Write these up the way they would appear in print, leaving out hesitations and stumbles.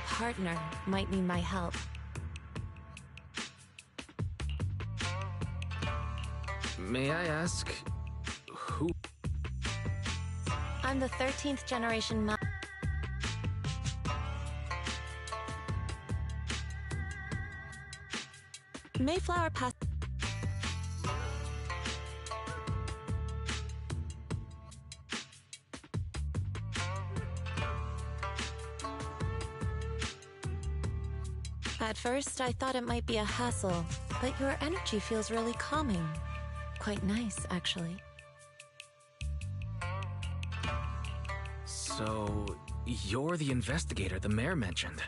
partner might need my help. May I ask, who? I'm the 13th generation Mayflower Pass. At first, I thought it might be a hassle, but your energy feels really calming. Quite nice, actually. So, you're the investigator the mayor mentioned.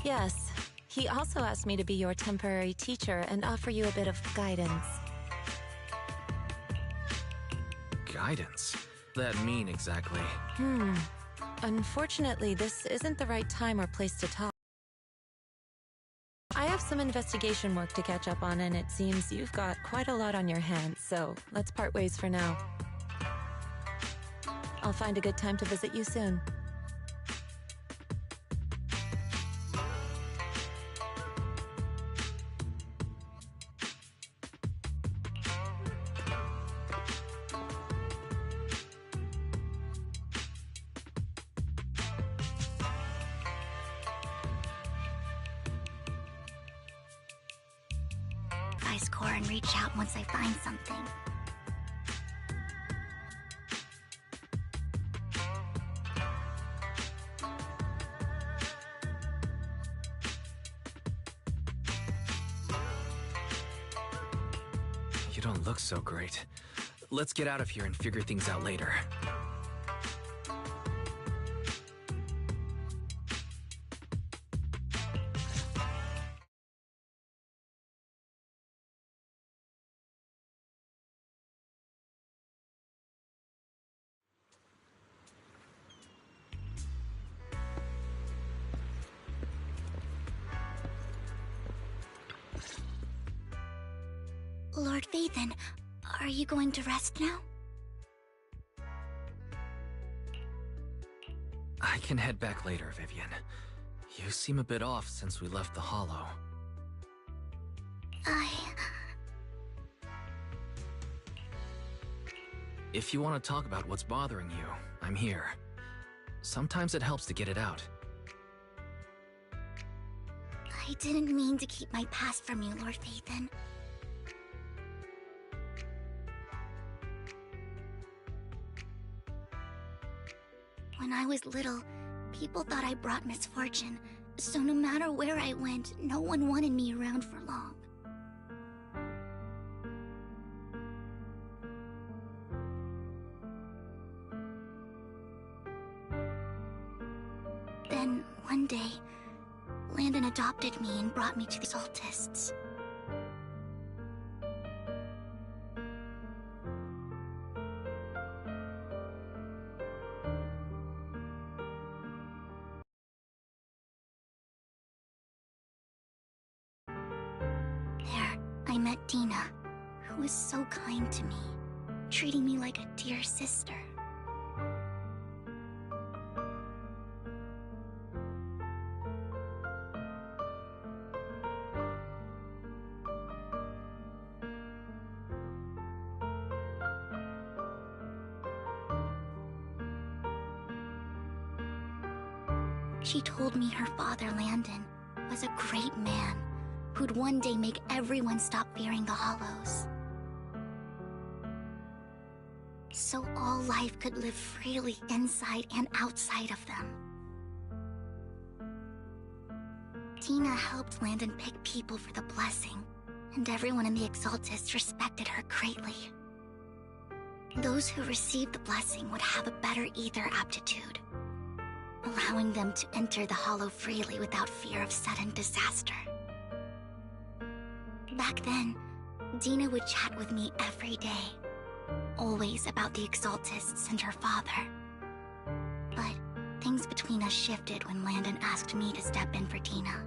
Yes. He also asked me to be your temporary teacher and offer you a bit of guidance. Guidance? That mean exactly? Unfortunately, this isn't the right time or place to talk. I have some investigation work to catch up on, and it seems you've got quite a lot on your hands, so let's part ways for now. I'll find a good time to visit you soon. Score and reach out once I find something. You don't look so great. Let's get out of here and figure things out later. Lord Phaethon, are you going to rest now? I can head back later, Vivian. You seem a bit off since we left the Hollow. If you want to talk about what's bothering you, I'm here. Sometimes it helps to get it out. I didn't mean to keep my past from you, Lord Phaethon. When I was little, people thought I brought misfortune, so no matter where I went, no one wanted me around for long. Then, one day, Landon adopted me and brought me to the Cultists. There, I met Dina, who was so kind to me, treating me like a dear sister. She told me her father, Landon, was a great man who'd one day make everyone stop fearing the Hollows. So all life could live freely inside and outside of them. Tina helped Landon pick people for the blessing, and everyone in the Exaltists respected her greatly. Those who received the blessing would have a better ether aptitude, allowing them to enter the Hollow freely without fear of sudden disaster. Back then, Dina would chat with me every day, always about the Exaltists and her father. But things between us shifted when Landon asked me to step in for Dina.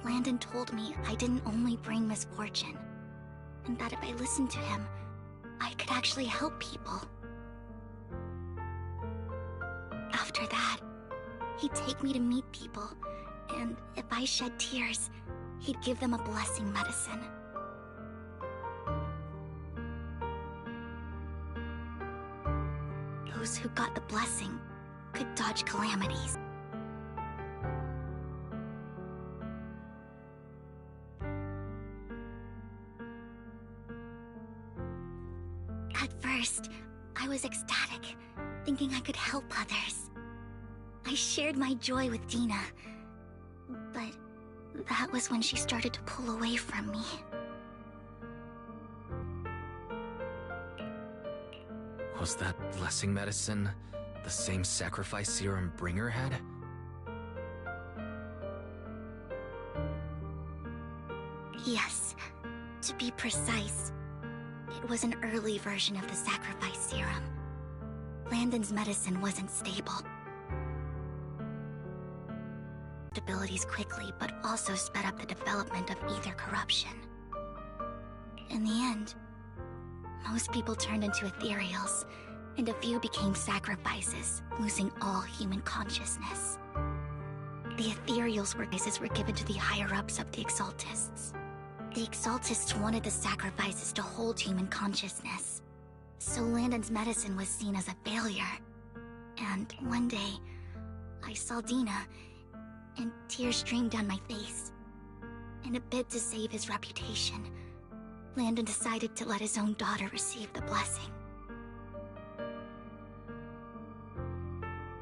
Landon told me I didn't only bring misfortune, and that if I listened to him, I could actually help people. After that, he'd take me to meet people, and if I shed tears, he'd give them a blessing medicine. Those who got the blessing could dodge calamities. At first, I was ecstatic, thinking I could help others. I shared my joy with Dina, but that was when she started to pull away from me. Was that blessing medicine the same sacrifice serum Bringer had? Yes, to be precise, it was an early version of the sacrifice serum. Landon's medicine wasn't stable. Abilities quickly, but also sped up the development of ether corruption. In the end, most people turned into ethereals, and a few became sacrifices, losing all human consciousness. The ethereals were given to the higher-ups of the Exaltists. The Exaltists wanted the sacrifices to hold human consciousness, so Landon's medicine was seen as a failure. And one day, I saw Dina, and tears streamed down my face. In a bid to save his reputation, Landon decided to let his own daughter receive the blessing.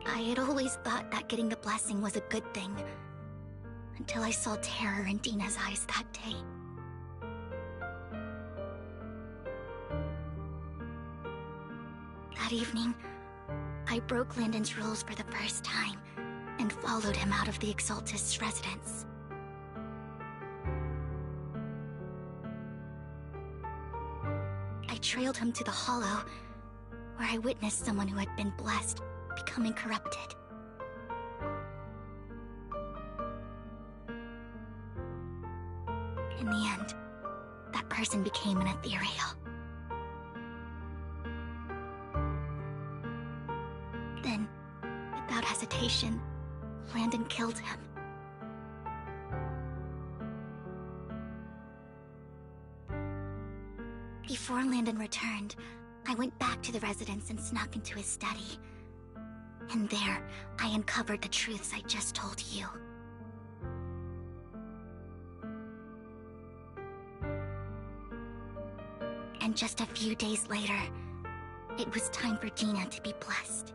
I had always thought that getting the blessing was a good thing, until I saw terror in Dina's eyes that day. That evening, I broke Landon's rules for the first time, and followed him out of the Exaltist's residence. I trailed him to the Hollow, where I witnessed someone who had been blessed becoming corrupted. In the end, that person became an ethereal. Then, without hesitation, Landon killed him. Before Landon returned, I went back to the residence and snuck into his study. And there, I uncovered the truths I just told you. And just a few days later, it was time for Dina to be blessed.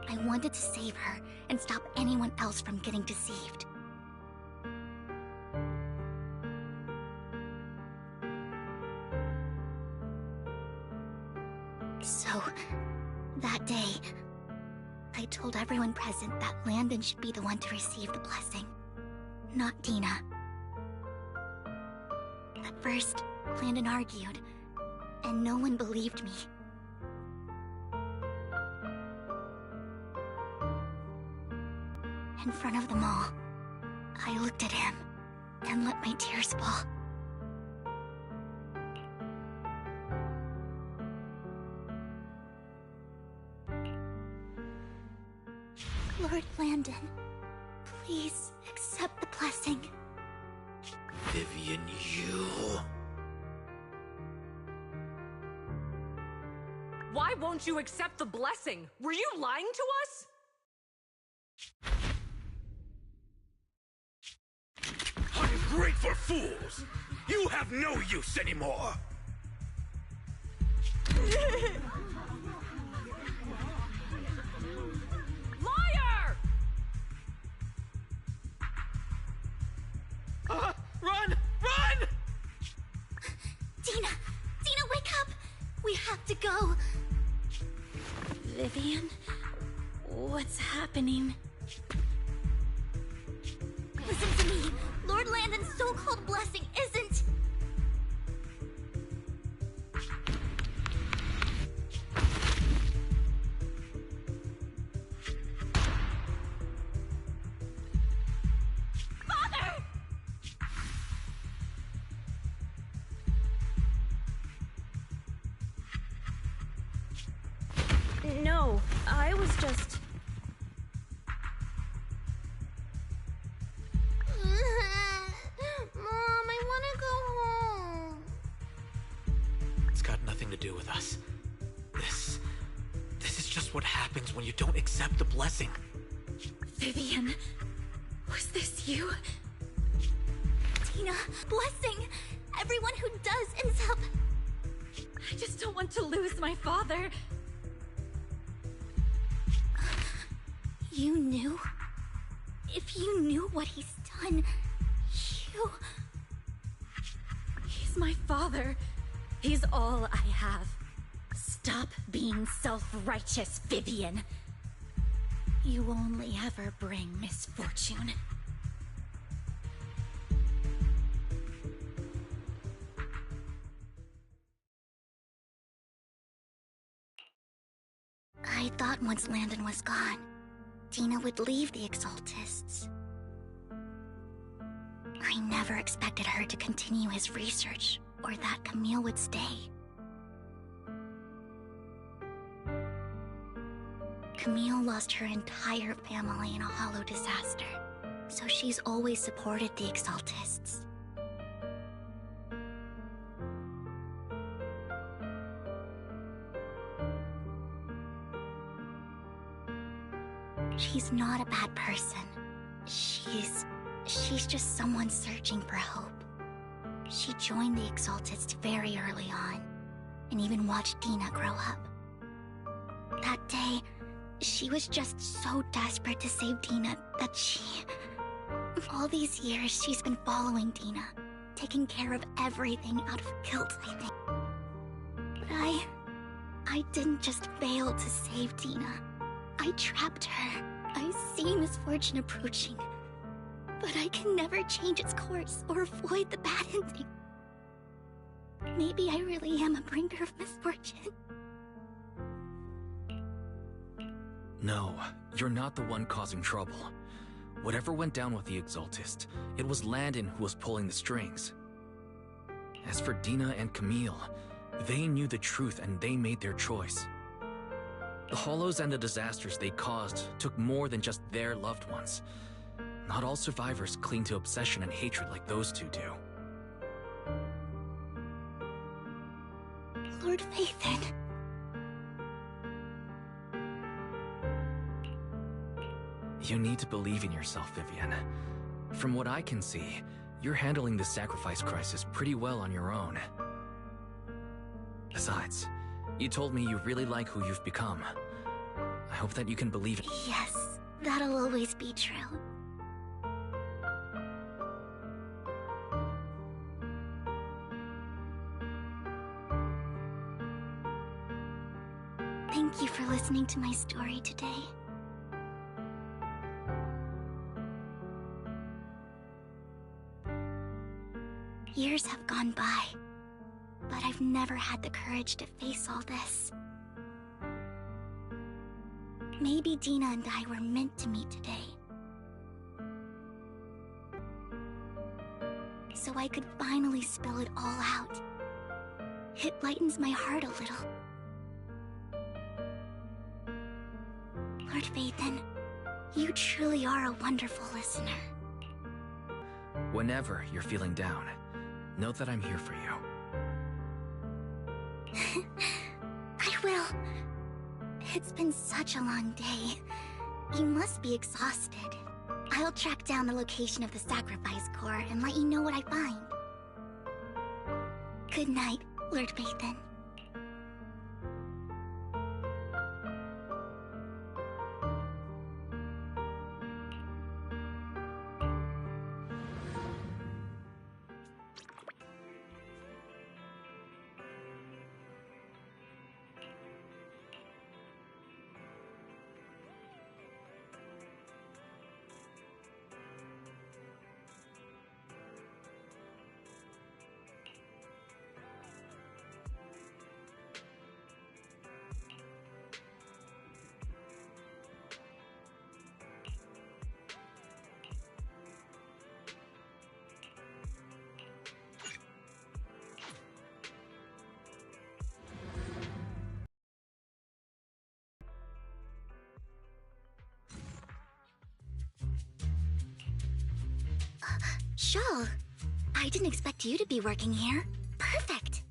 I wanted to save her and stop anyone else from getting deceived. So, that day, I told everyone present that Landon should be the one to receive the blessing, not Dina. At first, Landon argued, and no one believed me. In front of them all, I looked at him and let my tears fall. Lord Landon, please accept the blessing. Vivian, you... Why won't you accept the blessing? Were you lying to us? Ungrateful fools! You have no use anymore! Liar! Run! Run! Dina! Dina, wake up! We have to go! Vivian? What's happening? Listen to me! Lord Landon's so-called blessing isn't... No, I was just... Mom, I want to go home. It's got nothing to do with us. This is just what happens when you don't accept the blessing. Vivian, was this you? Tina, blessing. Everyone who does ends up... I just don't want to lose my father. You knew? If you knew what he's done, you... He's my father. He's all I have. Stop being self-righteous, Vivian. You only ever bring misfortune. I thought once Landon was gone, Tina would leave the Exaltists. I never expected her to continue his research, or that Camille would stay. Camille lost her entire family in a hollow disaster, so she's always supported the Exaltists. She's not a bad person. She's just someone searching for hope. She joined the Exaltists very early on, and even watched Dina grow up. That day, she was just so desperate to save Dina that all these years, she's been following Dina, taking care of everything out of guilt, I think. But I didn't just fail to save Dina. I trapped her. I see misfortune approaching, but I can never change its course or avoid the bad ending. Maybe I really am a bringer of misfortune. No, you're not the one causing trouble. Whatever went down with the Exaltist, it was Landon who was pulling the strings. As for Dina and Camille, they knew the truth and they made their choice. The hollows and the disasters they caused took more than just their loved ones. Not all survivors cling to obsession and hatred like those two do. Lord Vathan. You need to believe in yourself, Vivian. From what I can see, you're handling this sacrifice crisis pretty well on your own. Besides, you told me you really like who you've become. I hope that you can believe it. Yes, that'll always be true. Thank you for listening to my story today. Years have gone by, but I've never had the courage to face all this. Maybe Dina and I were meant to meet today. So I could finally spill it all out. It lightens my heart a little. Lord Vathan, you truly are a wonderful listener. Whenever you're feeling down, know that I'm here for you. I will. It's been such a long day. You must be exhausted. I'll track down the location of the sacrifice core and let you know what I find. Good night, Lord Vathan. Shul, I didn't expect you to be working here. Perfect.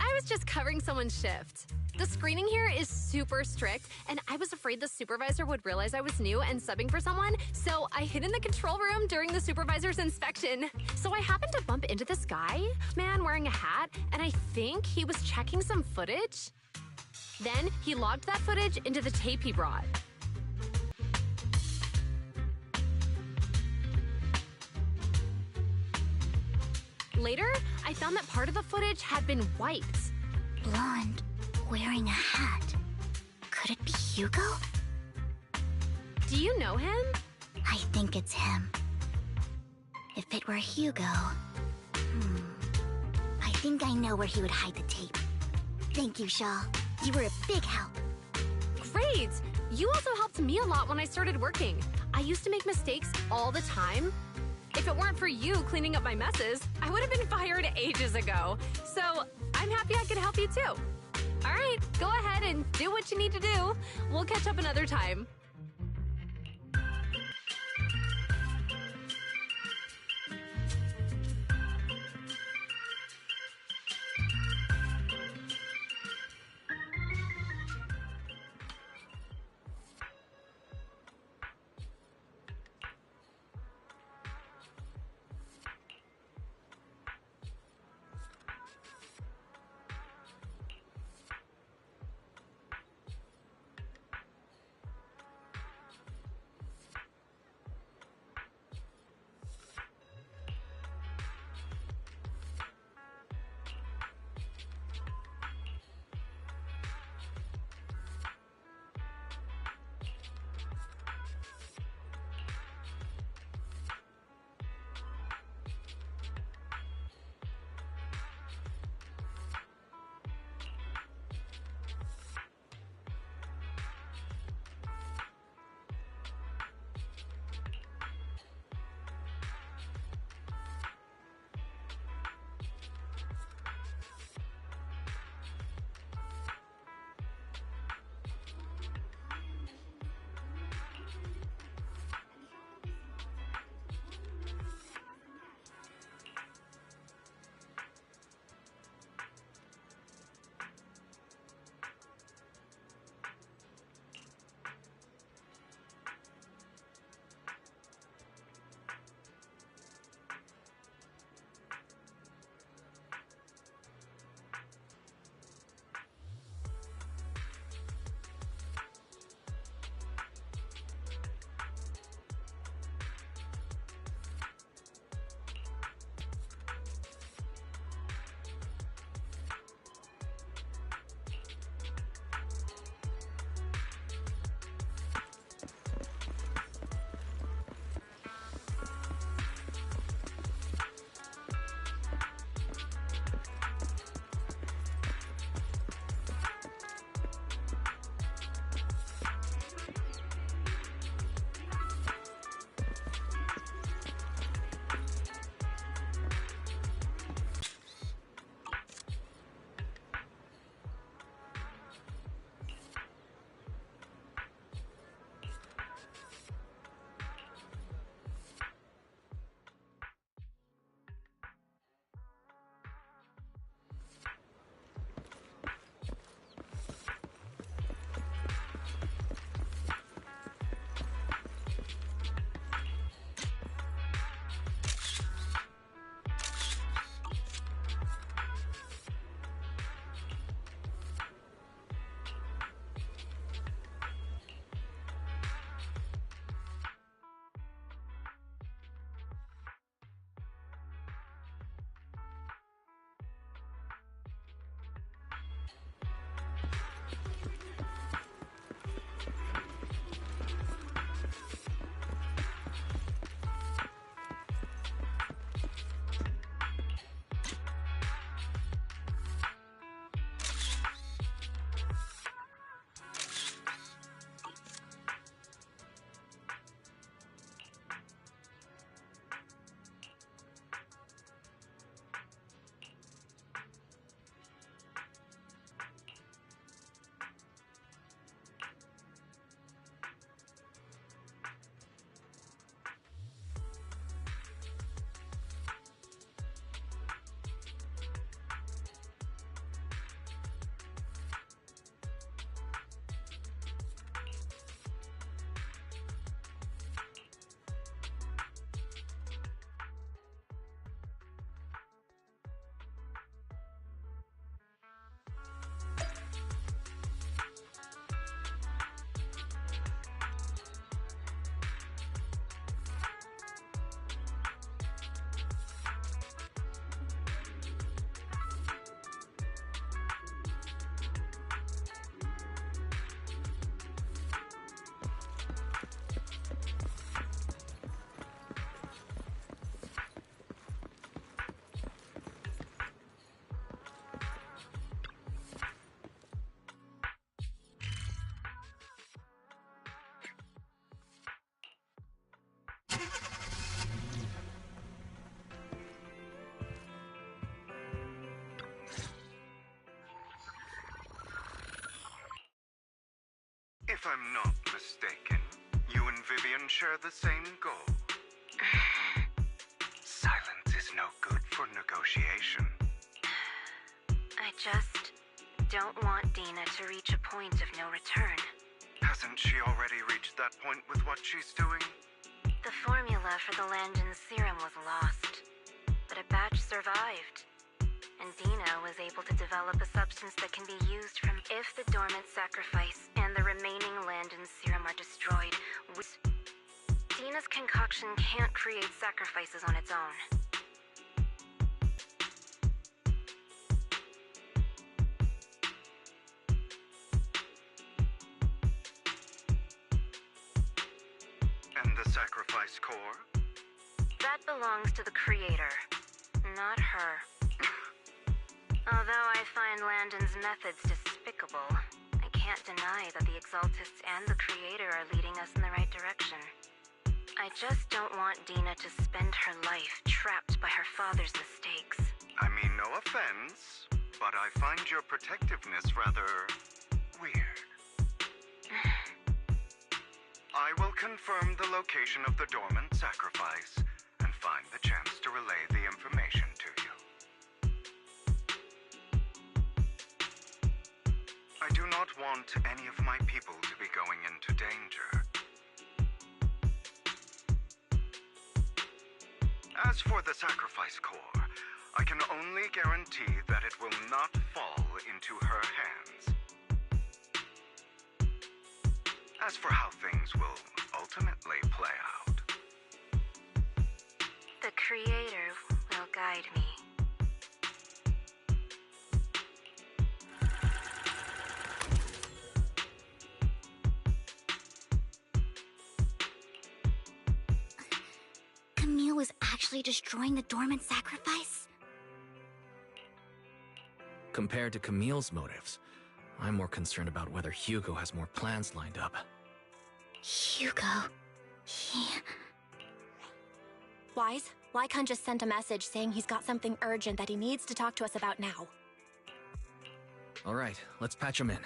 I was just covering someone's shift. The screening here is super strict, and I was afraid the supervisor would realize I was new and subbing for someone, so I hid in the control room during the supervisor's inspection. So I happened to bump into this man wearing a hat, and I think he was checking some footage. Then he logged that footage into the tape he brought. Later, I found that part of the footage had been wiped. Blonde, wearing a hat. Could it be Hugo? Do you know him? I think it's him. If it were Hugo... I think I know where he would hide the tape. Thank you, Shaw. You were a big help. Great! You also helped me a lot when I started working. I used to make mistakes all the time. If it weren't for you cleaning up my messes, I would have been fired ages ago. So I'm happy I could help you too. All right, go ahead and do what you need to do. We'll catch up another time. I'm not mistaken, you and Vivian share the same goal. Silence is no good for negotiation. I just don't want Dina to reach a point of no return. Hasn't she already reached that point with what she's doing? The formula for the Landon serum was lost, but a batch survived. And Dina was able to develop a substance that can be used from if the dormant sacrifice and the remaining Landon serum are destroyed. Dina's concoction can't create sacrifices on its own. And the sacrifice core? That belongs to the creator, not her. Although I find Landon's methods despicable, I can't deny that the Exaltists and the Creator are leading us in the right direction. I just don't want Dina to spend her life trapped by her father's mistakes. I mean, no offense, but I find your protectiveness rather weird. I will confirm the location of the dormant sacrifice and find the chance to relay the information to you. I do not want any of my people to be going into danger. As for the sacrifice core, I can only guarantee that it will not fall into her hands. As for how things will ultimately play out, the Creator will guide me. Camille was actually destroying the dormant sacrifice? Compared to Camille's motives, I'm more concerned about whether Hugo has more plans lined up. Hugo... he... Wise, Lycon just sent a message saying he's got something urgent that he needs to talk to us about now. Alright, let's patch him in.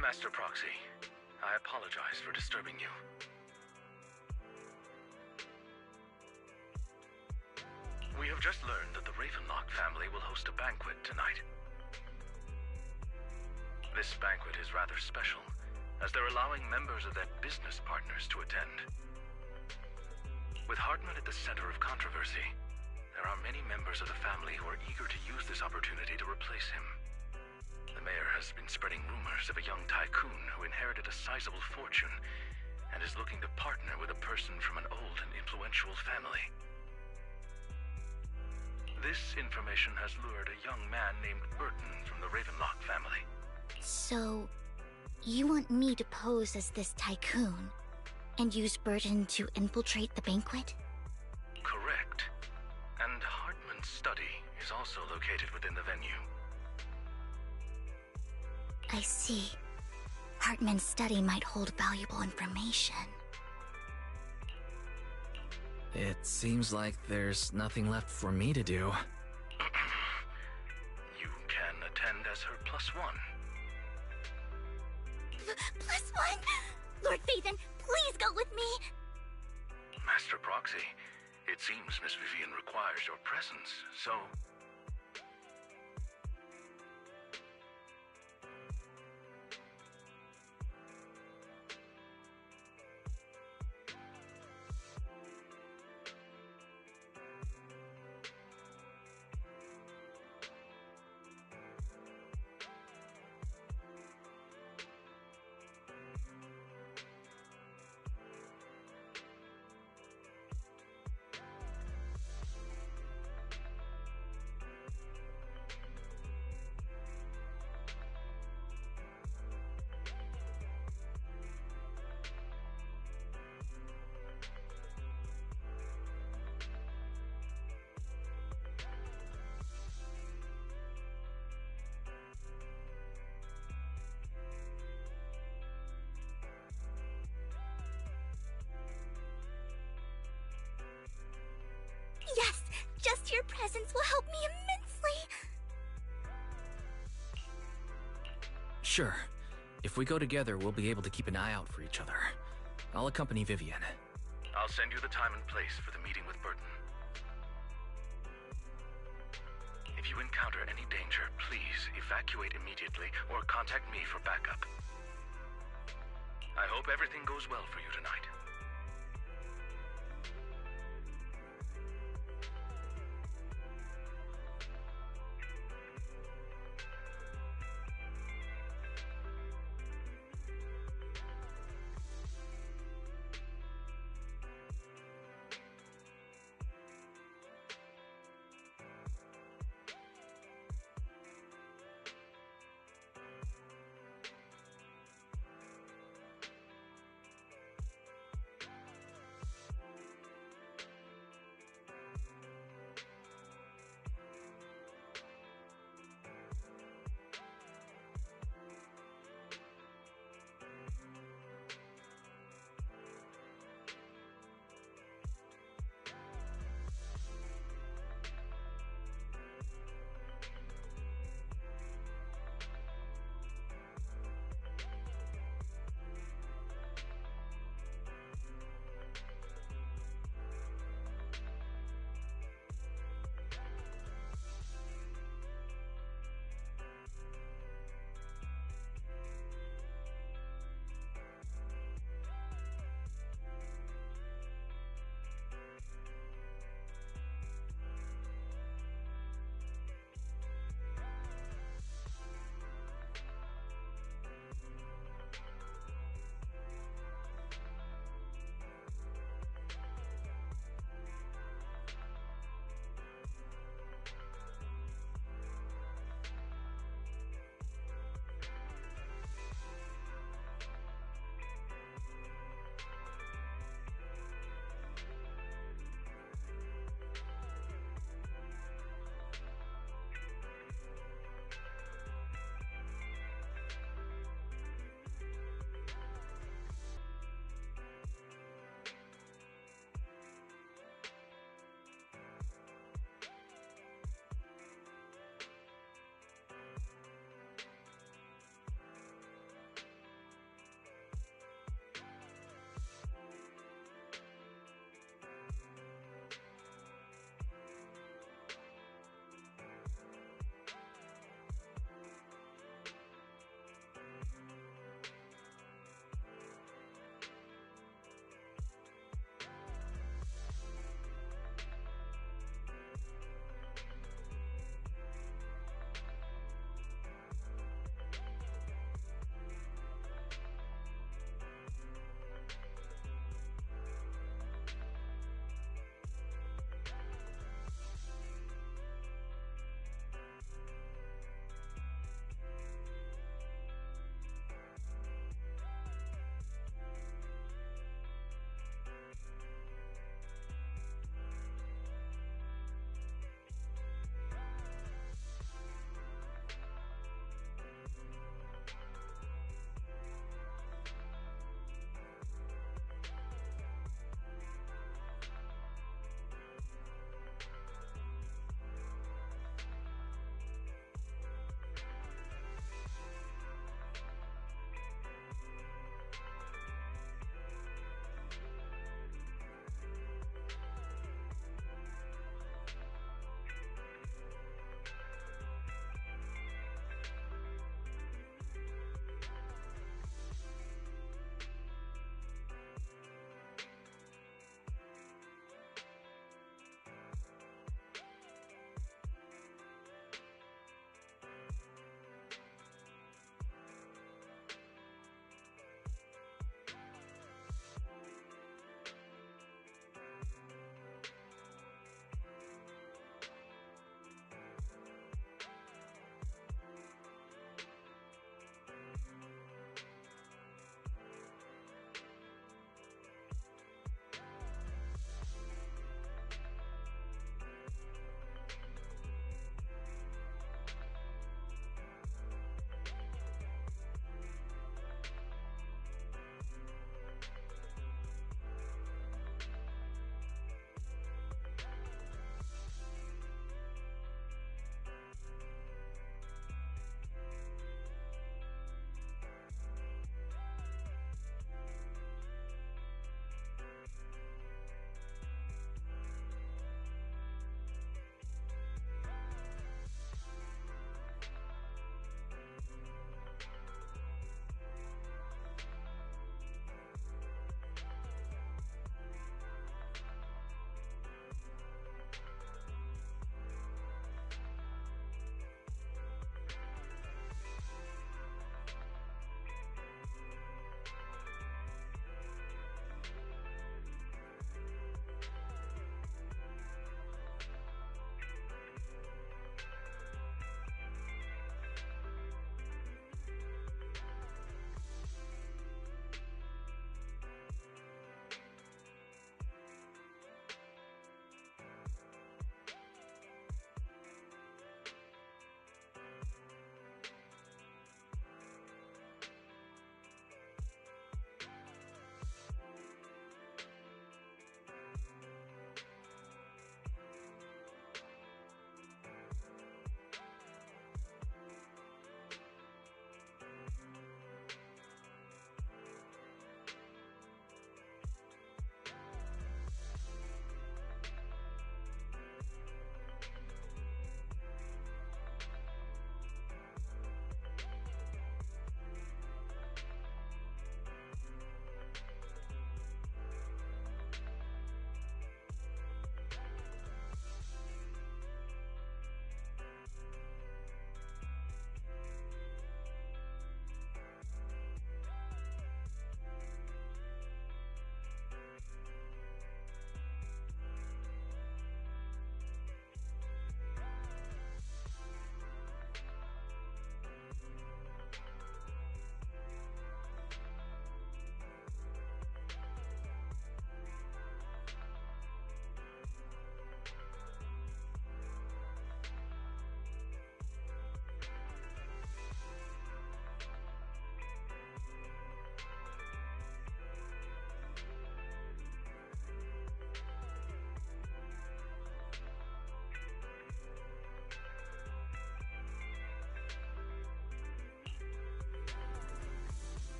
Master Proxy, I apologize for disturbing you. We have just learned that the Ravenlock family will host a banquet tonight. This banquet is rather special, as they're allowing members of their business partners to attend. With Hartman at the center of controversy, there are many members of the family who are eager to use this opportunity to replace him. The mayor has been spreading rumors of a young tycoon who inherited a sizable fortune and is looking to partner with a person from an old and influential family. This information has lured a young man named Burton from the Ravenlock family. So, you want me to pose as this tycoon and use Burton to infiltrate the banquet? Correct. And Hartman's study is also located within the venue. I see. Hartman's study might hold valuable information. It seems like there's nothing left for me to do. You can attend as her +1. +1? Lord Phaethon, please go with me! Master Proxy, it seems Miss Vivian requires your presence, so... Yes! Just your presence will help me immensely! Sure. If we go together, we'll be able to keep an eye out for each other. I'll accompany Vivian. I'll send you the time and place for the meeting with Burton. If you encounter any danger, please evacuate immediately or contact me for backup. I hope everything goes well for you tonight.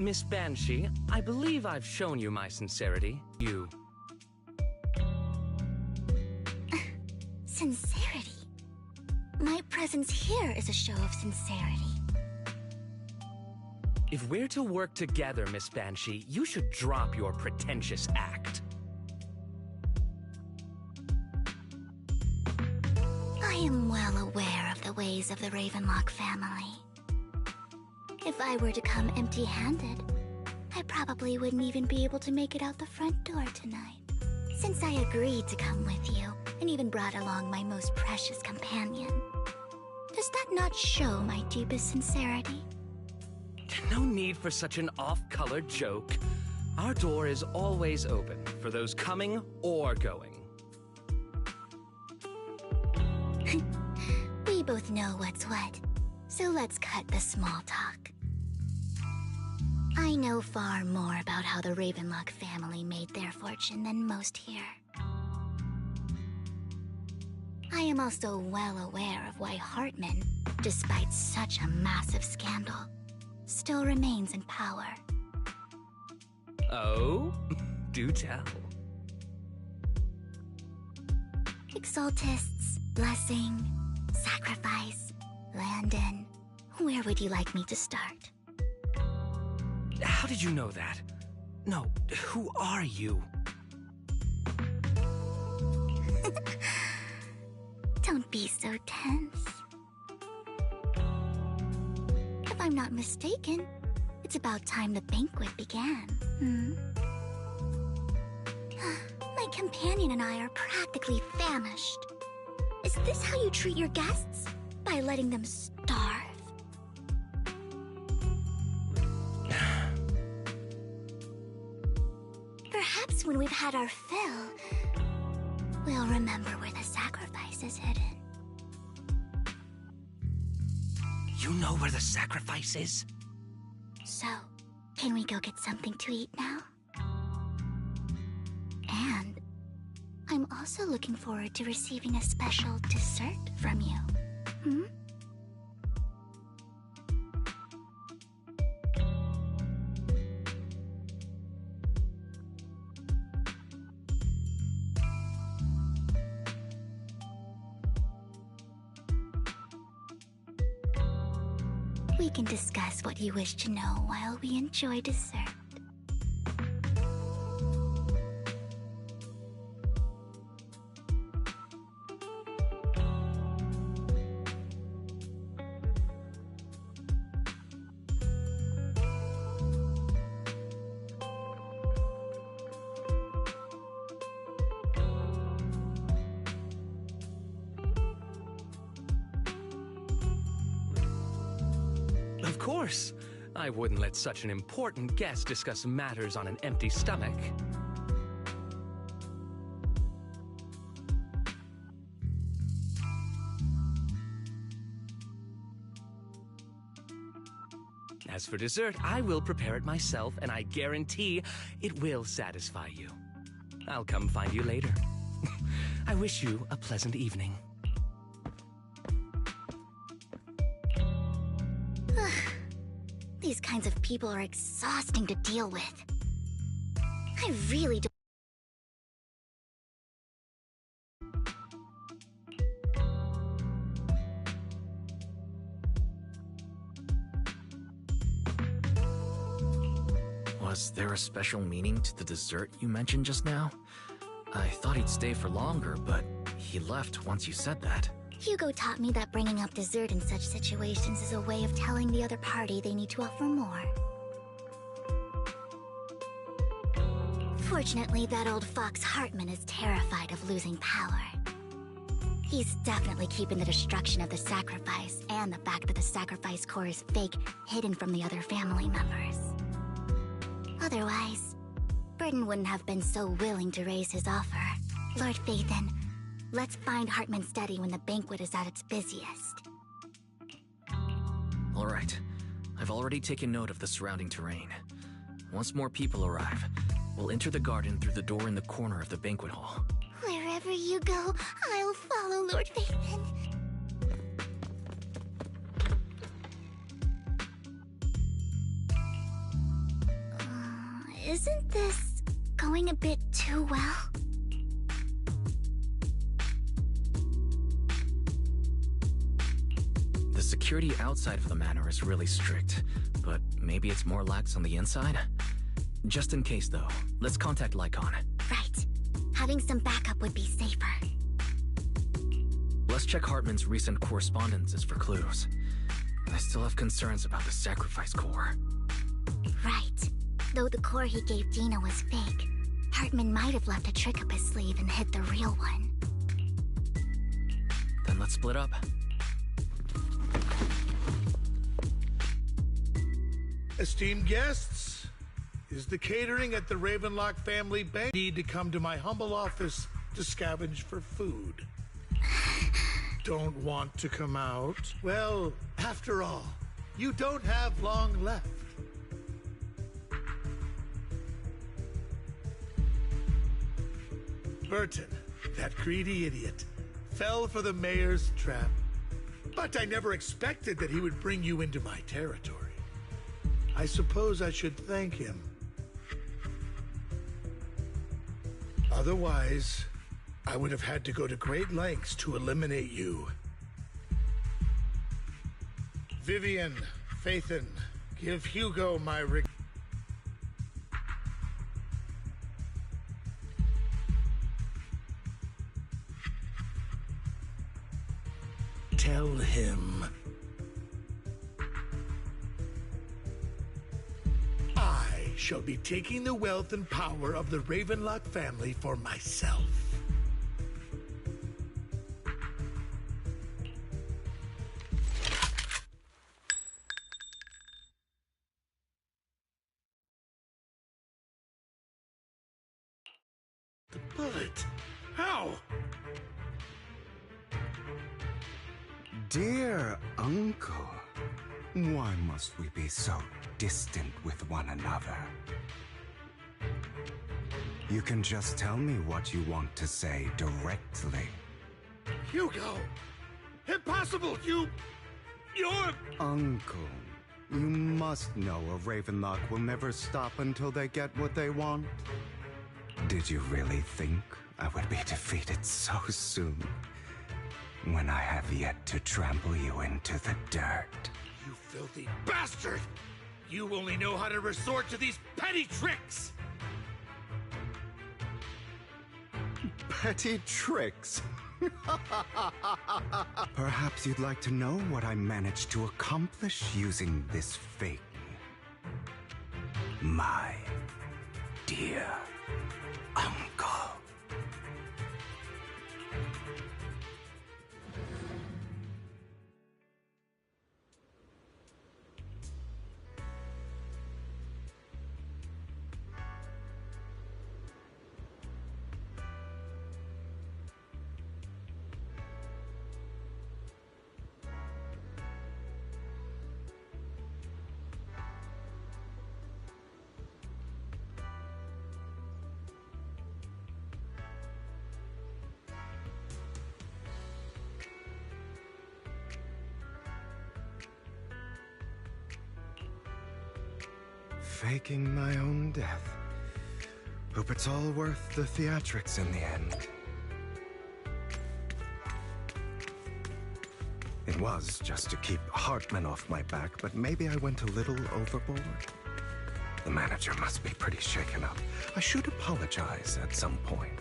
Miss Banshee, I believe I've shown you my sincerity. You. Sincerity? My presence here is a show of sincerity. If we're to work together, Miss Banshee, you should drop your pretentious act. I am well aware of the ways of the Ravenlock family. If I were to come empty-handed, I probably wouldn't even be able to make it out the front door tonight. Since I agreed to come with you, and even brought along my most precious companion, does that not show my deepest sincerity? No need for such an off-color joke. Our door is always open for those coming or going. We both know what's what, so let's cut the small talk. I know far more about how the Ravenlock family made their fortune than most here. I am also well aware of why Hartman, despite such a massive scandal, still remains in power. Oh? Do tell. Exaltists, blessing, sacrifice, Landon. Where would you like me to start? How did you know that? No, who are you? Don't be so tense. If I'm not mistaken, it's about time the banquet began, My companion and I are practically famished. Is this how you treat your guests? By letting them starve? Perhaps when we've had our fill, we'll remember where the sacrifice is hidden. You know where the sacrifice is? So, can we go get something to eat now? And I'm also looking forward to receiving a special dessert from you. We can discuss what you wish to know while we enjoy dessert. Of course. I wouldn't let such an important guest discuss matters on an empty stomach. As for dessert, I will prepare it myself, and I guarantee it will satisfy you. I'll come find you later. I wish you a pleasant evening. These kinds of people are exhausting to deal with. I really don't. Was there a special meaning to the dessert you mentioned just now? I thought he'd stay for longer, but he left once you said that. Hugo taught me that bringing up dessert in such situations is a way of telling the other party they need to offer more. Fortunately, that old fox Hartman is terrified of losing power. He's definitely keeping the destruction of the sacrifice and the fact that the sacrifice core is fake hidden from the other family members. Otherwise, Burden wouldn't have been so willing to raise his offer. Lord Phaethon, let's find Hartman's study when the banquet is at its busiest. All right. I've already taken note of the surrounding terrain. Once more people arrive, we'll enter the garden through the door in the corner of the banquet hall. Wherever you go, I'll follow, Lord Phaethon. Isn't this going a bit too well? The security outside of the manor is really strict, but maybe it's more lax on the inside? Just in case, though, let's contact Lycon. Right. Having some backup would be safer. Let's check Hartman's recent correspondences for clues. I still have concerns about the sacrifice core. Right. Though the core he gave Dina was fake, Hartman might have left a trick up his sleeve and hid the real one. Then let's split up. Esteemed guests, is the catering at the Ravenlock family bank need to come to my humble office to scavenge for food? Don't want to come out? Well, after all, you don't have long left. Burton, that greedy idiot, fell for the mayor's trap. But I never expected that he would bring you into my territory. I suppose I should thank him. Otherwise, I would have had to go to great lengths to eliminate you. Vivian, Phaethon, give Hugo my Tell him I shall be taking the wealth and power of the Ravenlock family for myself. The bullet? How? Dear uncle, why must we be so distant with one another? You can just tell me what you want to say directly. Hugo! Impossible! You're... Uncle, you must know a Ravenlock will never stop until they get what they want. Did you really think I would be defeated so soon? When I have yet to trample you into the dirt. You filthy bastard! You only know how to resort to these petty tricks! Petty tricks? Perhaps you'd like to know what I managed to accomplish using this fake. My dear uncle. Faking my own death. Hope it's all worth the theatrics in the end. It was just to keep Hartman off my back, but maybe I went a little overboard. The manager must be pretty shaken up. I should apologize at some point.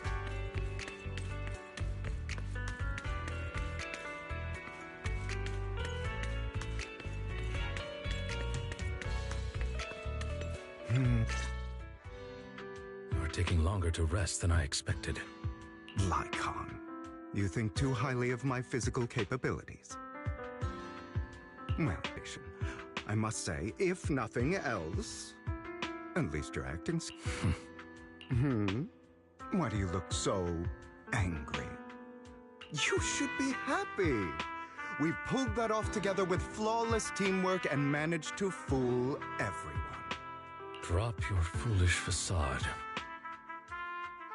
You're taking longer to rest than I expected. Lycon, you think too highly of my physical capabilities. Well, I must say, if nothing else, at least your acting. Why do you look so angry? You should be happy. We've pulled that off together with flawless teamwork and managed to fool everyone. Drop your foolish facade.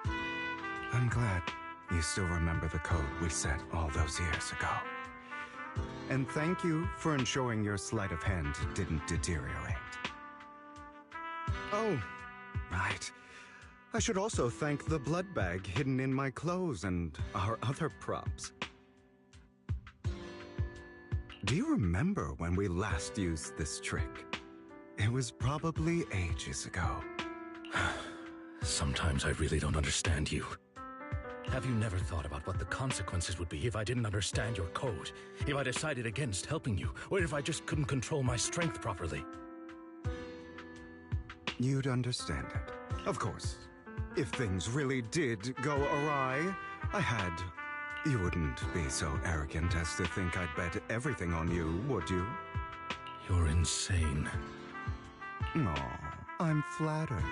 I'm glad you still remember the code we set all those years ago. And thank you for ensuring your sleight of hand didn't deteriorate. Oh, Right. I should also thank the blood bag hidden in my clothes and our other props. Do you remember when we last used this trick? It was probably ages ago. Sometimes I really don't understand you. Have you never thought about what the consequences would be if I didn't understand your code? If I decided against helping you? Or if I just couldn't control my strength properly? You'd understand it. Of course. If things really did go awry, you wouldn't be so arrogant as to think I'd bet everything on you, would you? You're insane. Aw, I'm flattered.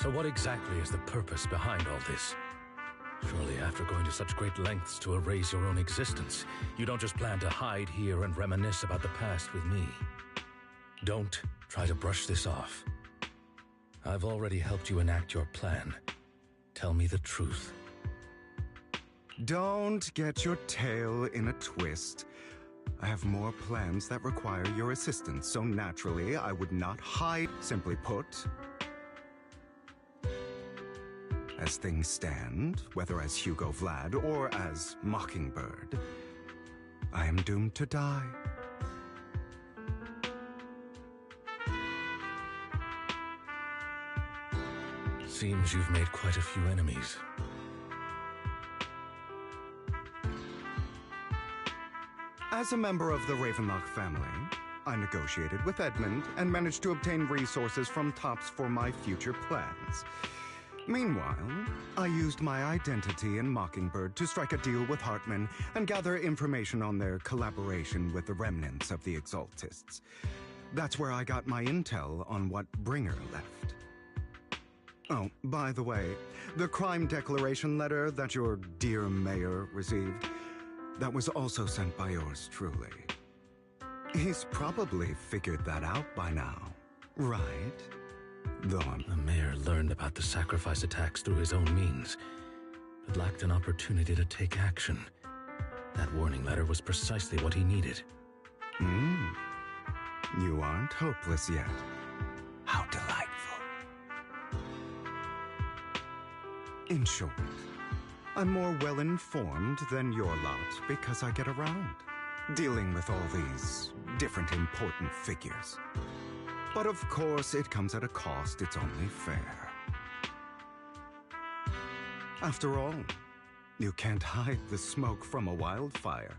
So what exactly is the purpose behind all this? Surely after going to such great lengths to erase your own existence, you don't just plan to hide here and reminisce about the past with me. Don't try to brush this off. I've already helped you enact your plan. Tell me the truth. Don't get your tail in a twist. I have more plans that require your assistance, so naturally I would not hide. Simply put, as things stand, whether as Hugo Vlad or as Mockingbird, I am doomed to die. Seems you've made quite a few enemies. As a member of the Ravenlock family, I negotiated with Edmund and managed to obtain resources from Tops for my future plans. Meanwhile, I used my identity in Mockingbird to strike a deal with Hartman and gather information on their collaboration with the remnants of the Exaltists. That's where I got my intel on what Bringer left. Oh, by the way, the crime declaration letter that your dear mayor received, that was also sent by yours truly. He's probably figured that out by now, right? Though the mayor learned about the sacrifice attacks through his own means, but lacked an opportunity to take action. That warning letter was precisely what he needed. You aren't hopeless yet. How delightful. In short, I'm more well-informed than your lot because I get around, dealing with all these different important figures. But of course, it comes at a cost. It's only fair. After all, you can't hide the smoke from a wildfire.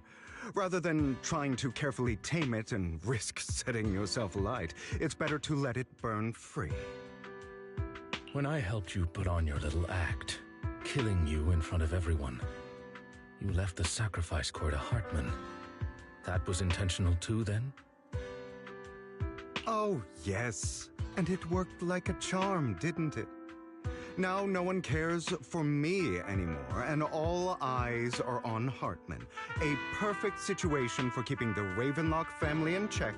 Rather than trying to carefully tame it and risk setting yourself alight, it's better to let it burn free. When I helped you put on your little act, killing you in front of everyone, you left the sacrifice core to Hartman. That was intentional too, then? Oh, yes. And it worked like a charm, didn't it? Now no one cares for me anymore, and all eyes are on Hartman. A perfect situation for keeping the Ravenlock family in check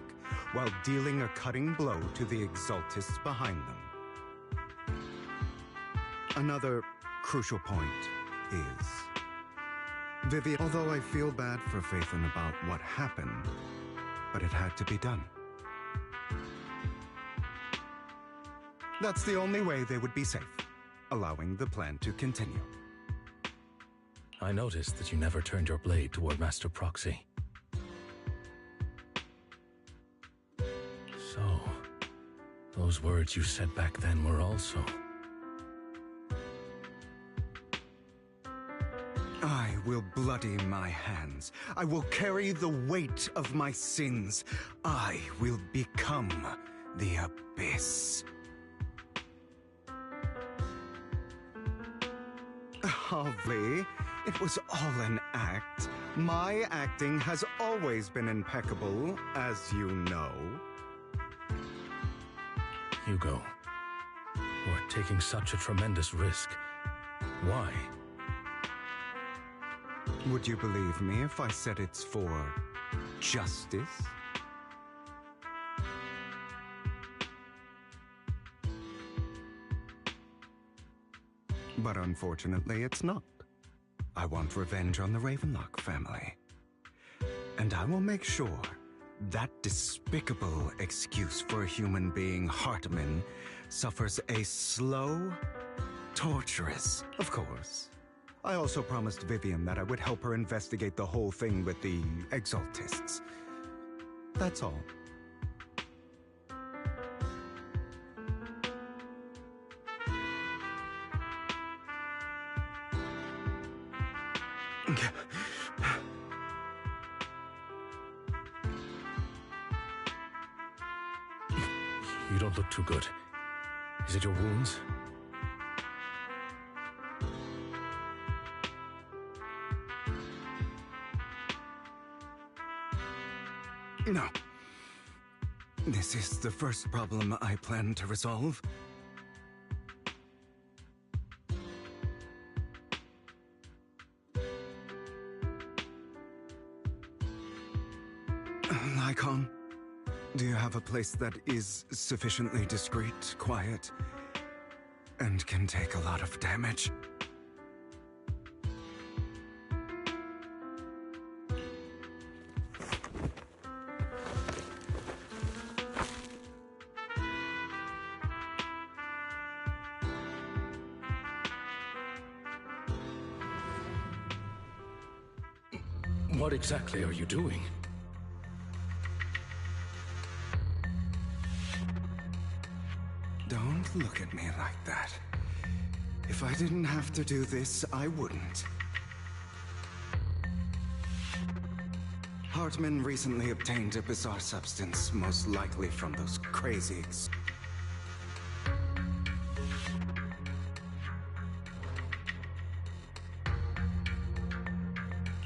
while dealing a cutting blow to the Exaltists behind them. Another crucial point is, Vivian, although I feel bad for Phaethon about what happened, but it had to be done. That's the only way they would be safe, allowing the plan to continue. I noticed that you never turned your blade toward Master Proxy. So, those words you said back then were also... I will bloody my hands. I will carry the weight of my sins. I will become the Abyss. Harvey, it was all an act. My acting has always been impeccable, as you know. Hugo, you're taking such a tremendous risk. Why? Would you believe me if I said it's for justice? But unfortunately, it's not. I want revenge on the Ravenlock family. And I will make sure That despicable excuse for a human being, Hartman, suffers a slow, torturous, of course. I also promised Vivian that I would help her investigate the whole thing with the Exaltists. That's all. You don't look too good. Is it your wounds? No. This is the first problem I plan to resolve. Lycon, do you have a place that is sufficiently discreet, quiet, and can take a lot of damage? What exactly are you doing? Don't look at me like that. If I didn't have to do this, I wouldn't. Hartman recently obtained a bizarre substance, most likely from those crazy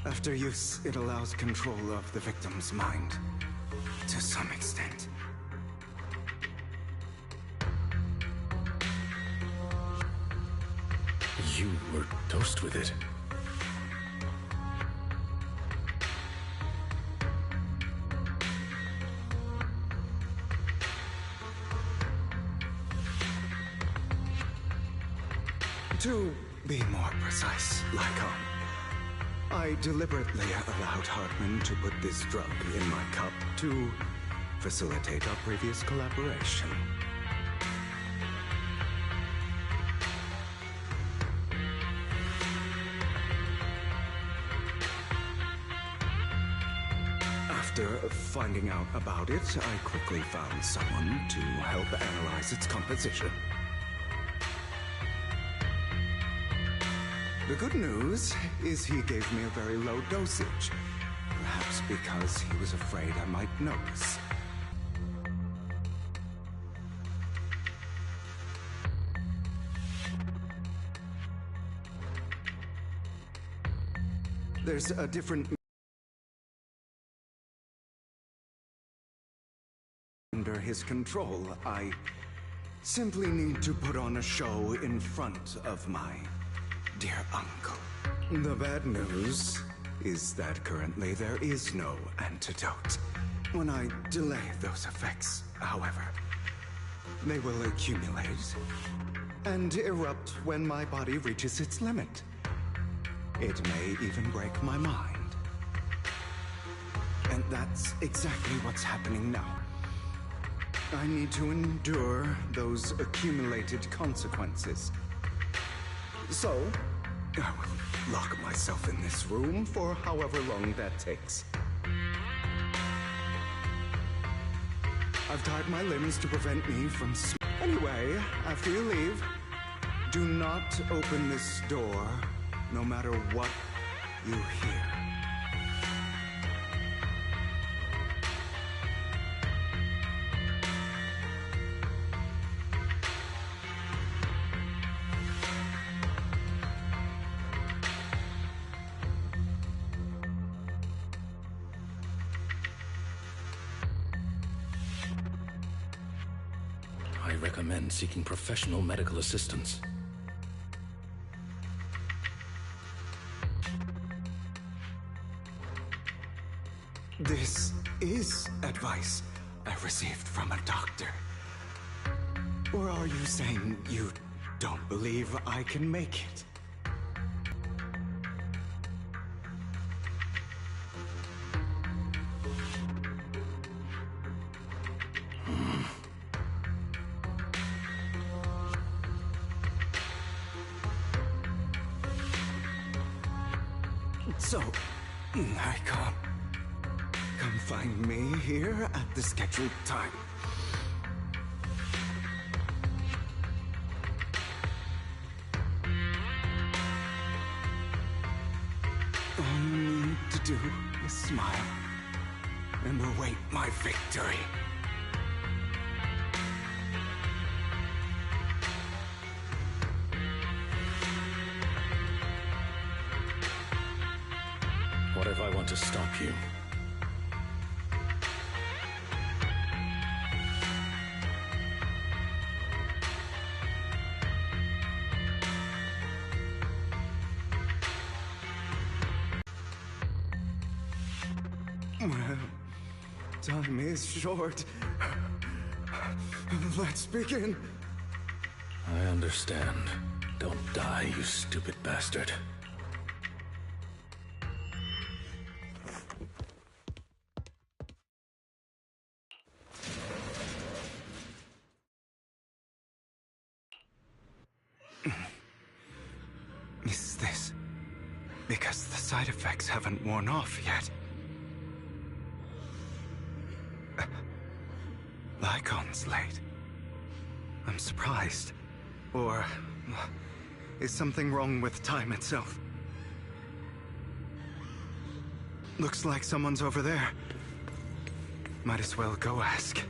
After use, it allows control of the victim's mind, to some extent. You were dosed with it. To be more precise, Lycon, I deliberately allowed Hartman to put this drug in my cup to facilitate our previous collaboration. After finding out about it, I quickly found someone to help analyze its composition. The good news is he gave me a very low dosage, perhaps because he was afraid I might notice. There's a different under his control. I simply need to put on a show in front of my dear uncle. The bad news is that currently there is no antidote. When I delay those effects, however, they will accumulate and erupt when my body reaches its limit. It may even break my mind. And that's exactly what's happening now. I need to endure those accumulated consequences. So, I will lock myself in this room for however long that takes. I've tied my limbs to prevent me from Anyway, after you leave, do not open this door, no matter what you hear. I recommend seeking professional medical assistance. This is advice I received from a doctor. Or are you saying you don't believe I can make it? So, I come. Come find me here at the scheduled time. All you need to do is smile and await my victory. What if I want to stop you? Well, time is short. Let's begin. I understand. Don't die, you stupid bastard. Is this because the side effects haven't worn off yet? Lycon's late. I'm surprised. Or is something wrong with time itself? Looks like someone's over there. Might as well go ask.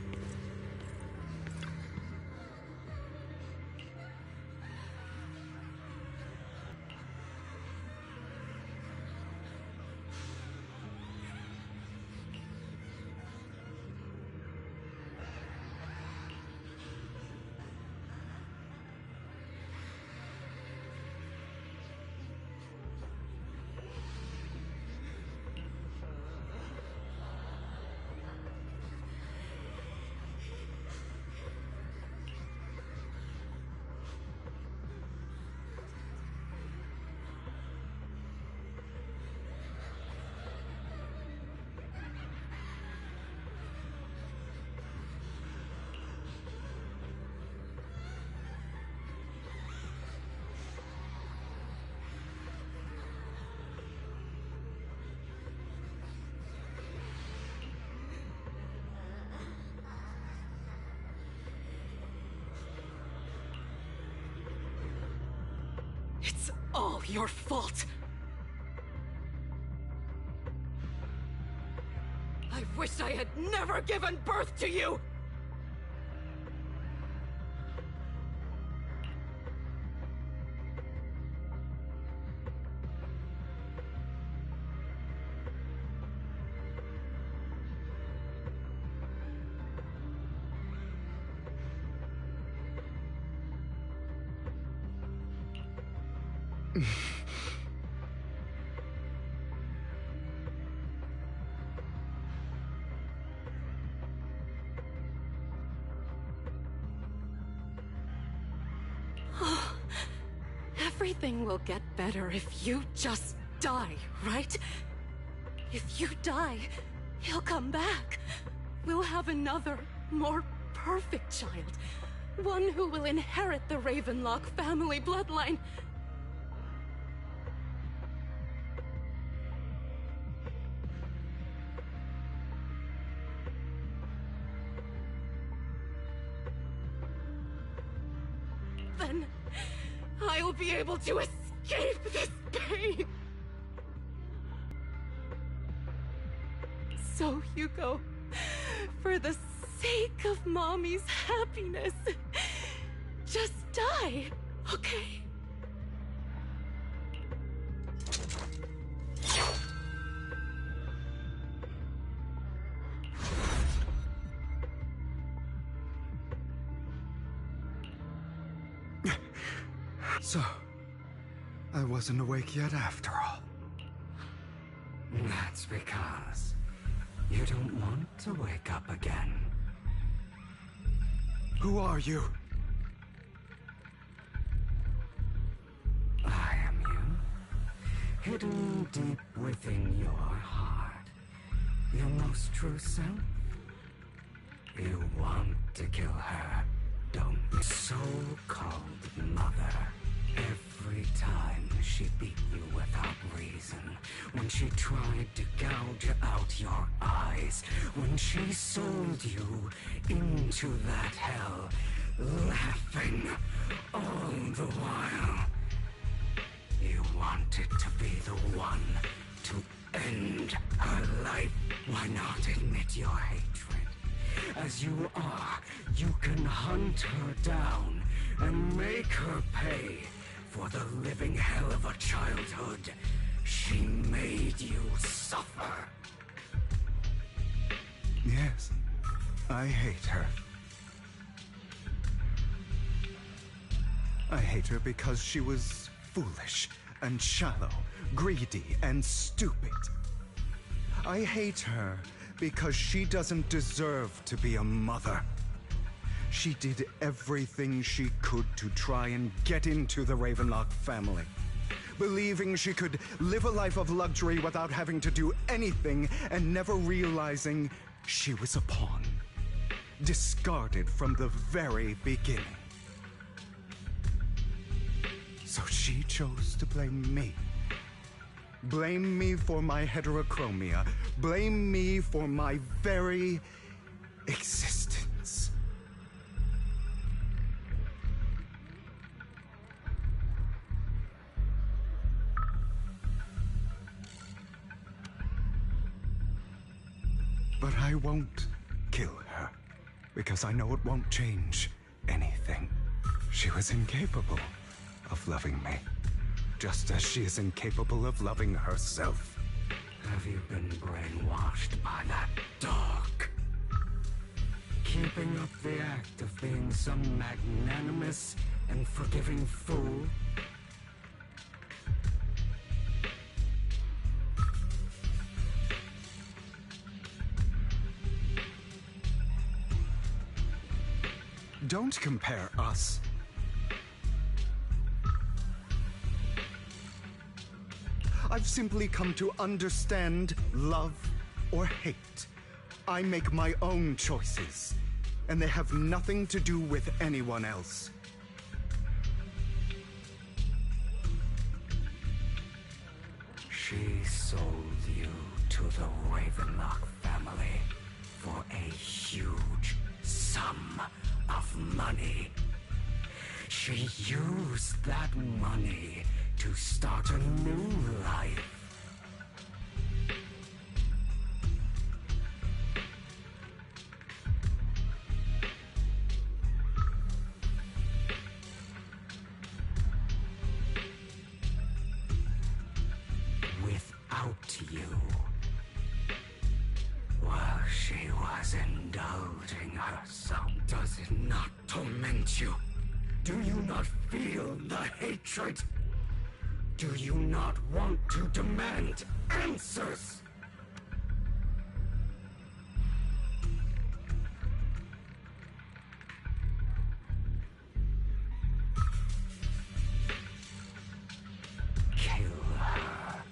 It's all your fault. I wish I had never given birth to you! Everything will get better if you just die, right? If you die, he'll come back. We'll have another, more perfect child. One who will inherit the Ravenlock family bloodline. Then I'll be able to escape this pain. So, Hugo, for the sake of Mommy's happiness, just die, okay? So, I wasn't awake yet after all. That's because you don't want to wake up again. Who are you? I am you, hidden deep within your heart. Your most true self. You want to kill her, don't you? So-called mother. Every time she beat you without reason, when she tried to gouge out your eyes, when she sold you into that hell, laughing all the while. You wanted to be the one to end her life. Why not admit your hatred? As you are, you can hunt her down and make her pay for the living hell of a childhood she made you suffer. Yes, I hate her. I hate her because she was foolish and shallow, greedy and stupid. I hate her because she doesn't deserve to be a mother. She did everything she could to try and get into the Ravenlock family, believing she could live a life of luxury without having to do anything and never realizing she was a pawn, discarded from the very beginning. So she chose to blame me. Blame me for my heterochromia. Blame me for my very existence. But I won't kill her, because I know it won't change anything. She was incapable of loving me, just as she is incapable of loving herself. Have you been brainwashed by that dog? Keeping up the act of being some magnanimous and forgiving fool? Don't compare us. I've simply come to understand love or hate. I make my own choices, and they have nothing to do with anyone else. She sold you to the Ravenlock family for a huge sum of money. She used that money to start a new life. Without you. While she was indulging herself, does it not torment you? Do you not feel the hatred? Do you not want to demand answers? Kill her.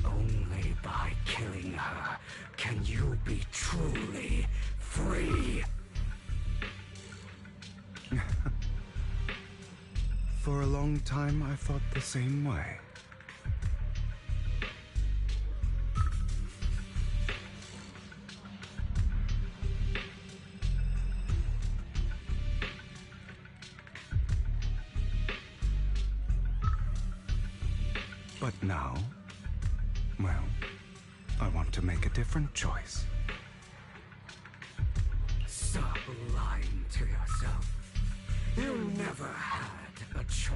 Only by killing her can you be truly free. For a long time, I thought the same way. But now, well, I want to make a different choice. Stop lying to yourself. You never had a choice.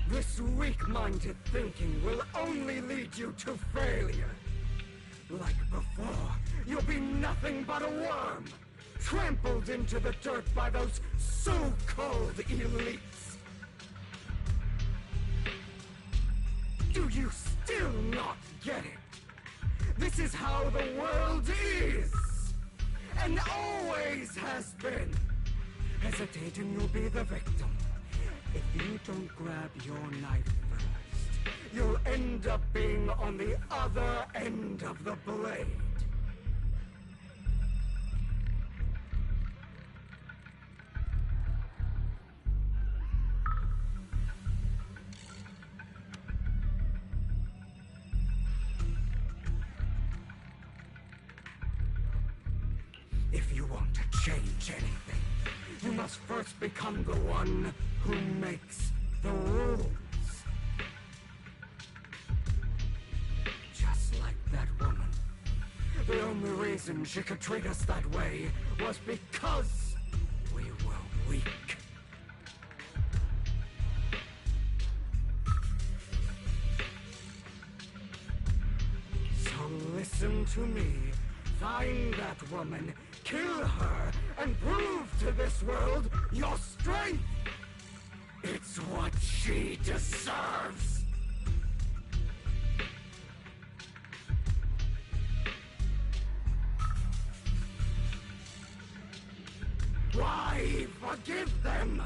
This weak-minded thinking will only lead you to failure. Like before, you'll be nothing but a worm, trampled into the dirt by those so-called elites. Do you still not get it? This is how the world is, and always has been. Hesitating, you'll be the victim. If you don't grab your knife first, you'll end up being on the other end of the blade. If you want to change anything, you must first become the one who makes the rules. Just like that woman. The only reason she could treat us that way was because we were weak. So listen to me. Find that woman, kill her, and prove to this world your strength! It's what she deserves! Why forgive them?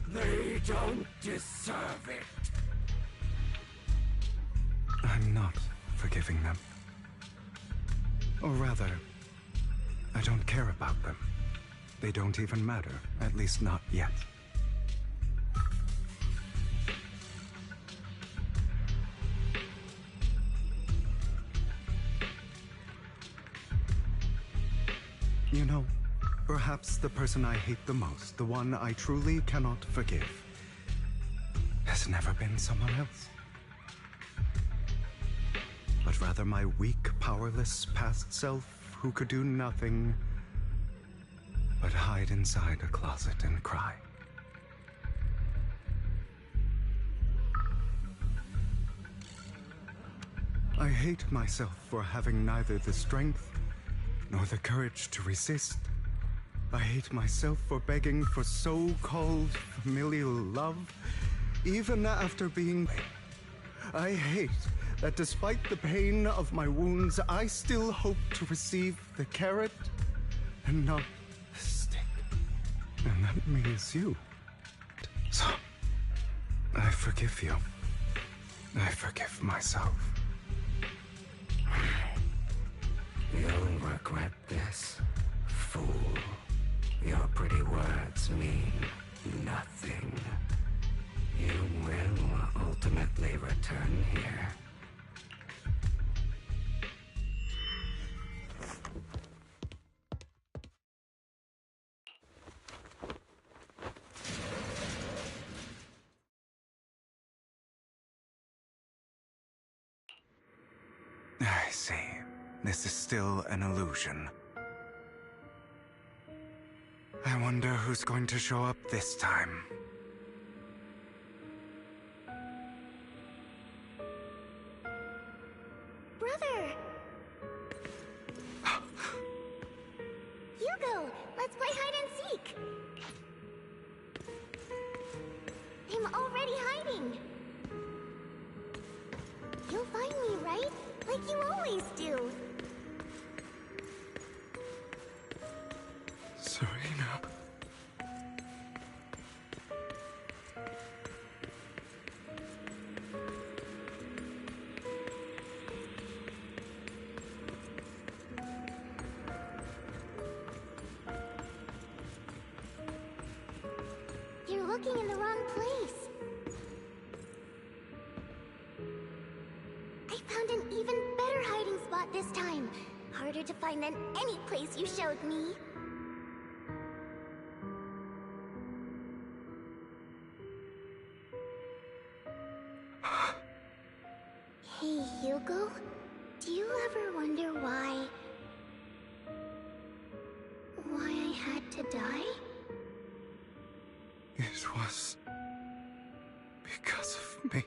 They don't deserve it. I'm not forgiving them. Or rather, I don't care about them. They don't even matter, at least not yet. You know, perhaps the person I hate the most, the one I truly cannot forgive, has never been someone else. But rather my weak, powerless past self who could do nothing but hide inside a closet and cry. I hate myself for having neither the strength nor the courage to resist. I hate myself for begging for so-called familial love, even after being... I hate that despite the pain of my wounds, I still hope to receive the carrot and not the stick. And that means you. So, I forgive you. I forgive myself. You'll regret this, fool. Your pretty words mean nothing. You will ultimately return here. I see. This is still an illusion. I wonder who's going to show up this time. Brother! Hugo, let's play hide and seek! I'm already hiding! You'll find me, right? Like you always do! Serena. You're looking in the wrong place. I found an even better hiding spot this time. Harder to find than any place you showed me. Hey, Hugo. Do you ever wonder why I had to die? It was because of me.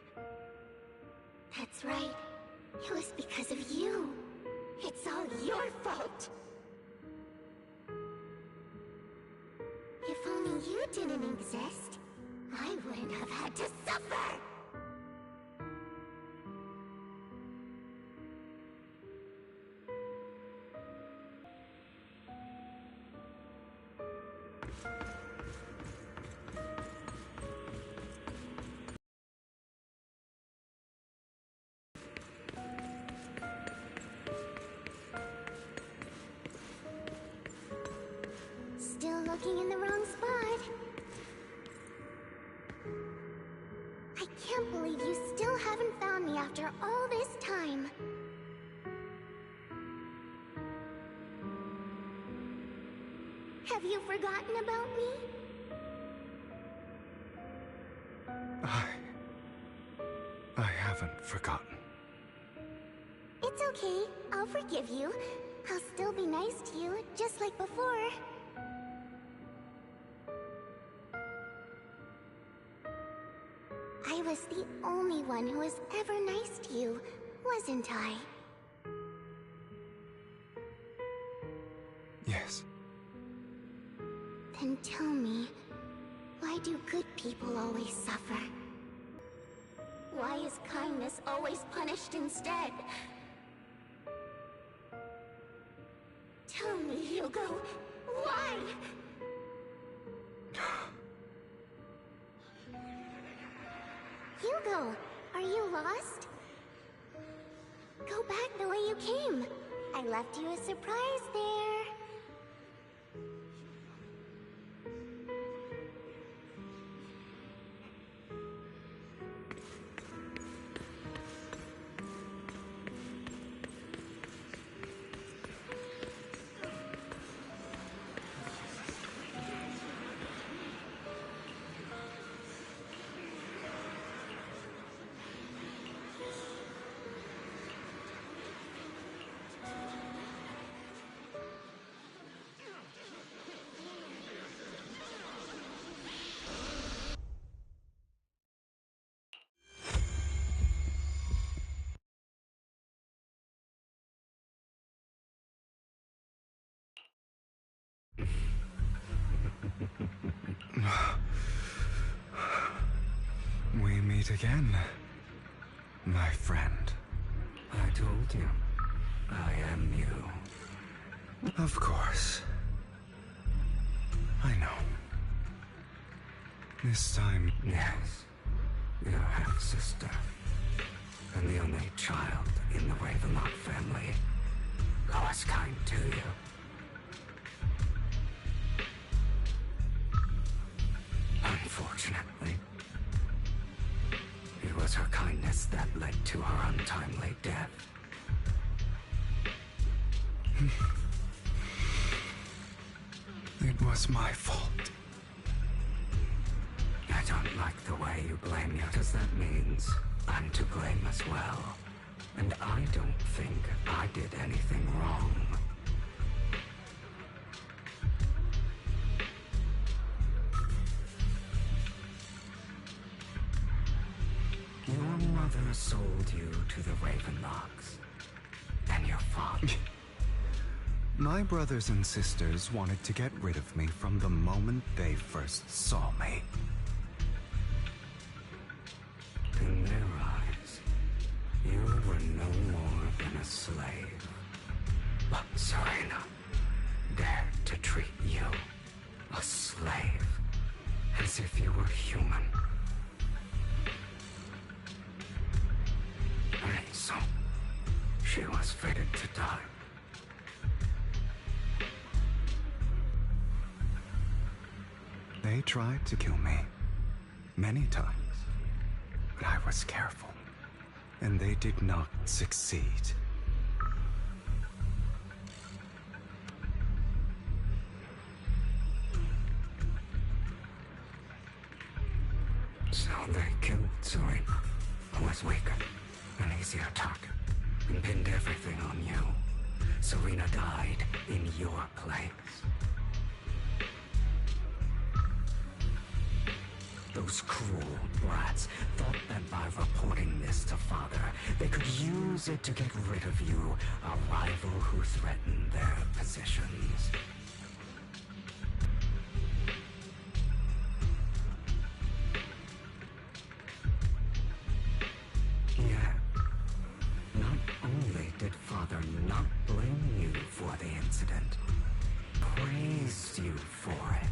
That's right. It was because of you. It's all your fault. If only you didn't exist, I wouldn't have had to suffer. Still looking in the wrong spot. I can't believe you still haven't found me after all this time. Have you forgotten about me? I haven't forgotten. It's okay. I'll forgive you. I'll still be nice to you, just like before. I was the only one who was ever nice to you, wasn't I? Yes. Then tell me, why do good people always suffer? Why is kindness always punished instead? Tell me, Hugo, why? Hugo, are you lost? Go back the way you came. I left you a surprise there. We meet again, my friend. I told you, I am you. Of course. I know. This time... Yes, your half-sister. And the only child in the Ravenlock family who was kind to you. Unfortunately, it was her kindness that led to her untimely death. It was my fault. I don't like the way you blame you, because that means I'm to blame as well. And I don't think I did anything wrong. Your mother sold you to the Ravenlocks. And your father... My brothers and sisters wanted to get rid of me from the moment they first saw me. In their eyes, you were no more than a slave. But Serena dared to treat you, a slave, as if you were human. And so, she was fated to die. They tried to kill me many times, but I was careful, and they did not succeed. So they killed Serena, who was weaker, an easier target, and pinned everything on you. Serena died in your place. Those cruel brats thought that by reporting this to Father, they could use it to get rid of you, a rival who threatened their positions. Yet, not only did Father not blame you for the incident, praised you for it.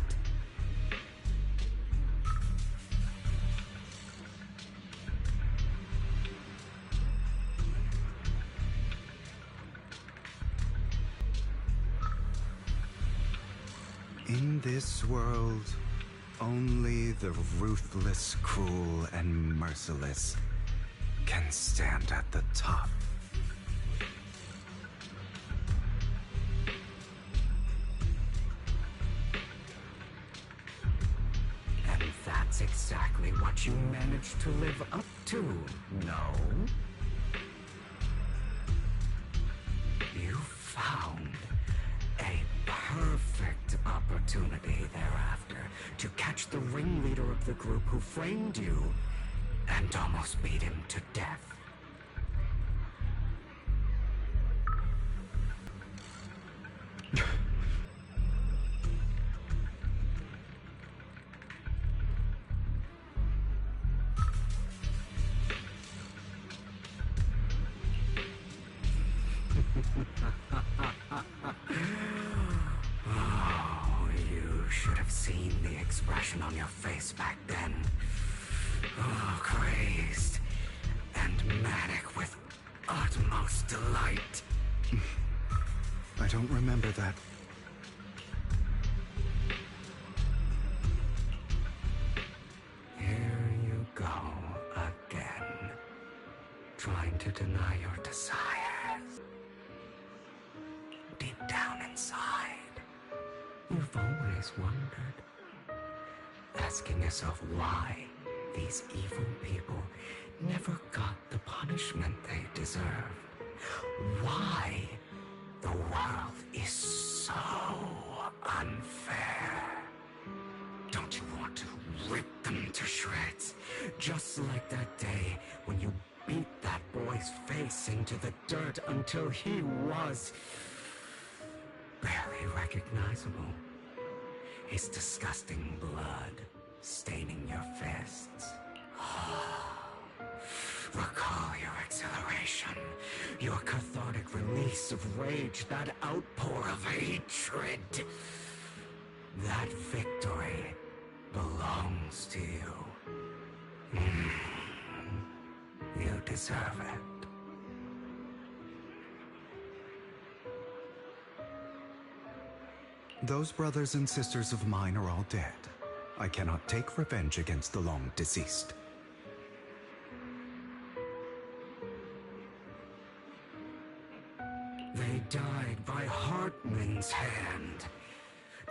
In this world, only the ruthless, cruel, and merciless can stand at the top. exactly what you managed to live up to, no? You found a perfect opportunity thereafter to catch the ringleader of the group who framed you and almost beat him to death. Oh, you should have seen the expression on your face back then. Oh, crazed and manic with utmost delight. I don't remember that. Here you go again, trying to deny your desires. Deep down inside, you've always wondered, asking yourself why these evil people never got the punishment they deserved. Why the world is so unfair. Don't you want to rip them to shreds? Just like that day when you beat that boy's face into the dirt until he was barely recognizable. His disgusting blood staining your fists. Recall your exhilaration, your cathartic release of rage, that outpour of hatred. That victory belongs to you. You deserve it. Those brothers and sisters of mine are all dead. I cannot take revenge against the long deceased. They died by Hartman's hand,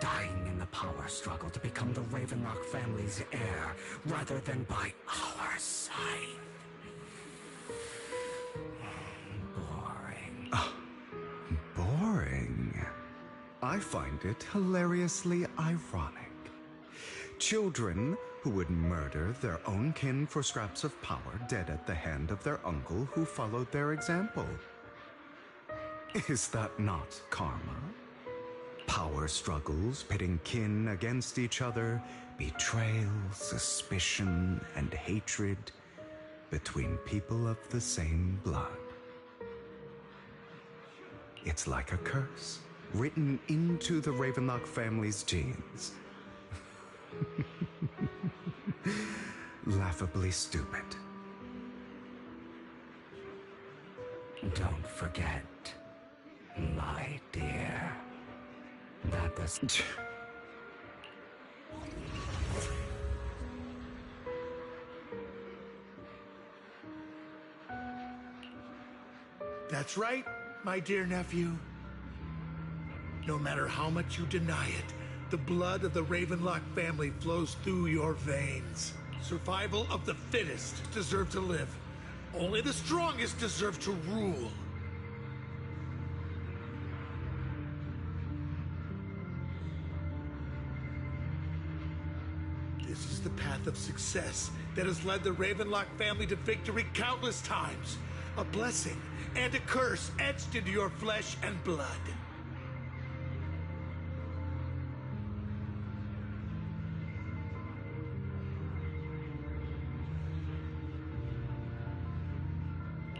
dying in the power struggle to become the Ravenlock family's heir, rather than by our side. Boring. Boring? I find it hilariously ironic. Children who would murder their own kin for scraps of power dead at the hand of their uncle who followed their example. Is that not karma? Power struggles pitting kin against each other, betrayal, suspicion, and hatred between people of the same blood. It's like a curse written into the Ravenlock family's genes. Laughably stupid. Don't forget, my dear, that the... That's right, my dear nephew. No matter how much you deny it, the blood of the Ravenlock family flows through your veins. Survival of the fittest deserve to live. Only the strongest deserve to rule. This is the path of success that has led the Ravenlock family to victory countless times. A blessing and a curse etched into your flesh and blood.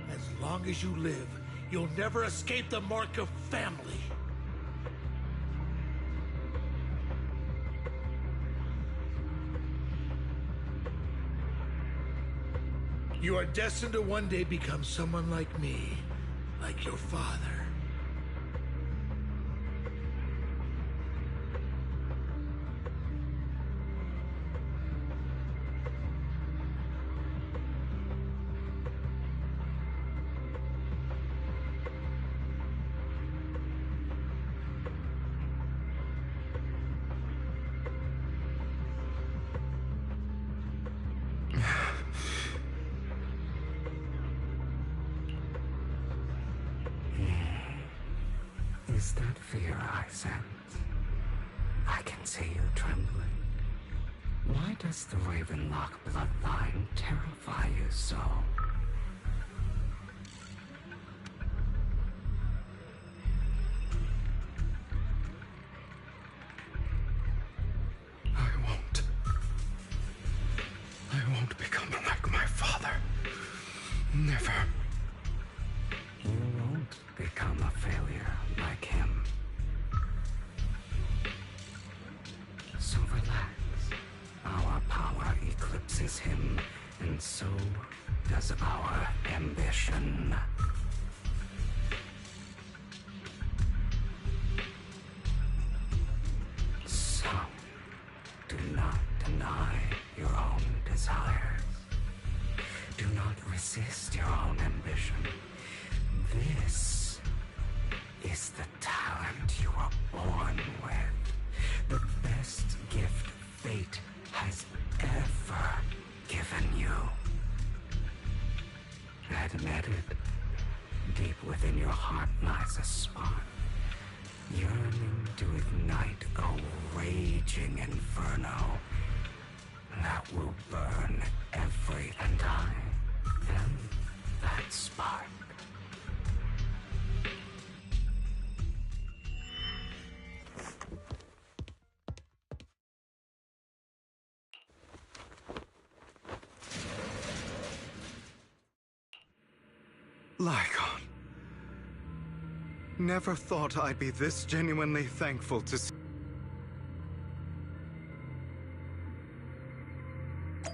As long as you live, you'll never escape the mark of family. You are destined to one day become someone like me, like your father. is that fear I sense? I can see you trembling. Why does the Ravenlock bloodline terrify you so? I won't become like my father. Never. You won't become a failure like him. So relax. Our power eclipses him, and so does our ambition. So, do not deny your own desires. Do not resist your own ambition. This is the talent you were born with. The best gift fate has ever given you. Admit it. Deep within your heart lies a spark, yearning to ignite a raging inferno that will burn every and then that spark. Lygon. Never thought I'd be this genuinely thankful to see.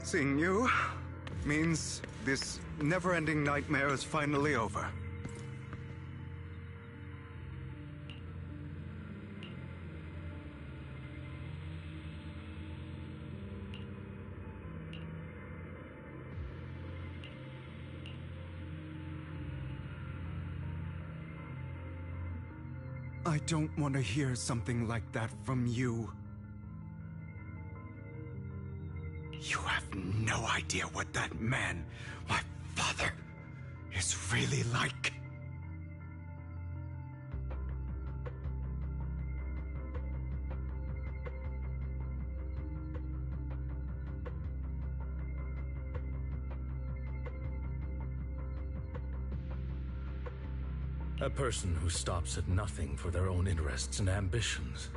Seeing you means this never-ending nightmare is finally over. I don't want to hear something like that from you. You have no idea what that man, my father, is really like. A person who stops at nothing for their own interests and ambitions.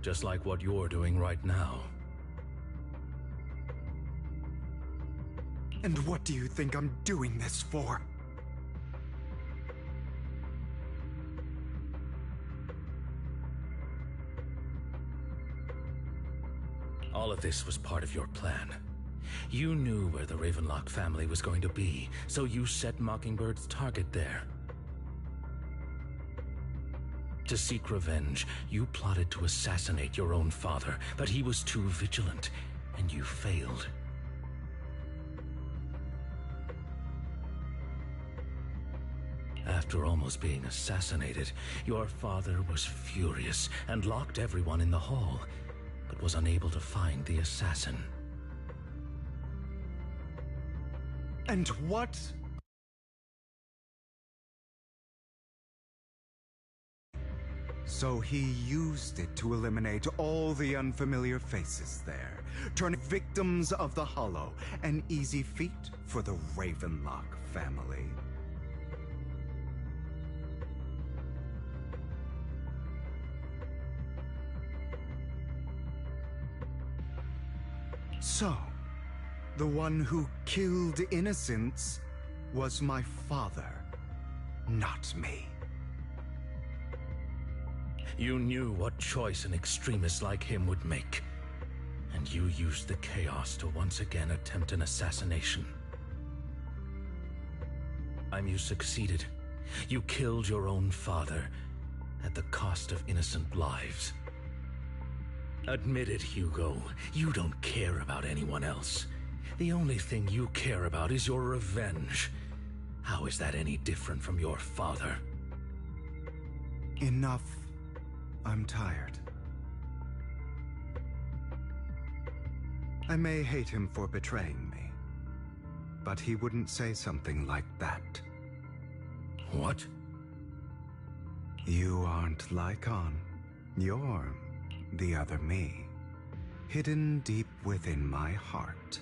Just like what you're doing right now. And what do you think I'm doing this for? All of this was part of your plan. You knew where the Ravenlock family was going to be, so you set Mockingbird's target there. To seek revenge, you plotted to assassinate your own father, but he was too vigilant, and you failed. After almost being assassinated, your father was furious and locked everyone in the hall, but was unable to find the assassin. And what? So he used it to eliminate all the unfamiliar faces there, turning victims of the Hollow an easy feat for the Ravenlock family. So, the one who killed innocents was my father, not me. You knew what choice an extremist like him would make, and you used the chaos to once again attempt an assassination. You succeeded. You killed your own father at the cost of innocent lives. Admit it, Hugo. You don't care about anyone else. The only thing you care about is your revenge. How is that any different from your father? Enough. I'm tired. I may hate him for betraying me, but he wouldn't say something like that. What? You aren't Lycon. You're the other me, hidden deep within my heart.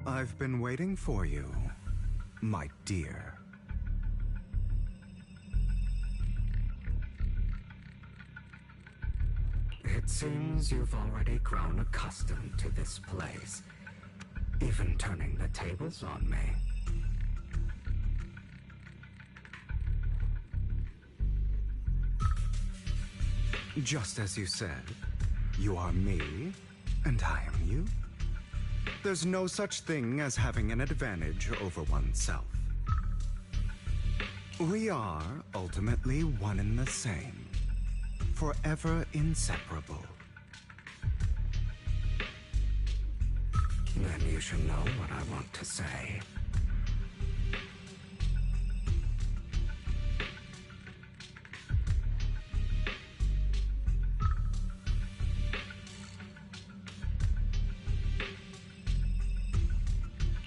I've been waiting for you, my dear. It seems you've already grown accustomed to this place, even turning the tables on me. Just as you said, you are me, and I am you. There's no such thing as having an advantage over oneself. We are ultimately one and the same, forever inseparable. Then you should know what I want to say.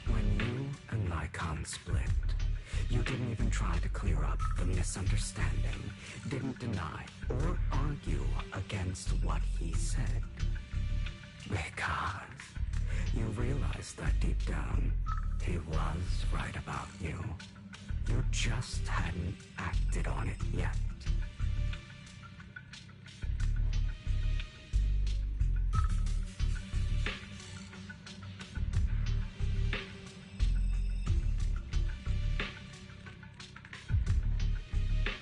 When you and Lycon split, you didn't even try to clear up the misunderstanding, didn't deny or argue against what he said. Because you realized that deep down, he was right about you. You just hadn't acted on it yet.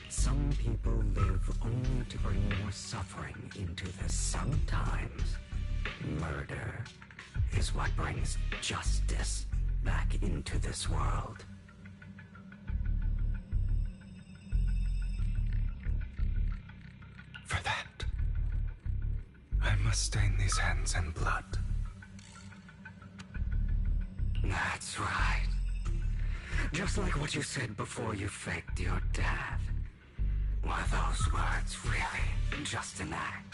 Some people live only to bring more suffering into this. Sometimes murder is what brings justice back into this world. For that, I must stain these hands in blood. That's right. Just like what you said before you faked your death. Were those words really just an act?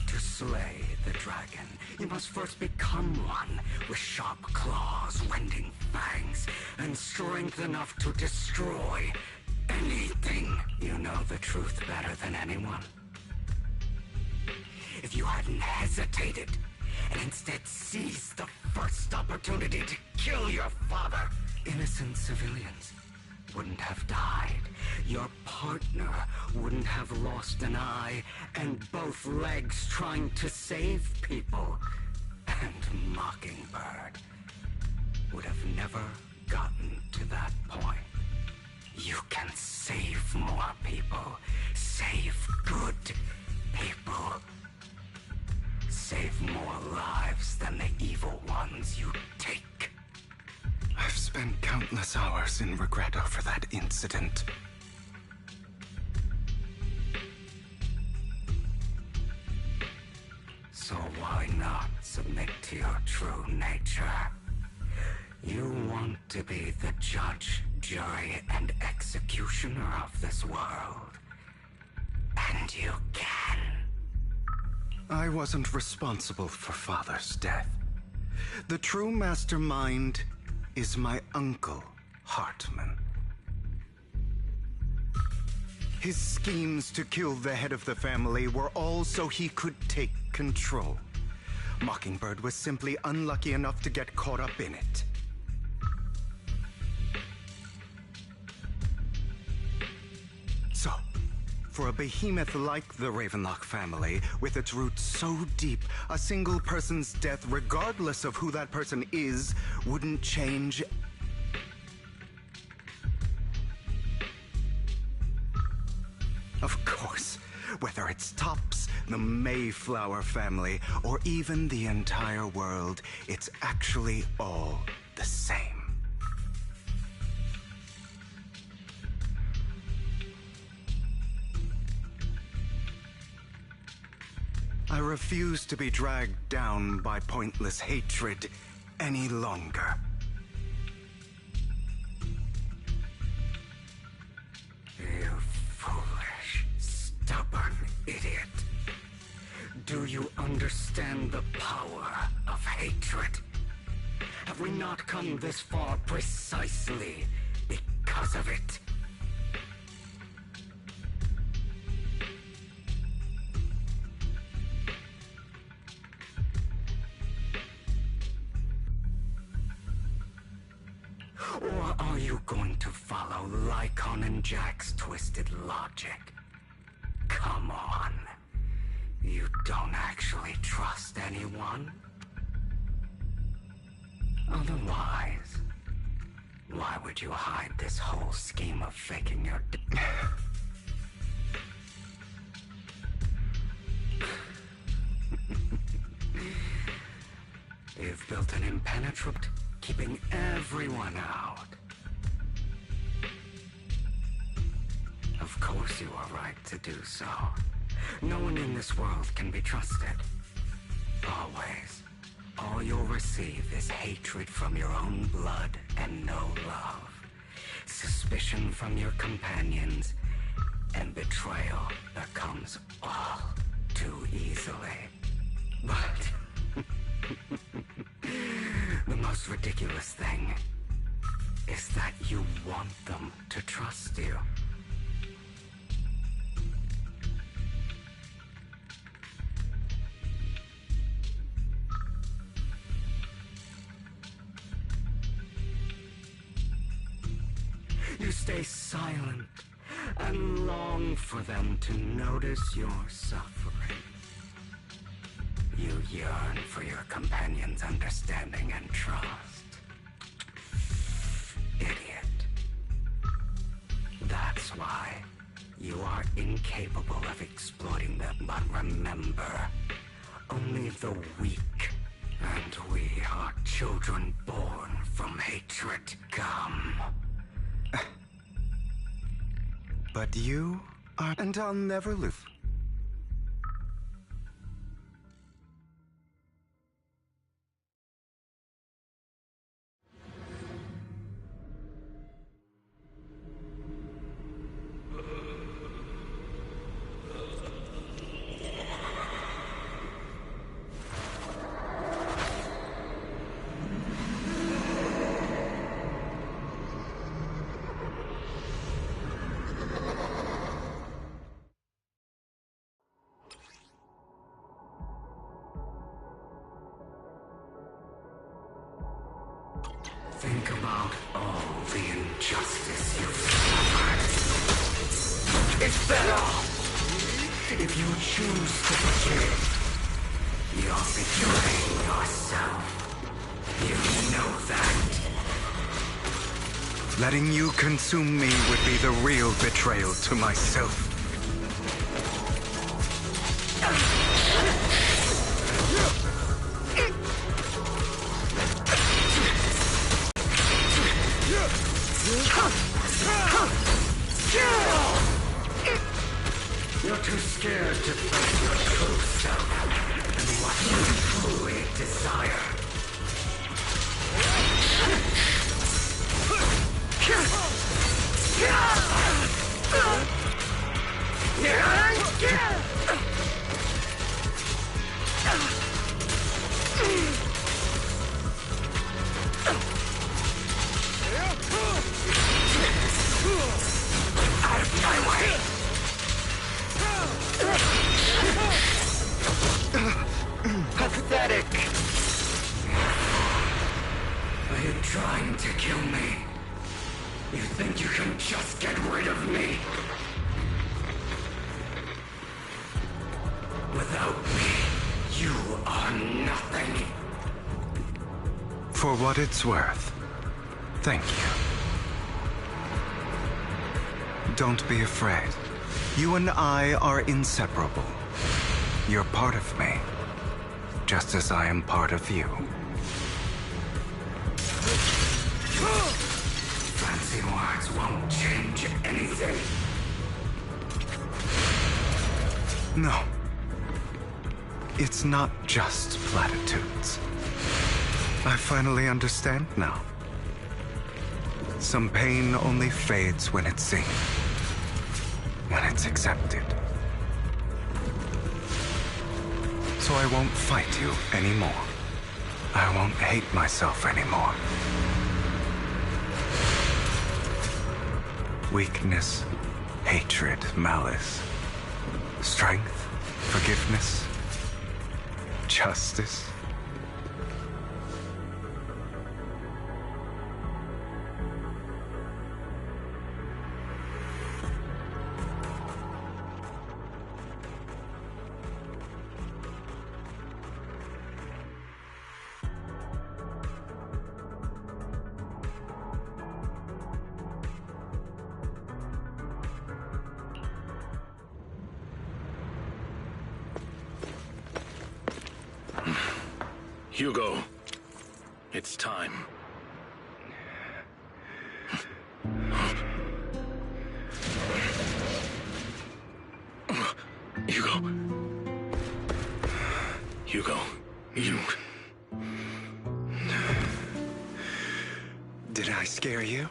To slay the dragon, you must first become one with sharp claws, rending fangs, and strength enough to destroy anything. You know the truth better than anyone. If you hadn't hesitated and instead seized the first opportunity to kill your father, innocent civilians wouldn't have died. Your partner wouldn't have lost an eye and both legs trying to save people. And Mockingbird would have never gotten to that point. You can save more people. Save good people. Save more lives than the evil ones you take. I've spent countless hours in regret over that incident. So why not submit to your true nature? You want to be the judge, jury, and executioner of this world. And you can. I wasn't responsible for Father's death. The true mastermind is my uncle, Hartman. His schemes to kill the head of the family were all so he could take control. Mockingbird was simply unlucky enough to get caught up in it. So, for a behemoth like the Ravenlock family, with its roots so deep, a single person's death, regardless of who that person is, wouldn't change. Of course, whether it's Tops, the Mayflower family, or even the entire world, it's actually all the same. I refuse to be dragged down by pointless hatred any longer. You foolish, stubborn idiot. Do you understand the power of hatred? Have we not come this far precisely because of it? Or are you going to follow Lycon and Jack's twisted logic? Come on. You don't actually trust anyone? Otherwise, why would you hide this whole scheme of faking your You've built an impenetrable, keeping everyone out. Of course you are right to do so. No one in this world can be trusted. Always. All you'll receive is hatred from your own blood and no love. Suspicion from your companions, and betrayal that comes all too easily. But the most ridiculous thing is that you want them to trust you. You stay silent and long for them to notice your suffering. You yearn for your companion's understanding and trust. Idiot. That's why you are incapable of exploiting them. But remember, only the weak, and we are children born from hatred. Come. But you are, and I'll never lose. Think about all the injustice you've suffered. Is that all? If you choose to forgive, you're betraying yourself. You know that. Letting you consume me would be the real betrayal to myself. You're too scared to face your true self and what you truly desire. Out of my way! Pathetic! Are you trying to kill me? You think you can just get rid of me? Without me, you are nothing. For what it's worth, thank you. Don't be afraid. You and I are inseparable. You're part of me, just as I am part of you. Fancy words won't change anything. No. It's not just platitudes. I finally understand now. Some pain only fades when it's seen, when it's accepted. So I won't fight you anymore. I won't hate myself anymore. Weakness, hatred, malice, strength, forgiveness, justice. Hugo, it's time. Hugo, you... Did I scare you?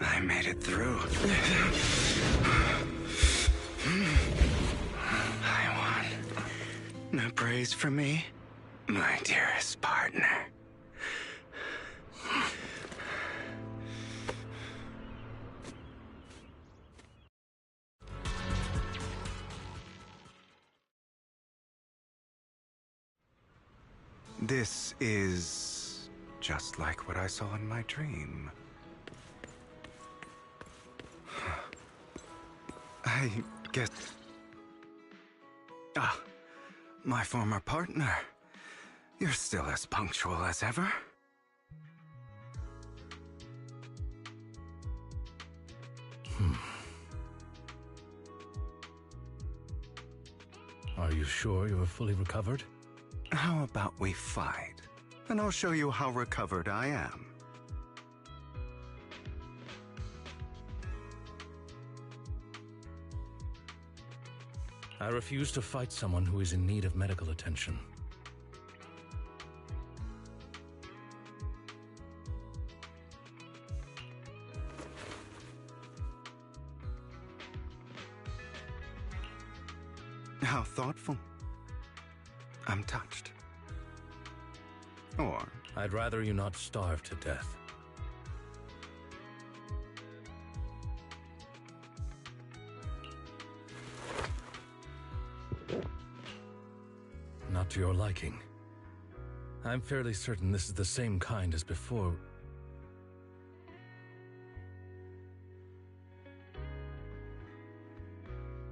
I made it through. I won. No praise for me, my dearest partner. This is just like what I saw in my dream. I guess... Ah, my former partner. You're still as punctual as ever. Are you sure you're fully recovered? How about we fight? And I'll show you how recovered I am. I refuse to fight someone who is in need of medical attention. How thoughtful. I'm touched. Or... I'd rather you not starve to death. Not to your liking. I'm fairly certain this is the same kind as before.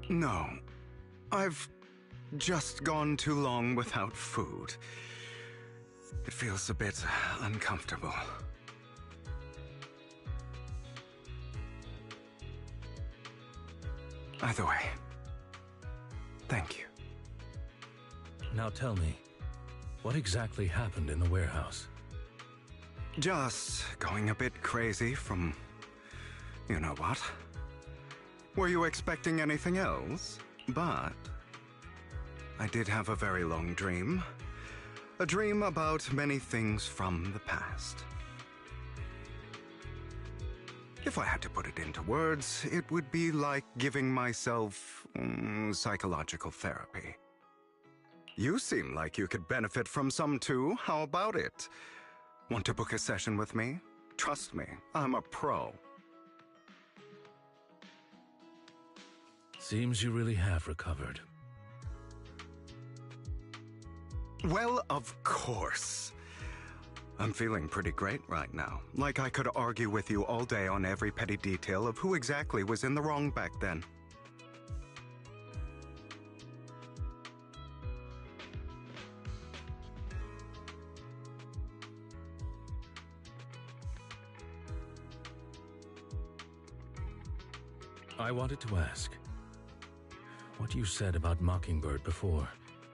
No. I've just gone too long without food. It feels a bit uncomfortable. Either way, thank you. Now tell me, what exactly happened in the warehouse? Just going a bit crazy from... you know what? Were you expecting anything else? But... I did have a very long dream. A dream about many things from the past. If I had to put it into words, it would be like giving myself psychological therapy. You seem like you could benefit from some too. How about it? Want to book a session with me? Trust me, I'm a pro. Seems you really have recovered. Well, of course. I'm feeling pretty great right now. Like I could argue with you all day on every petty detail of who exactly was in the wrong back then. I wanted to ask, what you said about Mockingbird before,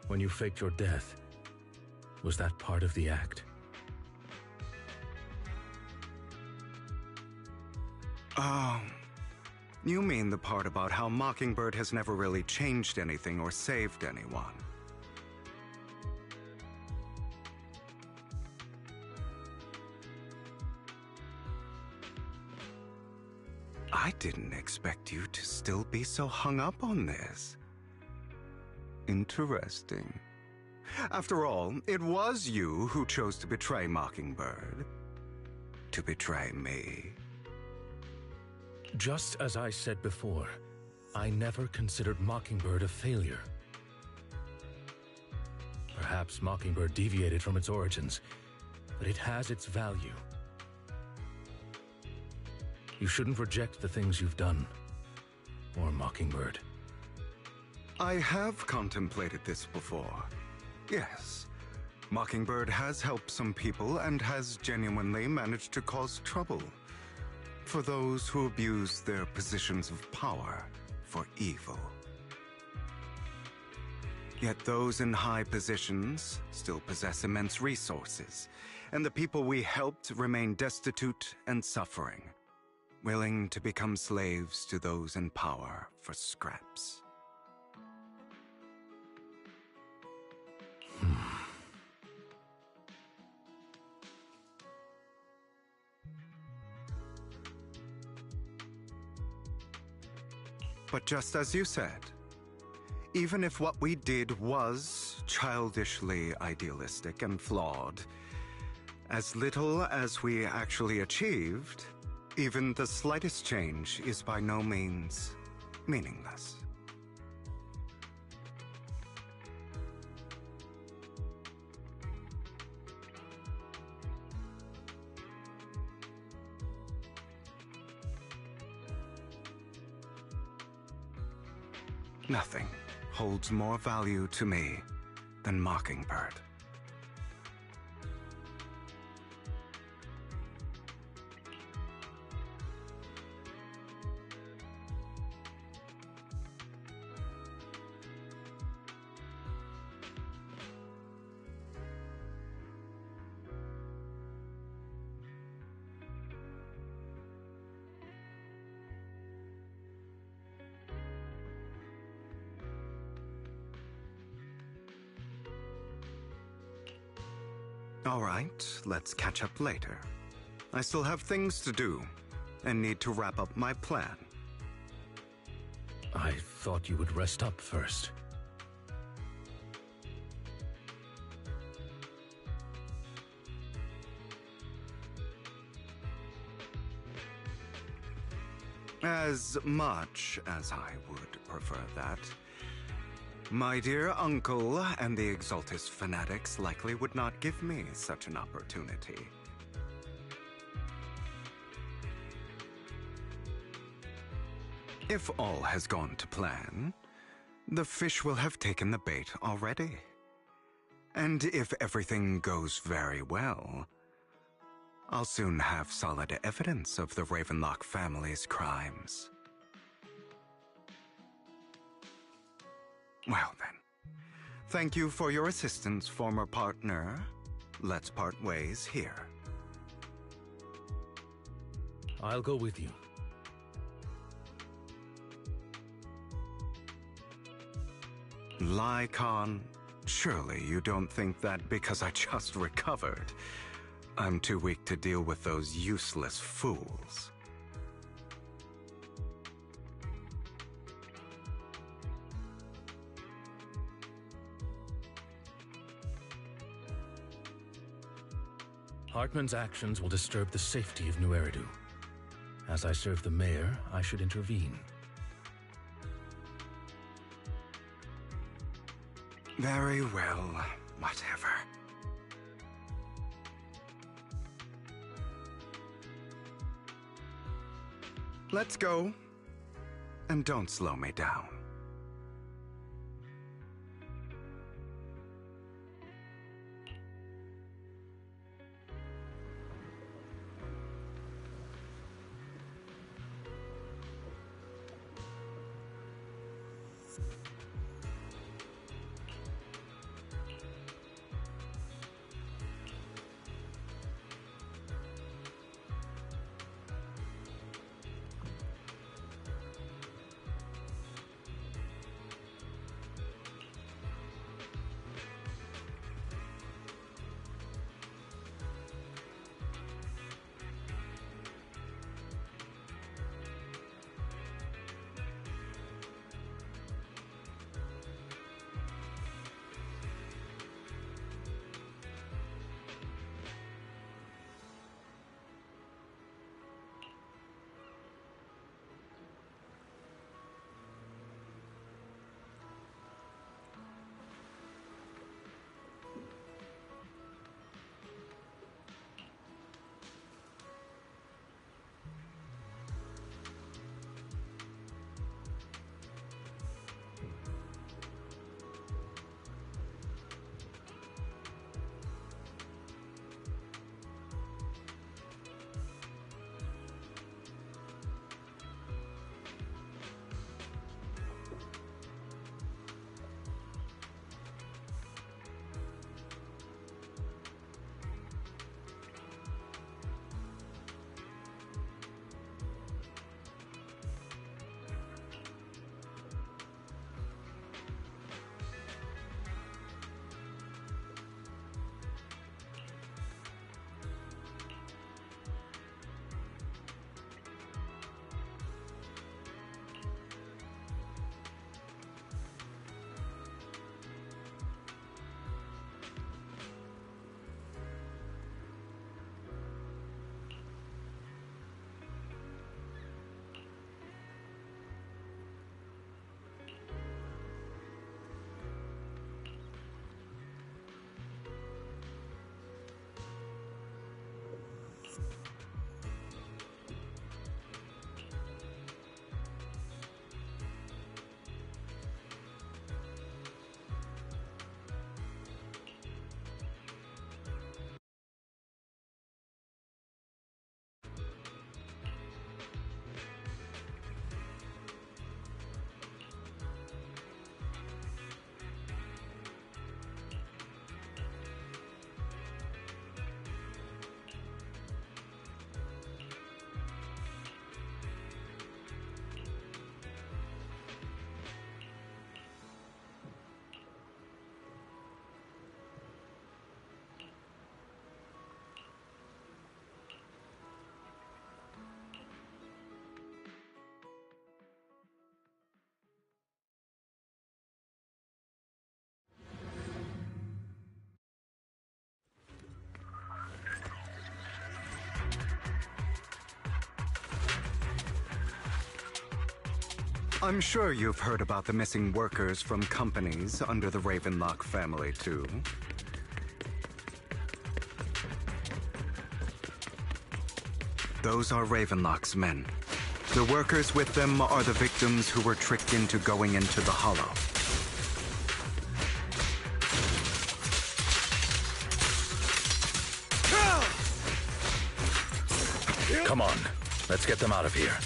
when you faked your death, was that part of the act? You mean the part about how Mockingbird has never really changed anything or saved anyone. I didn't expect you to still be so hung up on this. Interesting. After all, it was you who chose to betray Mockingbird. To betray me. Just as I said before, I never considered Mockingbird a failure. Perhaps Mockingbird deviated from its origins, but it has its value. You shouldn't reject the things you've done, or Mockingbird. I have contemplated this before. Yes, Mockingbird has helped some people and has genuinely managed to cause trouble for those who abuse their positions of power for evil. Yet those in high positions still possess immense resources, and the people we helped remain destitute and suffering, willing to become slaves to those in power for scraps. But just as you said, even if what we did was childishly idealistic and flawed, as little as we actually achieved, even the slightest change is by no means meaningless. Nothing holds more value to me than Mockingbird. All right, let's catch up later. I still have things to do, and need to wrap up my plan. I thought you would rest up first. As much as I would prefer that, my dear uncle and the Exaltis fanatics likely would not give me such an opportunity. If all has gone to plan, the fish will have taken the bait already. And if everything goes very well, I'll soon have solid evidence of the Ravenlock family's crimes. Well then, thank you for your assistance, former partner. Let's part ways here. I'll go with you. Lycon, surely you don't think that because I just recovered, I'm too weak to deal with those useless fools. Hartman's actions will disturb the safety of New Eridu. As I serve the mayor, I should intervene. Very well, whatever. Let's go. And don't slow me down. I'm sure you've heard about the missing workers from companies under the Ravenlock family, too. Those are Ravenlock's men. The workers with them are the victims who were tricked into going into the Hollow. Come on, let's get them out of here.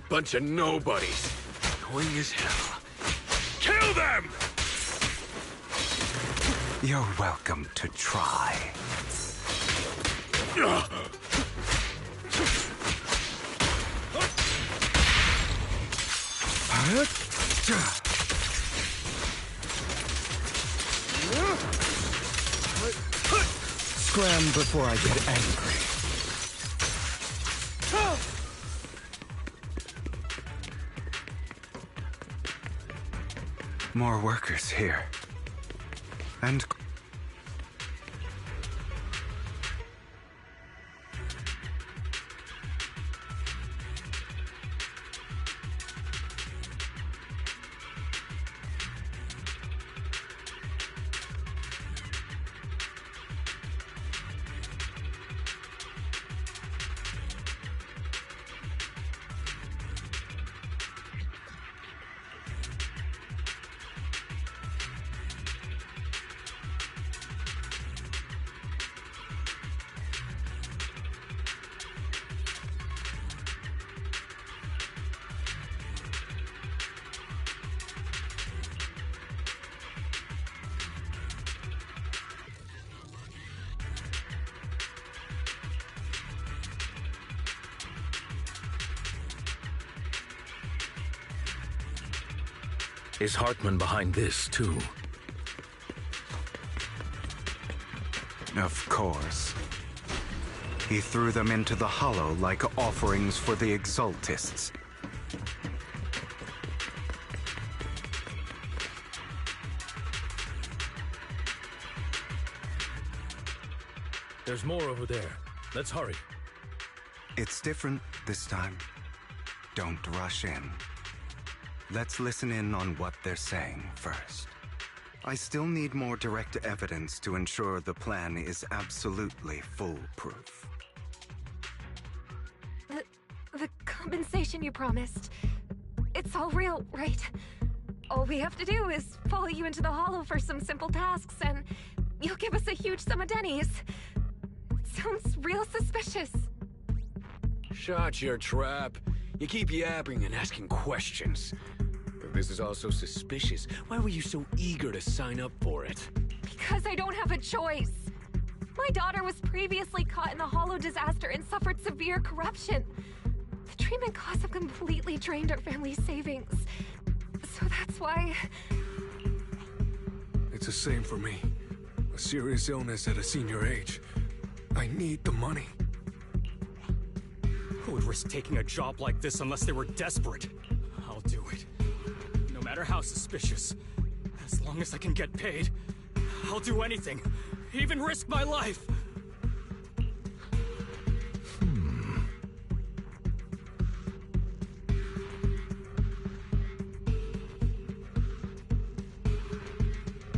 Bunch of nobodies. Annoying as hell. Kill them! You're welcome to try. Scram before I get angry. More workers here. And... Is Hartman behind this, too? Of course. He threw them into the Hollow like offerings for the Exaltists. There's more over there. Let's hurry. It's different this time. Don't rush in. Let's listen in on what they're saying first. I still need more direct evidence to ensure the plan is absolutely foolproof. The compensation you promised, it's all real, right? All we have to do is follow you into the Hollow for some simple tasks, and you'll give us a huge sum of dennies. Sounds real suspicious. Shut your trap. You keep yapping and asking questions. If this is all so suspicious, why were you so eager to sign up for it? Because I don't have a choice. My daughter was previously caught in the Hollow disaster and suffered severe corruption. The treatment costs have completely drained our family's savings. So that's why... It's the same for me. A serious illness at a senior age. I need the money. Who would risk taking a job like this unless they were desperate? I'll do it. No matter how suspicious. As long as I can get paid, I'll do anything. Even risk my life.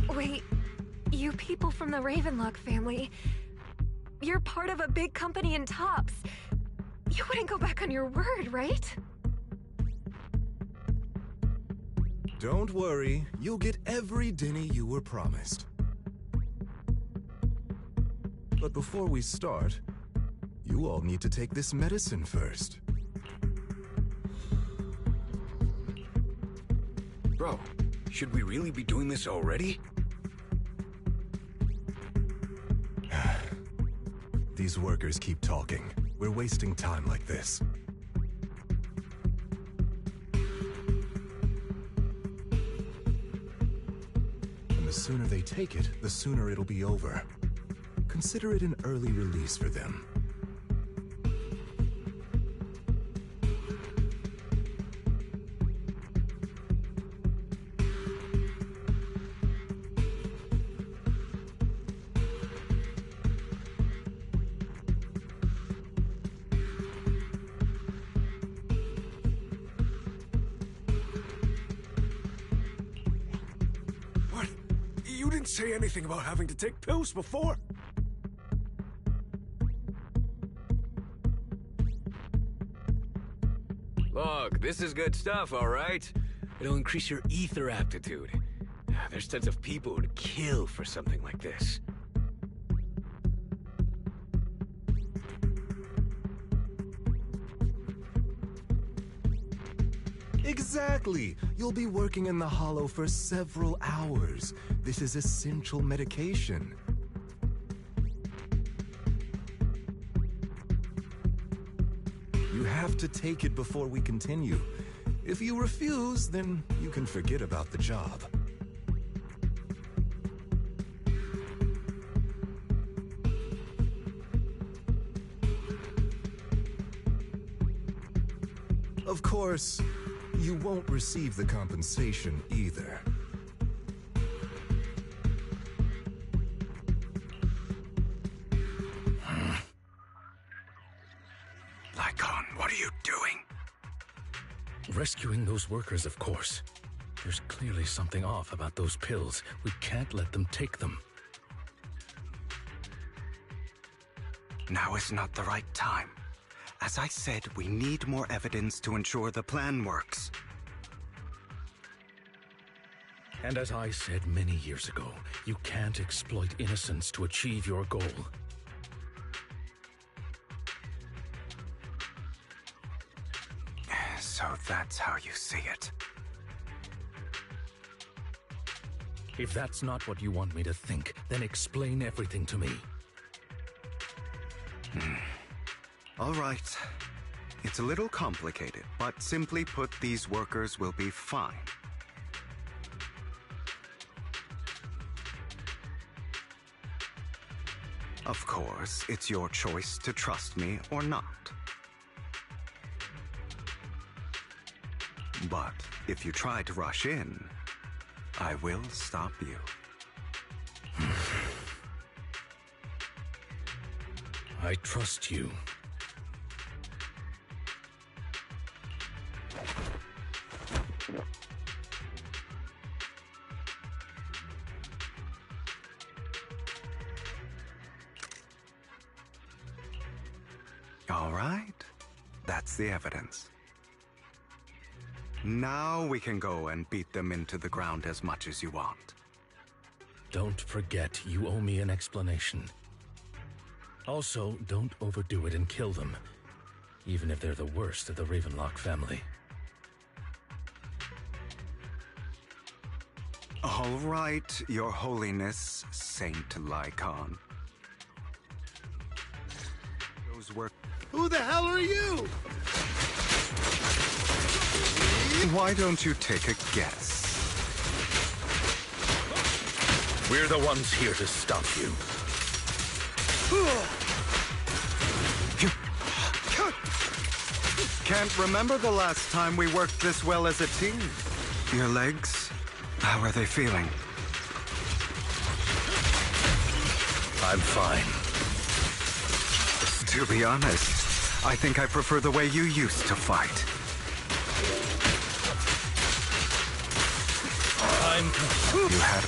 Wait, you people from the Ravenlock family, you're part of a big company in Tops. You wouldn't go back on your word, right? Don't worry, you'll get every denny you were promised. But before we start, you all need to take this medicine first. Bro, should we really be doing this already? These workers keep talking. We're wasting time like this. And the sooner they take it, the sooner it'll be over. Consider it an early release for them. What? You didn't say anything about having to take pills before. Look, this is good stuff, all right? It'll increase your ether aptitude. There's tons of people who'd kill for something like this. Exactly! You'll be working in the Hollow for several hours. This is essential medication. You have to take it before we continue. If you refuse, then you can forget about the job. Of course, you won't receive the compensation either. Lycon, what are you doing? Rescuing those workers, of course. There's clearly something off about those pills. We can't let them take them. Now is not the right time. As I said, we need more evidence to ensure the plan works. And as I said many years ago, you can't exploit innocence to achieve your goal. So that's how you see it. If that's not what you want me to think, then explain everything to me. All right. It's a little complicated, but simply put, these workers will be fine. Of course, it's your choice to trust me or not. But if you try to rush in, I will stop you. I trust you. All right. That's the evidence. Now we can go and beat them into the ground as much as you want. Don't forget, you owe me an explanation. Also, don't overdo it and kill them, even if they're the worst of the Ravenlock family. All right, Your Holiness, Saint Lycon. Those were... Who the hell are you? Why don't you take a guess? We're the ones here to stop you. Can't remember the last time we worked this well as a team. Your legs, how are they feeling? I'm fine. To be honest, I think I prefer the way you used to fight. You had...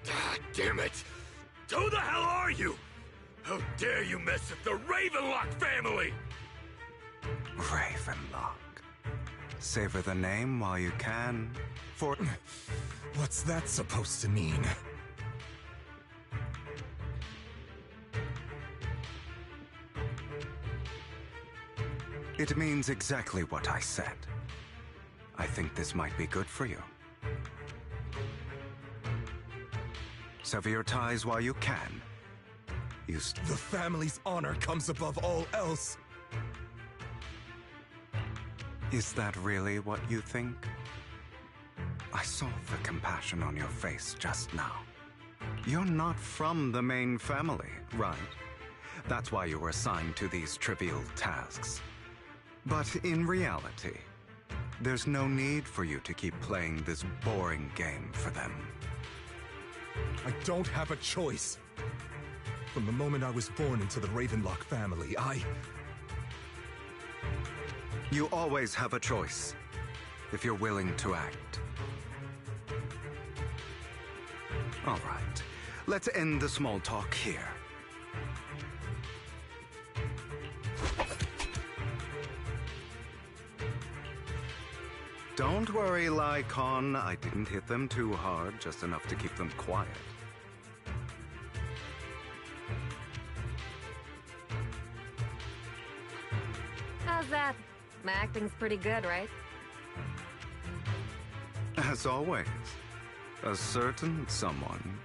God damn it! Who the hell are you? How dare you mess with the Ravenlock family? Ravenlock. Savor the name while you can, for... What's that supposed to mean? It means exactly what I said. I think this might be good for you. Sever your ties while you can. The family's honor comes above all else. Is that really what you think? I saw the compassion on your face just now. You're not from the main family, right? That's why you were assigned to these trivial tasks. But in reality, there's no need for you to keep playing this boring game for them. I don't have a choice. From the moment I was born into the Ravenlock family, You always have a choice, if you're willing to act. All right, let's end the small talk here. Don't worry, Lycon. I didn't hit them too hard, just enough to keep them quiet. How's that? My acting's pretty good, right? As always, a certain someone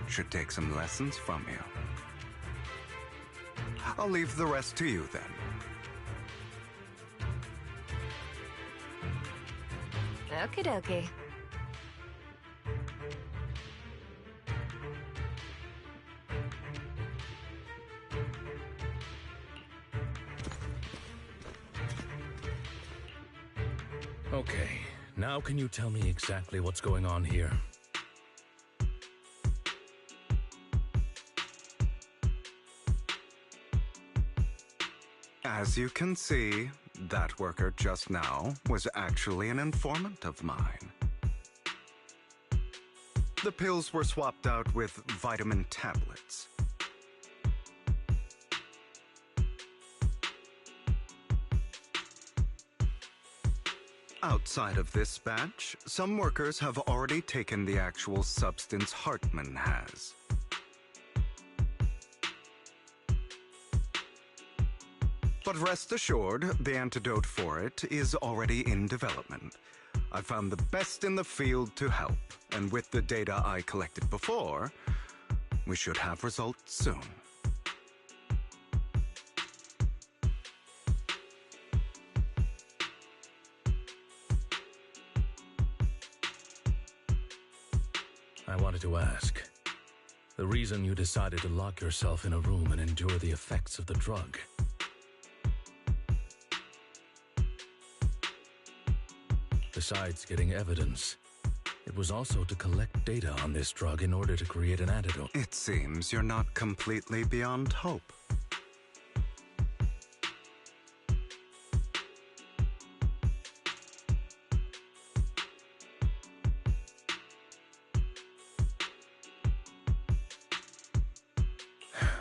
should take some lessons from you. I'll leave the rest to you then. Okie dokie. Okay, now can you tell me exactly what's going on here? As you can see, that worker just now was actually an informant of mine. The pills were swapped out with vitamin tablets. Outside of this batch, some workers have already taken the actual substance Hartman has. But rest assured, the antidote for it is already in development. I found the best in the field to help, and with the data I collected before, we should have results soon. I wanted to ask, the reason you decided to lock yourself in a room and endure the effects of the drug. Besides getting evidence, it was also to collect data on this drug in order to create an antidote. It seems you're not completely beyond hope.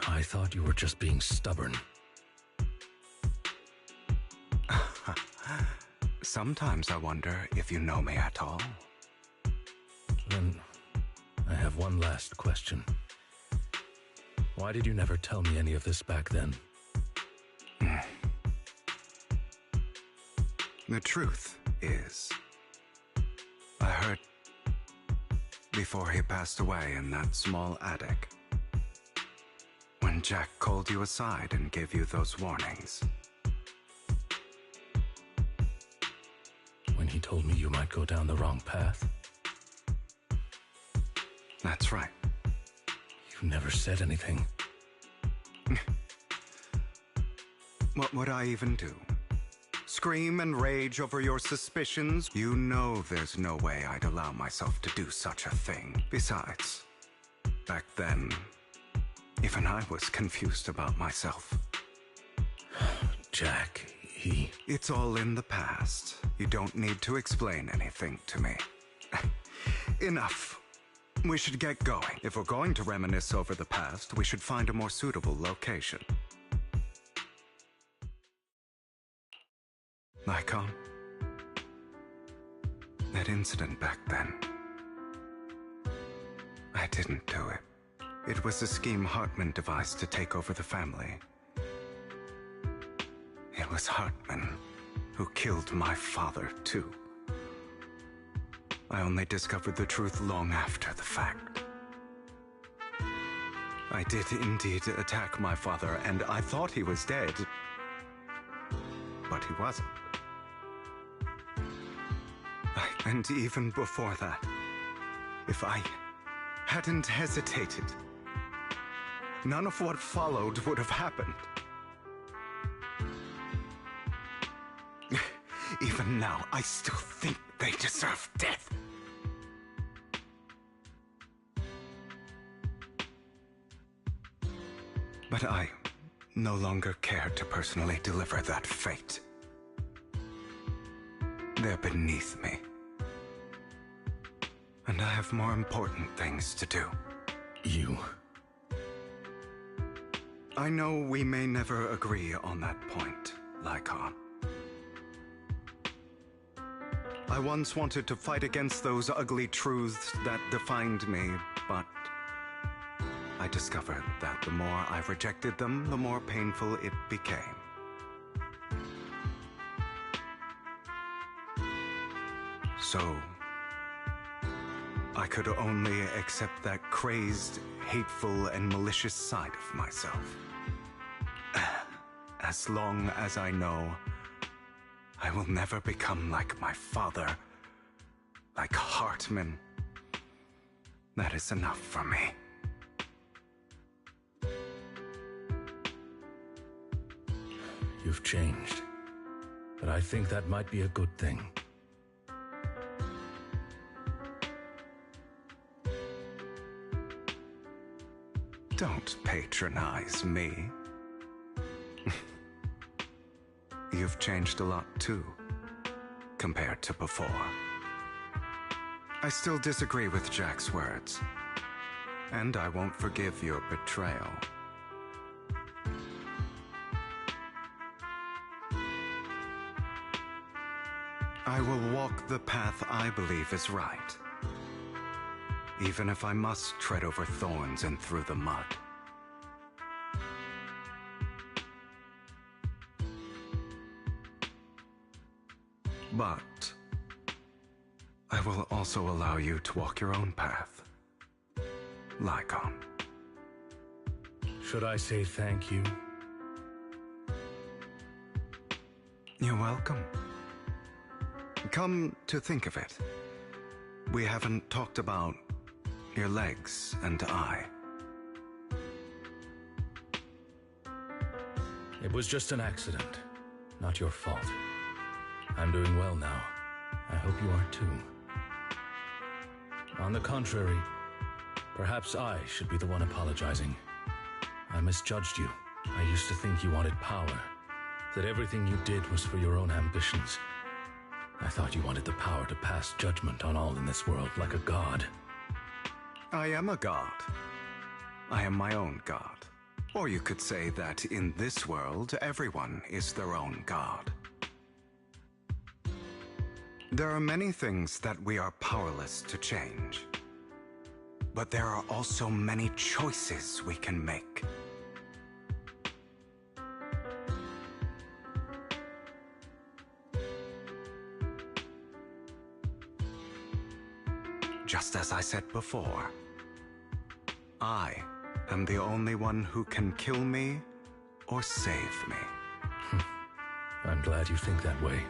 I thought you were just being stubborn. Sometimes I wonder if you know me at all. Then, I have one last question. Why did you never tell me any of this back then? The truth is, I heard before he passed away in that small attic, when Jack called you aside and gave you those warnings. When he told me you might go down the wrong path? That's right. You never said anything. What would I even do? Scream and rage over your suspicions? You know there's no way I'd allow myself to do such a thing. Besides, back then, even I was confused about myself. Jack, It's all in the past. You don't need to explain anything to me. Enough. We should get going. If we're going to reminisce over the past, we should find a more suitable location. Lycon, That incident back then. I didn't do it. It was a scheme Hartman devised to take over the family. It was Hartman who killed my father, too. I only discovered the truth long after the fact. I did indeed attack my father, and I thought he was dead. But he wasn't. And even before that, if I hadn't hesitated, none of what followed would have happened. Even now, I still think they deserve death. But I no longer care to personally deliver that fate. They're beneath me. And I have more important things to do. You? I know we may never agree on that point, Lycon. I once wanted to fight against those ugly truths that defined me, but I discovered that the more I rejected them, the more painful it became. So, I could only accept that crazed, hateful, and malicious side of myself. As long as I know I will never become like my father, like Hartman, that is enough for me. You've changed, but I think that might be a good thing. Don't patronize me. You've changed a lot too, compared to before. I still disagree with Jack's words, and I won't forgive your betrayal. I will walk the path I believe is right, even if I must tread over thorns and through the mud. But I will also allow you to walk your own path, Lycon. Should I say thank you? You're welcome. Come to think of it, we haven't talked about your legs and eye. It was just an accident, not your fault. I'm doing well now. I hope you are too. On the contrary, perhaps I should be the one apologizing. I misjudged you. I used to think you wanted power, that everything you did was for your own ambitions. I thought you wanted the power to pass judgment on all in this world like a god. I am a god. I am my own god. Or you could say that in this world, everyone is their own god. There are many things that we are powerless to change. But there are also many choices we can make. Just as I said before, I am the only one who can kill me or save me. I'm glad you think that way.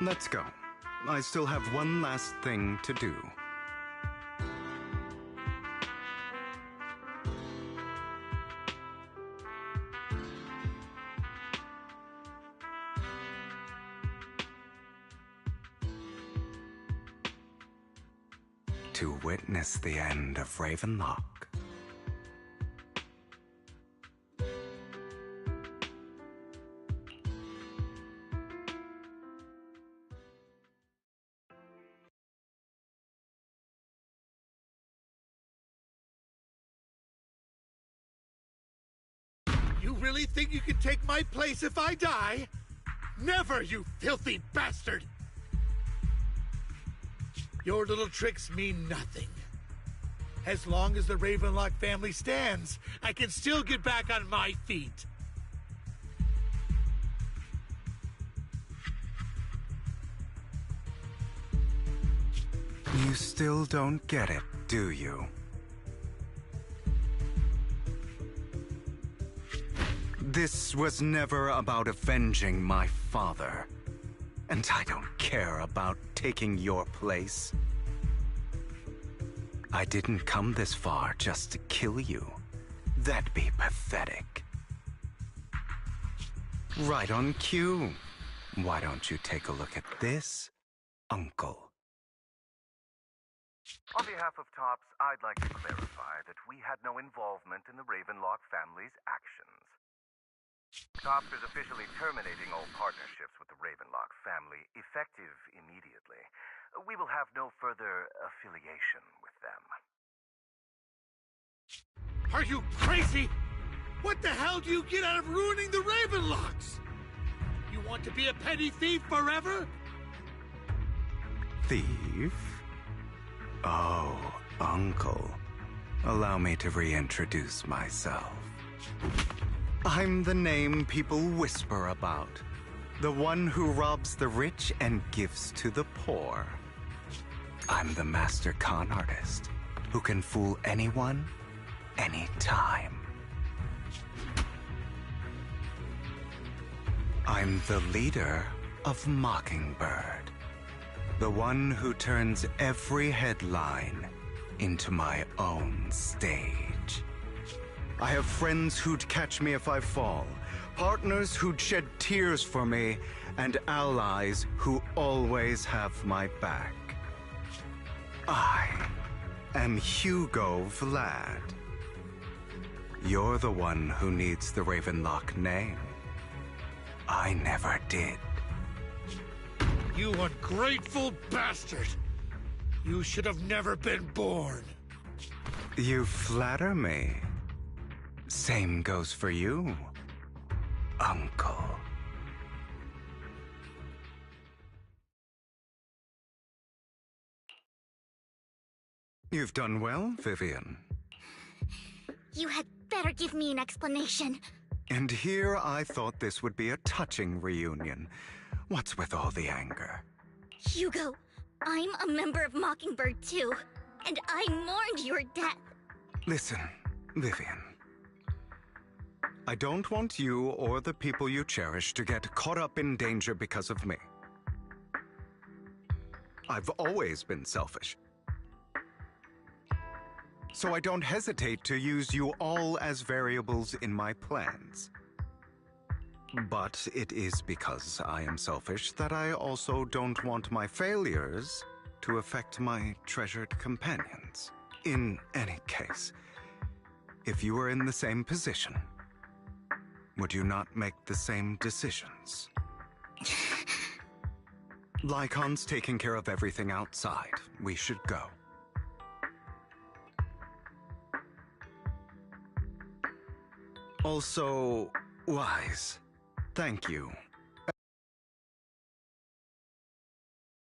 Let's go. I still have one last thing to do. To witness the end of Ravenlock. You really think you can take my place if I die? Never, you filthy bastard! Your little tricks mean nothing. As long as the Ravenlock family stands, I can still get back on my feet. You still don't get it, do you? This was never about avenging my father. And I don't care about taking your place. I didn't come this far just to kill you. That'd be pathetic. Right on cue. Why don't you take a look at this, Uncle? On behalf of TOPS, I'd like to clarify that we had no involvement in the Ravenlock family's actions. TOPS is officially terminating all partnerships with the Ravenlock family, effective immediately. We will have no further affiliation with them. Are you crazy? What the hell do you get out of ruining the Ravenlocks? You want to be a petty thief forever? Thief? Oh, Uncle. Allow me to reintroduce myself. I'm the name people whisper about. The one who robs the rich and gives to the poor. I'm the master con artist who can fool anyone, anytime. I'm the leader of Mockingbird. The one who turns every headline into my own stage. I have friends who'd catch me if I fall, partners who'd shed tears for me, and allies who always have my back. I am Hugo Vlad. You're the one who needs the Ravenlock name. I never did. You ungrateful bastard! You should have never been born. You flatter me. Same goes for you, Uncle. You've done well, Vivian. You had better give me an explanation. And here I thought this would be a touching reunion. What's with all the anger? Hugo, I'm a member of Mockingbird too, and I mourned your death. Listen, Vivian. I don't want you or the people you cherish to get caught up in danger because of me. I've always been selfish. So I don't hesitate to use you all as variables in my plans. But it is because I am selfish that I also don't want my failures to affect my treasured companions. In any case, if you were in the same position, would you not make the same decisions? Lycon's taking care of everything outside. We should go. Also, Wise, thank you.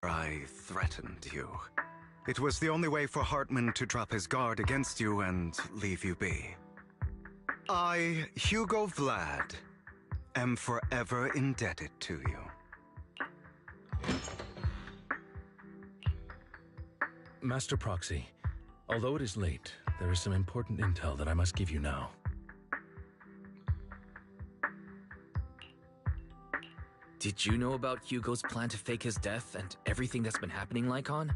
I threatened you. It was the only way for Hartman to drop his guard against you and leave you be. I, Hugo Vlad, am forever indebted to you. Master Proxy, although it is late, there is some important intel that I must give you now. Did you know about Hugo's plan to fake his death and everything that's been happening, Lycon?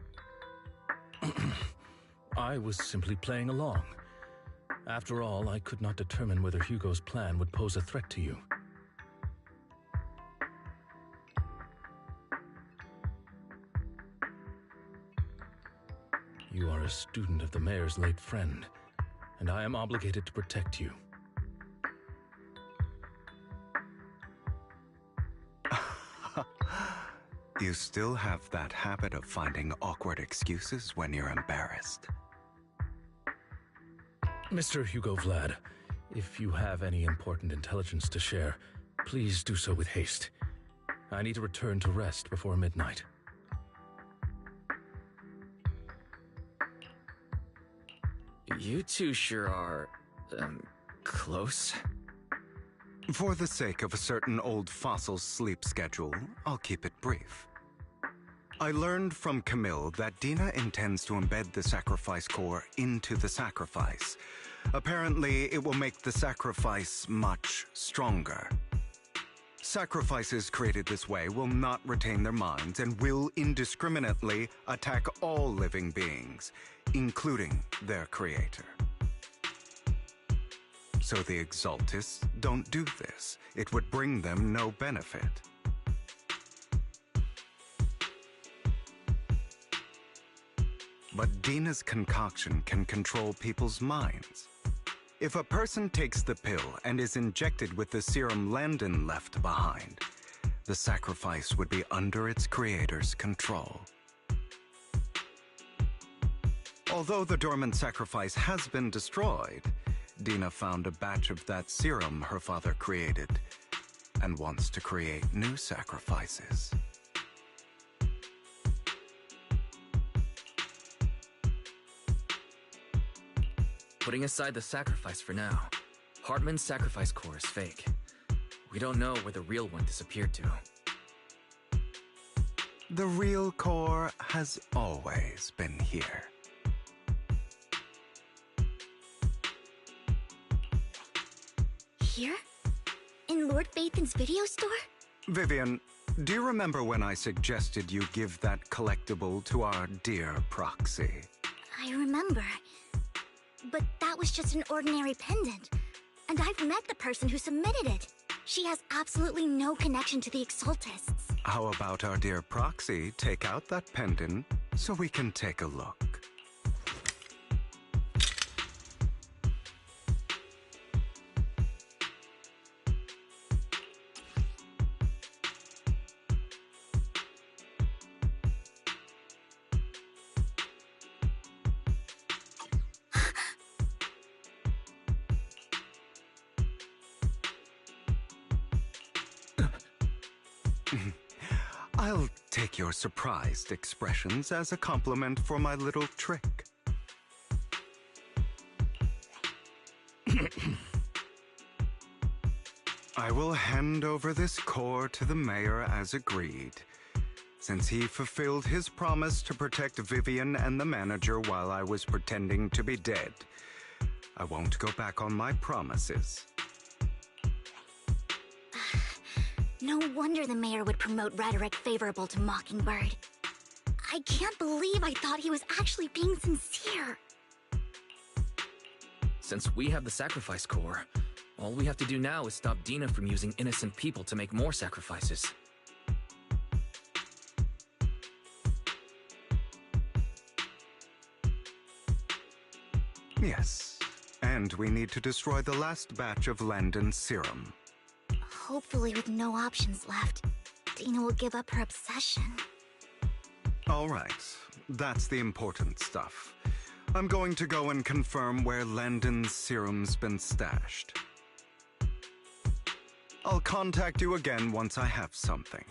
I was simply playing along. After all, I could not determine whether Hugo's plan would pose a threat to you. You are a student of the Mayor's late friend, and I am obligated to protect you. You still have that habit of finding awkward excuses when you're embarrassed. Mr. Hugo Vlad, If you have any important intelligence to share, please do so with haste. I need to return to rest before midnight. You two sure are, close? For the sake of a certain old fossil's sleep schedule, I'll keep it brief. I learned from Camille that Dina intends to embed the sacrifice core into the sacrifice. Apparently, it will make the sacrifice much stronger. Sacrifices created this way will not retain their minds and will indiscriminately attack all living beings, including their creator. So the Exaltists don't do this. It would bring them no benefit. But Dina's concoction can control people's minds. If a person takes the pill and is injected with the serum Landon left behind, the sacrifice would be under its creator's control. Although the dormant sacrifice has been destroyed, Dina found a batch of that serum her father created and wants to create new sacrifices. Putting aside the sacrifice for now, Hartman's sacrifice core is fake. We don't know where the real one disappeared to. The real core has always been here. Here? In Lord Phaethon's video store? Vivian, do you remember when I suggested you give that collectible to our dear proxy? I remember. But that was just an ordinary pendant. And I've met the person who submitted it. She has absolutely no connection to the Exaltists. How about our dear proxy take out that pendant so we can take a look? I'll take your surprised expressions as a compliment for my little trick. I will hand over this core to the mayor as agreed, since he fulfilled his promise to protect Vivian and the manager while I was pretending to be dead. I won't go back on my promises. No wonder the mayor would promote rhetoric favorable to Mockingbird. I can't believe I thought he was actually being sincere. Since we have the sacrifice core, all we have to do now is stop Dina from using innocent people to make more sacrifices. Yes, and we need to destroy the last batch of Landon's serum. Hopefully with no options left, Dina will give up her obsession. All right, that's the important stuff. I'm going to go and confirm where Landon's serum's been stashed. I'll contact you again once I have something.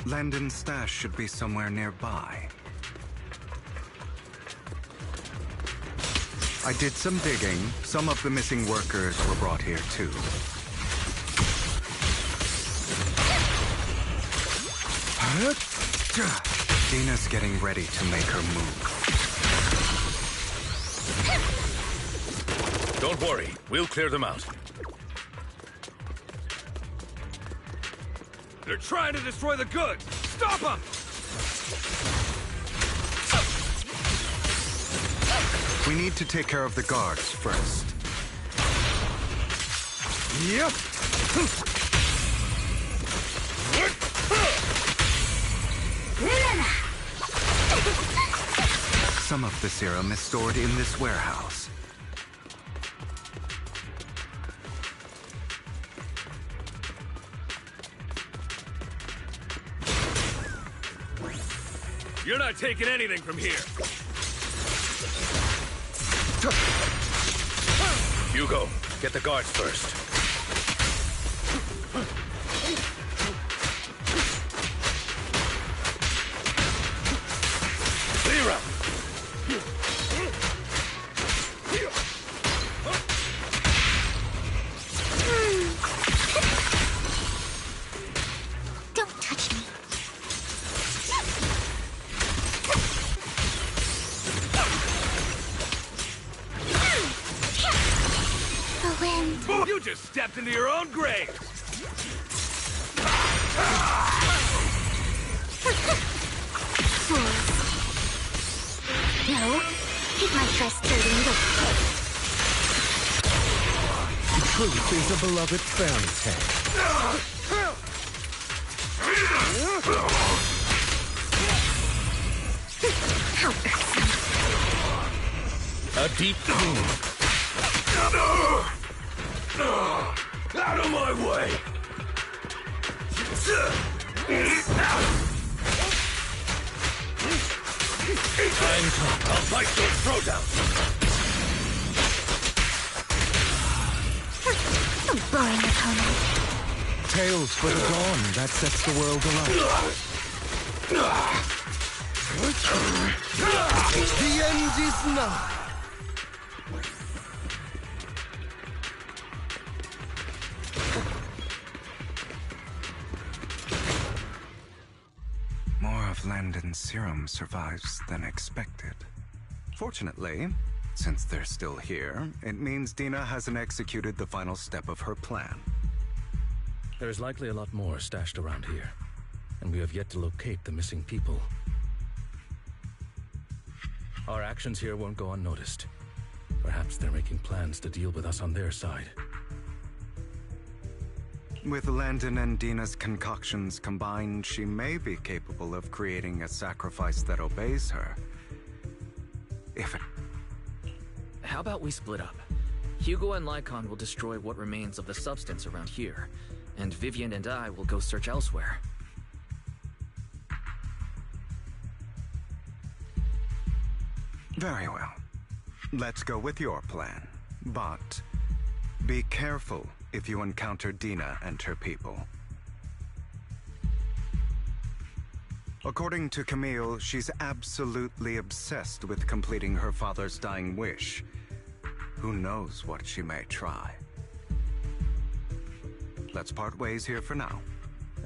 Landon's stash should be somewhere nearby. I did some digging. Some of the missing workers were brought here too. Dina's getting ready to make her move. Don't worry, we'll clear them out. They're trying to destroy the goods! Stop them! We need to take care of the guards first. Yep! Some of the serum is stored in this warehouse. You're not taking anything from here! Hugo, get the guards first. Clear out! Don't touch me. The wind. You just stepped into your own grave! No, keep my dress dirty, little pig. Truth is a beloved fairy tale. How irksome. A deep clean. Out of my way! I'm top. I'll fight your throat out. A boring opponent. Tales for the dawn that sets the world alight. The end is nigh. More of Landon's serum survives than expected. Fortunately, since they're still here, it means Dina hasn't executed the final step of her plan. There's likely a lot more stashed around here, and we have yet to locate the missing people. Our actions here won't go unnoticed. Perhaps they're making plans to deal with us on their side. With Landon and Dina's concoctions combined, she may be capable of creating a sacrifice that obeys her. If it... How about we split up? Hugo and Lycon will destroy what remains of the substance around here, and Vivian and I will go search elsewhere. Very well. Let's go with your plan. But be careful if you encounter Dina and her people. According to Camille, she's absolutely obsessed with completing her father's dying wish. Who knows what she may try? Let's part ways here for now.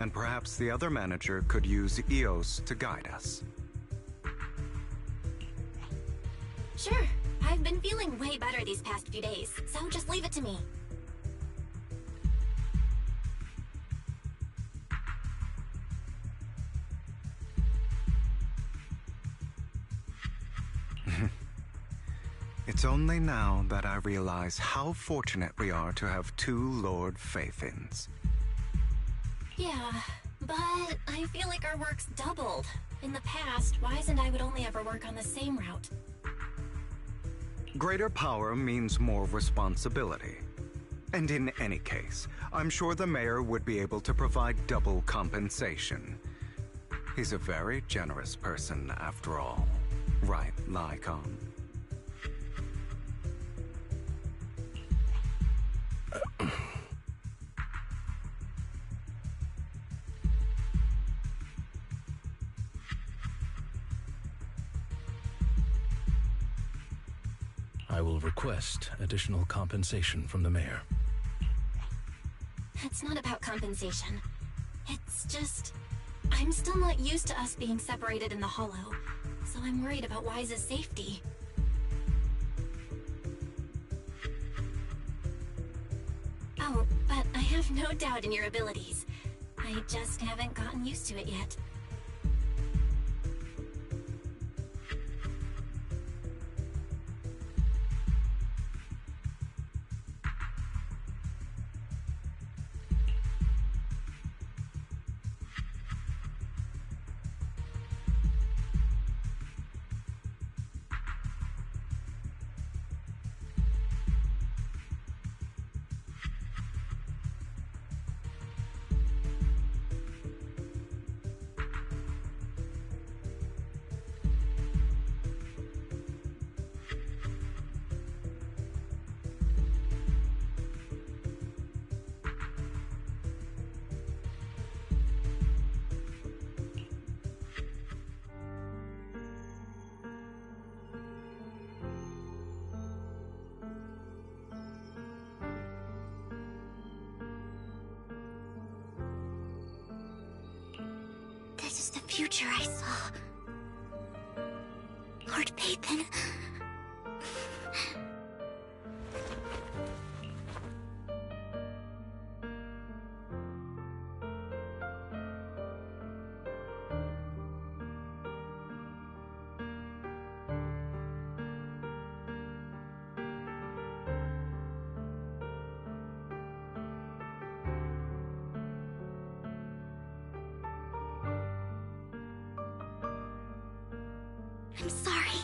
And perhaps the other manager could use Eos to guide us. Sure. I've been feeling way better these past few days, so just leave it to me. It's only now that I realize how fortunate we are to have two Lord Faithins. Yeah, but I feel like our work's doubled. In the past, Wise and I would only ever work on the same route. Greater power means more responsibility. And in any case, I'm sure the mayor would be able to provide double compensation. He's a very generous person, after all. Right, Lycon? I will request additional compensation from the mayor. It's not about compensation. It's just... I'm still not used to us being separated in the Hollow, so I'm worried about Wise's safety. Oh, but I have no doubt in your abilities. I just haven't gotten used to it yet. This is the future I saw. Lord Pathan. I'm sorry.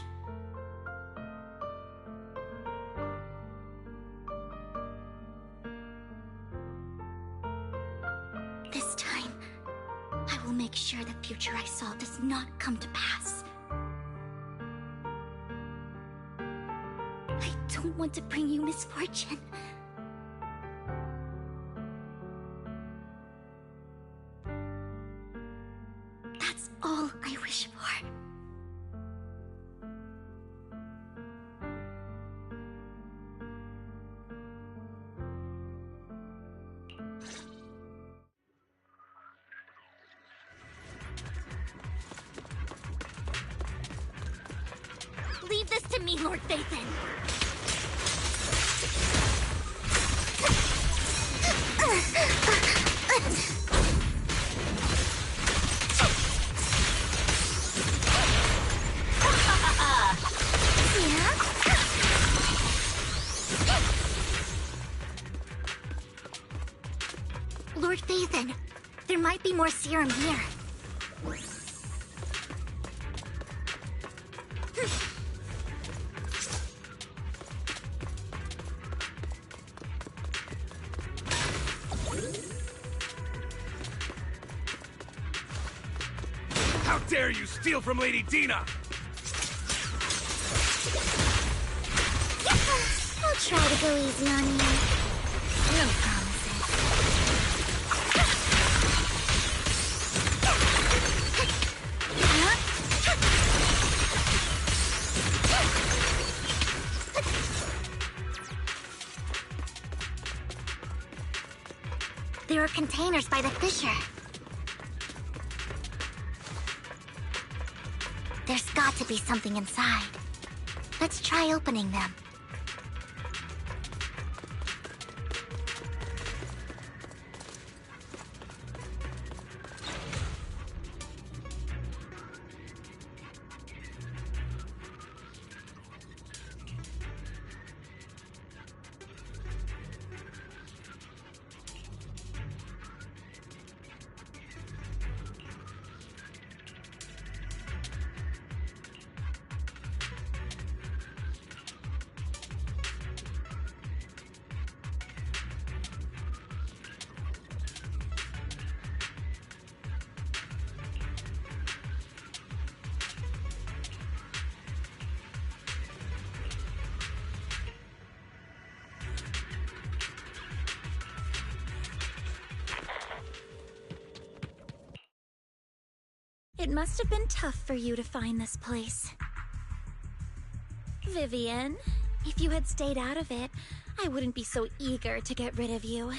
This time, I will make sure the future I saw does not come to pass. I don't want to bring you misfortune. That's all I wish for. Leave this to me, Lord Phaethon. Lord Phaethon, there might be more serum here. How dare you steal from Lady Dina! I'll try to go easy on you. No promises. There are containers by the fissure. There's got to be something inside. Let's try opening them. It must have been tough for you to find this place. Vivian, if you had stayed out of it, I wouldn't be so eager to get rid of you.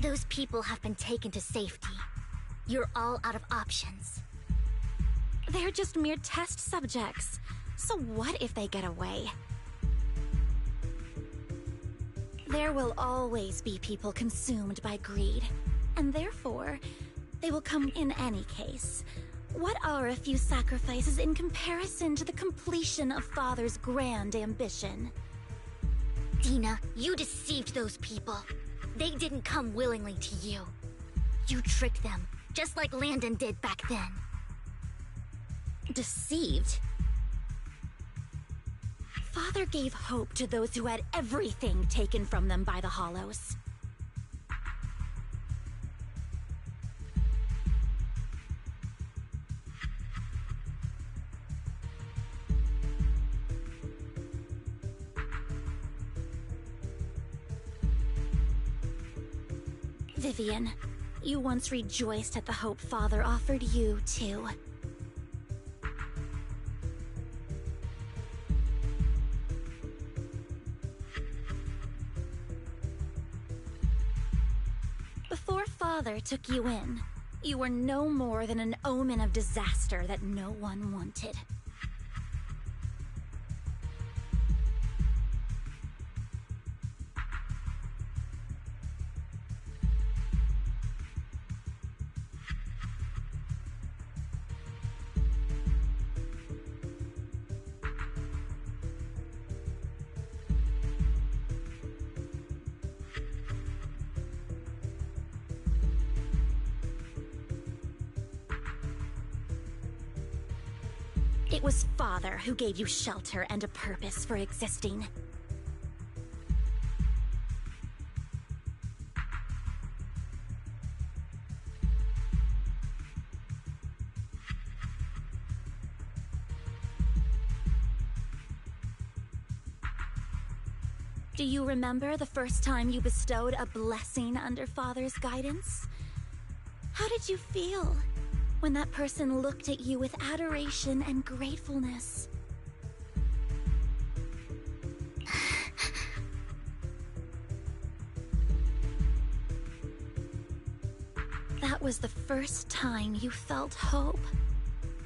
Those people have been taken to safety. You're all out of options. They're just mere test subjects. So what if they get away? There will always be people consumed by greed, and therefore, they will come in any case. What are a few sacrifices in comparison to the completion of Father's grand ambition? Dina, you deceived those people. They didn't come willingly to you. You tricked them, just like Landon did back then. Deceived? Father gave hope to those who had everything taken from them by the Hollows. Vivian, you once rejoiced at the hope Father offered you, too. Before Father took you in, you were no more than an omen of disaster that no one wanted. It was Father who gave you shelter and a purpose for existing. Do you remember the first time you bestowed a blessing under Father's guidance? How did you feel when that person looked at you with adoration and gratefulness? That was the first time you felt hope.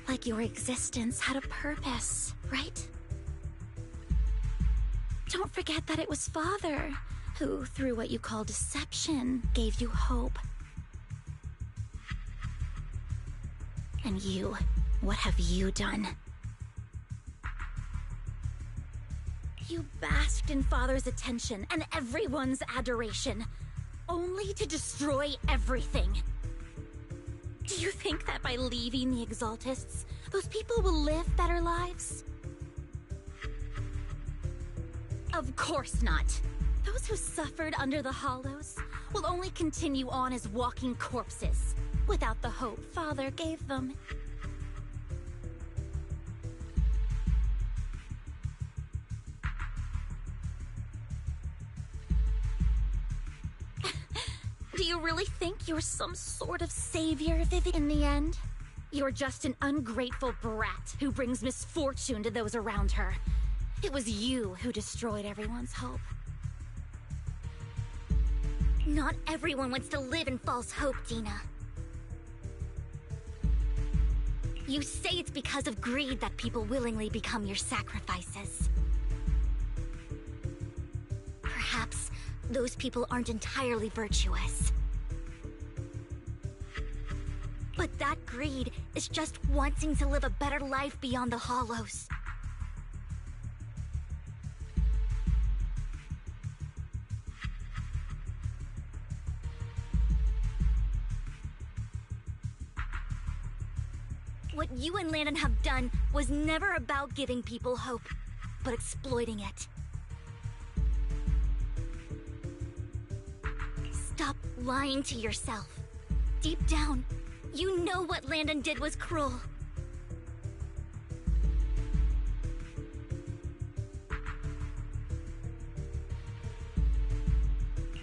Like your existence had a purpose, right? Don't forget that it was Father who, through what you call deception, gave you hope. And you, what have you done? You basked in Father's attention and everyone's adoration, only to destroy everything. Do you think that by leaving the Exaltists, those people will live better lives? Of course not. Those who suffered under the Hollows will only continue on as walking corpses, without the hope Father gave them. Do you really think you're some sort of savior, Vivian, in the end? You're just an ungrateful brat who brings misfortune to those around her. It was you who destroyed everyone's hope. Not everyone wants to live in false hope, Dina. You say it's because of greed that people willingly become your sacrifices. Perhaps those people aren't entirely virtuous. But that greed is just wanting to live a better life beyond the Hollows. What you and Landon have done was never about giving people hope, but exploiting it. Stop lying to yourself. Deep down, you know what Landon did was cruel.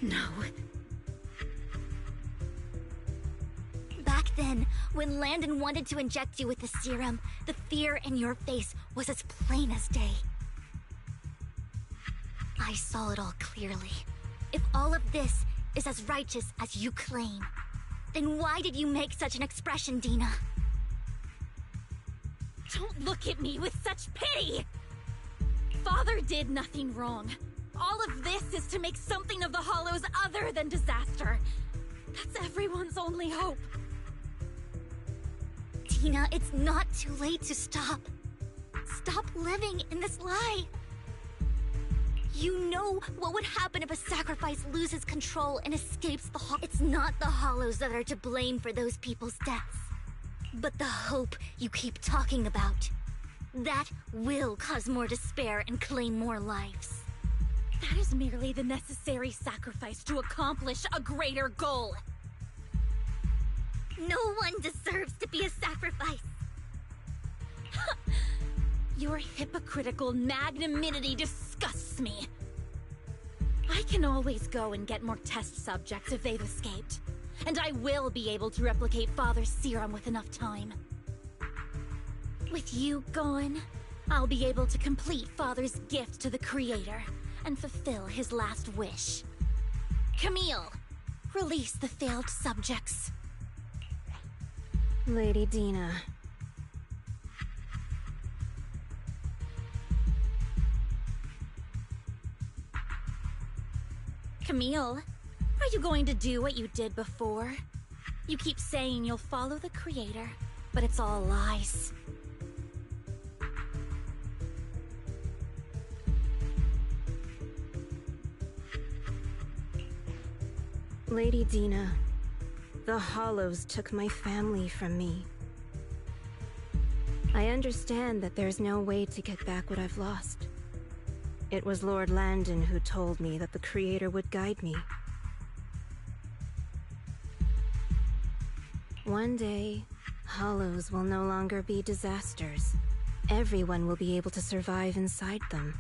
No. Back then, When Landon wanted to inject you with the serum, the fear in your face was as plain as day. I saw it all clearly. If all of this is as righteous as you claim, then why did you make such an expression, Dina? Don't look at me with such pity! Father did nothing wrong. All of this is to make something of the Hollows other than disaster. That's everyone's only hope. Dina, it's not too late to stop. Stop living in this lie. You know what would happen if a sacrifice loses control and escapes the Hollows. It's not the Hollows that are to blame for those people's deaths, but the hope you keep talking about. That will cause more despair and claim more lives. That is merely the necessary sacrifice to accomplish a greater goal. No one deserves to be a sacrifice. Your hypocritical magnanimity disgusts me. I can always go and get more test subjects if they've escaped. And I will be able to replicate Father's serum with enough time. With you gone, I'll be able to complete Father's gift to the Creator and fulfill his last wish. Camille, release the failed subjects. Lady Dina. Camille, are you going to do what you did before? You keep saying you'll follow the Creator, but it's all lies. Lady Dina, the Hollows took my family from me. I understand that there's no way to get back what I've lost. It was Lord Landon who told me that the Creator would guide me. One day, Hollows will no longer be disasters. Everyone will be able to survive inside them.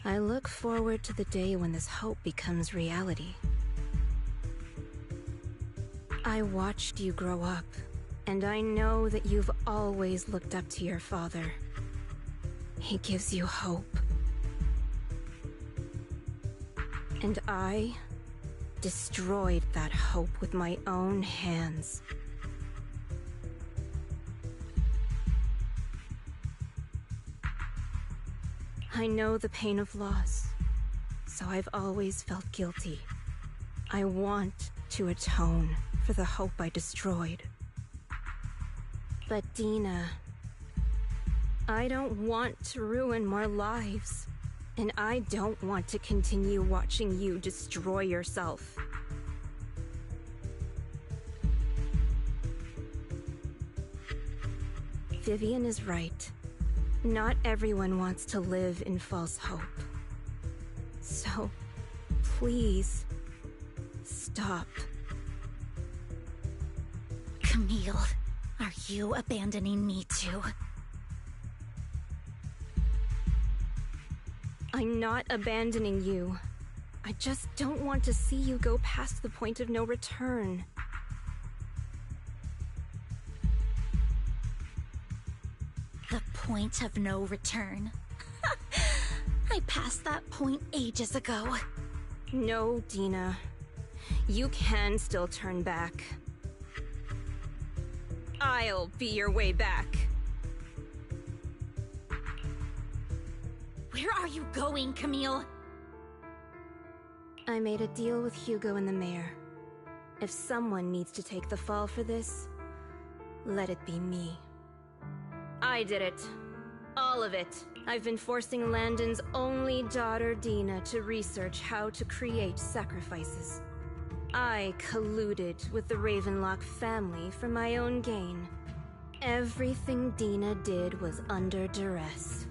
I look forward to the day when this hope becomes reality. I watched you grow up, and I know that you've always looked up to your father. He gives you hope. And I destroyed that hope with my own hands. I know the pain of loss, so I've always felt guilty. I want to atone for the hope I destroyed. But Dina, I don't want to ruin more lives, and I don't want to continue watching you destroy yourself. Vivian is right. Not everyone wants to live in false hope. So, please, stop. Camille, are you abandoning me too? I'm not abandoning you. I just don't want to see you go past the point of no return. The point of no return? I passed that point ages ago. No, Dina. You can still turn back. I'll be your way back. Where are you going, Camille? I made a deal with Hugo and the mayor. If someone needs to take the fall for this, let it be me. I did it. All of it. I've been forcing Landon's only daughter, Dina, to research how to create sacrifices. I colluded with the Ravenlock family for my own gain. Everything Dina did was under duress.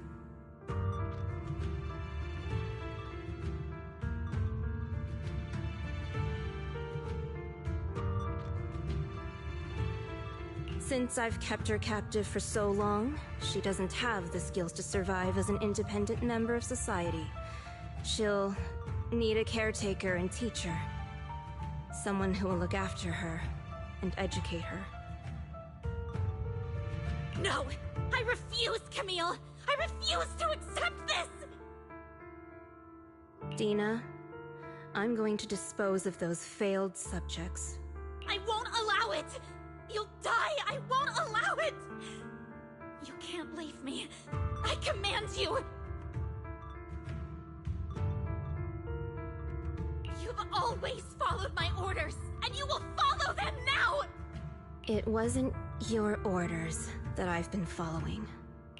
Since I've kept her captive for so long, she doesn't have the skills to survive as an independent member of society. She'll need a caretaker and teacher. Someone who will look after her and educate her. No! I refuse, Camille! I refuse to accept this! Dina, I'm going to dispose of those failed subjects. I won't allow it! You'll die! I won't allow it! You can't leave me. I command you! You've always followed my orders, and you will follow them now! It wasn't your orders that I've been following.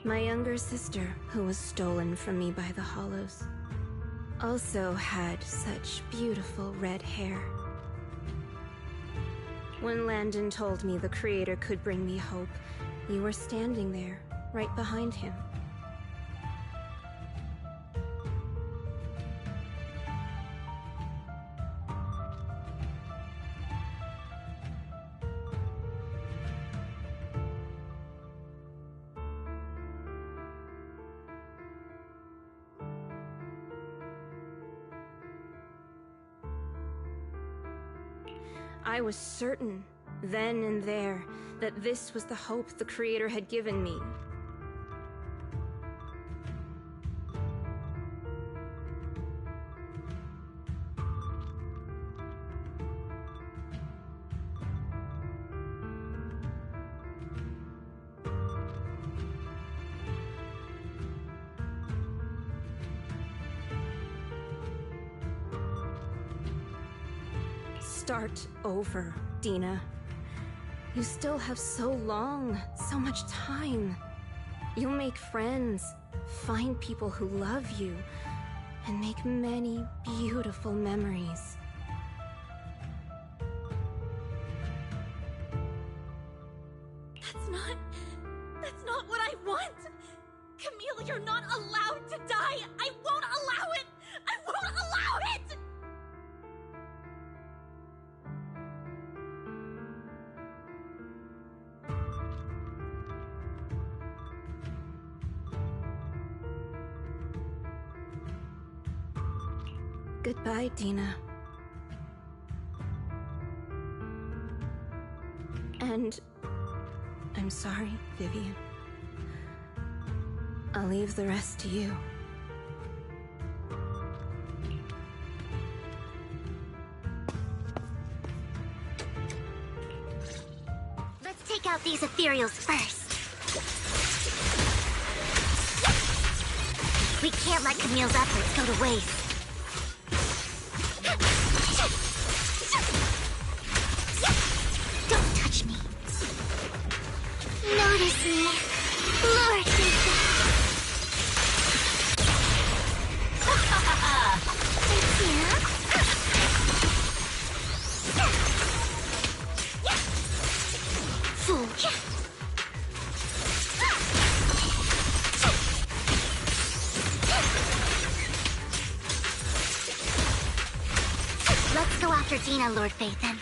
My younger sister, who was stolen from me by the Hollows, also had such beautiful red hair. When Landon told me the Creator could bring me hope, you were standing there, right behind him. I was certain, then and there, that this was the hope the Creator had given me. Start over, Dina. You still have so long, so much time. You'll make friends, find people who love you, and make many beautiful memories. That's not what I want! Camille, you're not allowed to die! I won't allow it! I won't allow it! Goodbye, Dina. And I'm sorry, Vivian. I'll leave the rest to you. Let's take out these ethereals first. We can't let Camille's efforts go to waste. Don't touch me. Notice me. Lord me. Fool. Let's go after Dina, Lord Phaethon.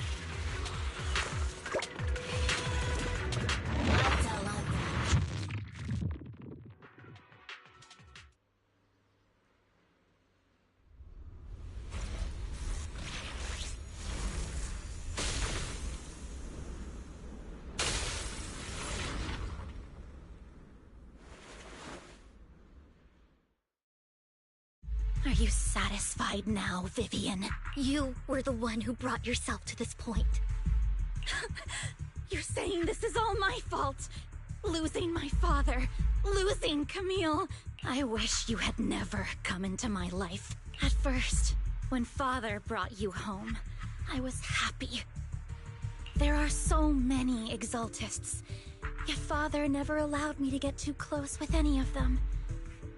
Are you satisfied now, Vivian? You were the one who brought yourself to this point. You're saying this is all my fault? Losing my father, losing Camille. I wish you had never come into my life. At first, when Father brought you home, I was happy. There are so many Exaltists, yet Father never allowed me to get too close with any of them.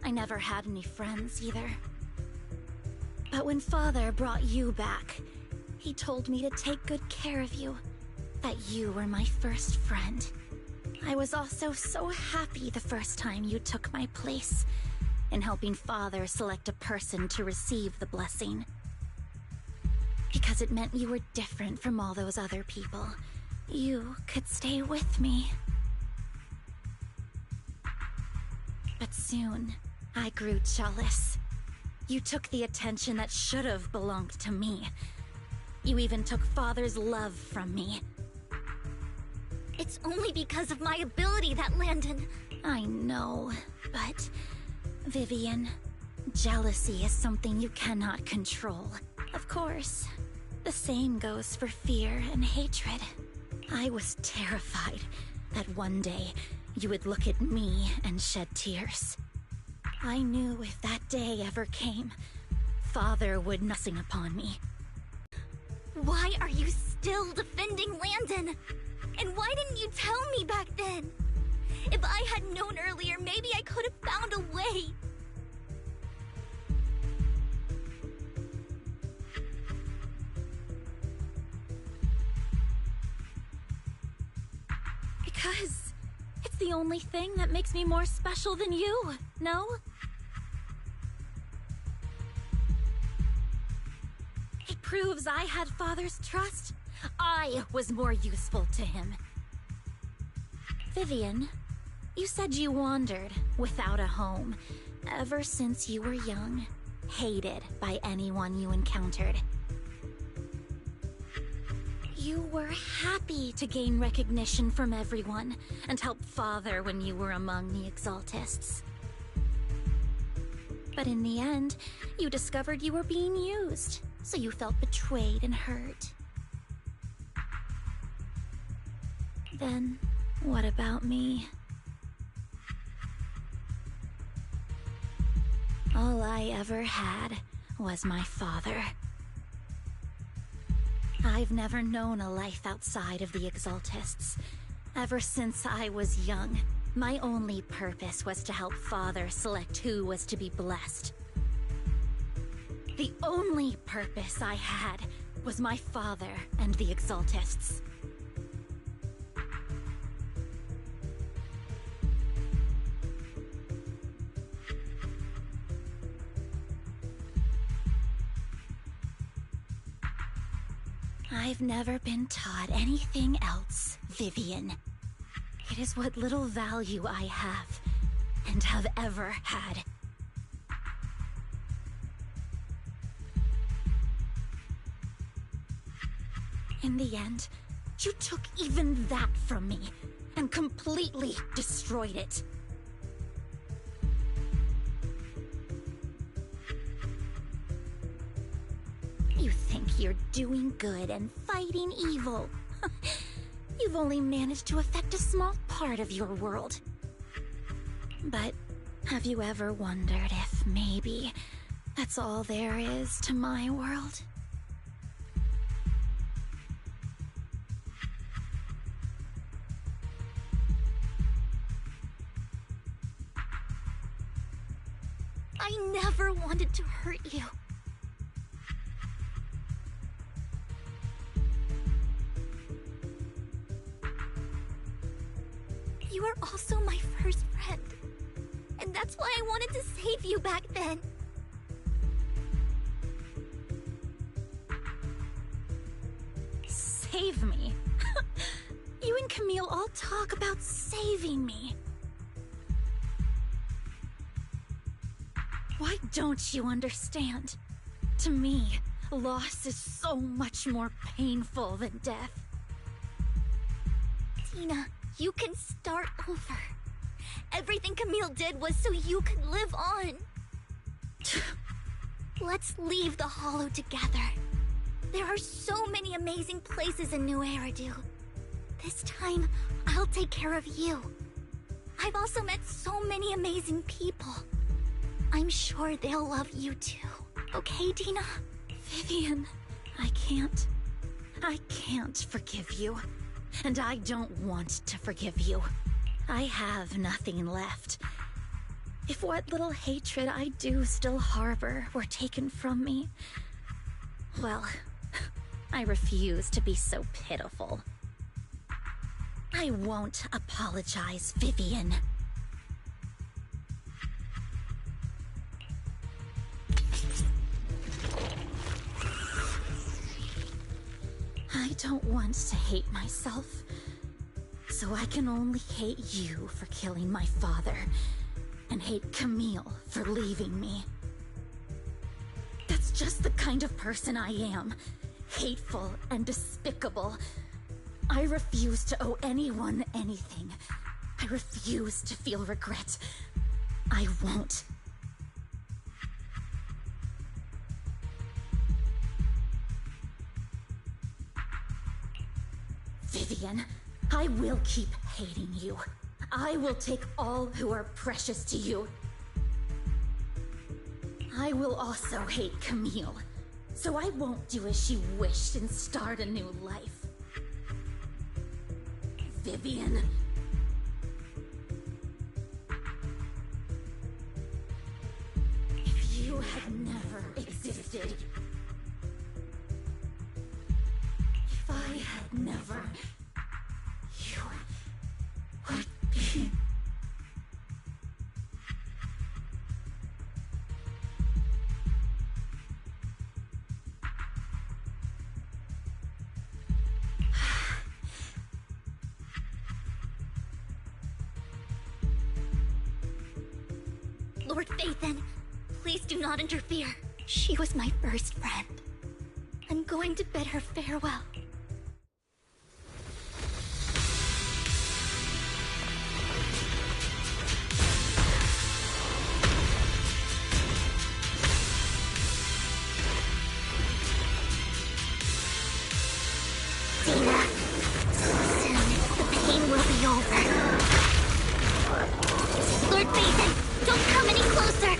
I never had any friends either. But when Father brought you back, he told me to take good care of you, that you were my first friend. I was also so happy the first time you took my place in helping Father select a person to receive the blessing. Because it meant you were different from all those other people. You could stay with me. But soon, I grew jealous. You took the attention that should have belonged to me. You even took Father's love from me. It's only because of my ability that Landon... I know, but... Vivian, jealousy is something you cannot control. Of course, the same goes for fear and hatred. I was terrified that one day you would look at me and shed tears. I knew if that day ever came, Father would nothing upon me. Why are you still defending Landon? And why didn't you tell me back then? If I had known earlier, maybe I could have found a way. Because it's the only thing that makes me more special than you, no? It proves I had Father's trust. I was more useful to him. Vivian, you said you wandered without a home ever since you were young, hated by anyone you encountered. You were happy to gain recognition from everyone and help Father when you were among the Exaltists. But in the end, you discovered you were being used, so you felt betrayed and hurt. Then, what about me? All I ever had was my father. I've never known a life outside of the Exaltists. Ever since I was young, my only purpose was to help Father select who was to be blessed. The only purpose I had was my father and the Exaltists. I've never been taught anything else, Vivian. It is what little value I have, and have ever had. In the end, you took even that from me, and completely destroyed it. You think you're doing good and fighting evil. You've only managed to affect a small part of your world. But have you ever wondered if maybe that's all there is to my world? I never wanted to hurt you. You were also my first friend. And that's why I wanted to save you back then. Save me? You and Camille all talk about saving me. Why don't you understand? To me, loss is so much more painful than death. Tina, you can start over. Everything Camille did was so you could live on. Let's leave the Hollow together. There are so many amazing places in New Eridu. This time, I'll take care of you. I've also met so many amazing people. I'm sure they'll love you too. Okay, Dina? Vivian, I can't forgive you. And I don't want to forgive you. I have nothing left. If what little hatred I do still harbor were taken from me, well, I refuse to be so pitiful. I won't apologize, Vivian. I don't want to hate myself, so I can only hate you for killing my father, and hate Camille for leaving me. That's just the kind of person I am, hateful and despicable. I refuse to owe anyone anything. I refuse to feel regret. I won't. Vivian, I will keep hating you. I will take all who are precious to you. I will also hate Camille, so I won't do as she wished and start a new life. Vivian. If you had never existed, if I had never, you would be... Lord Phaethon, please do not interfere. She was my first friend. I'm going to bid her farewell. Dina, soon the pain will be over. Lord Phaethon, don't come any closer!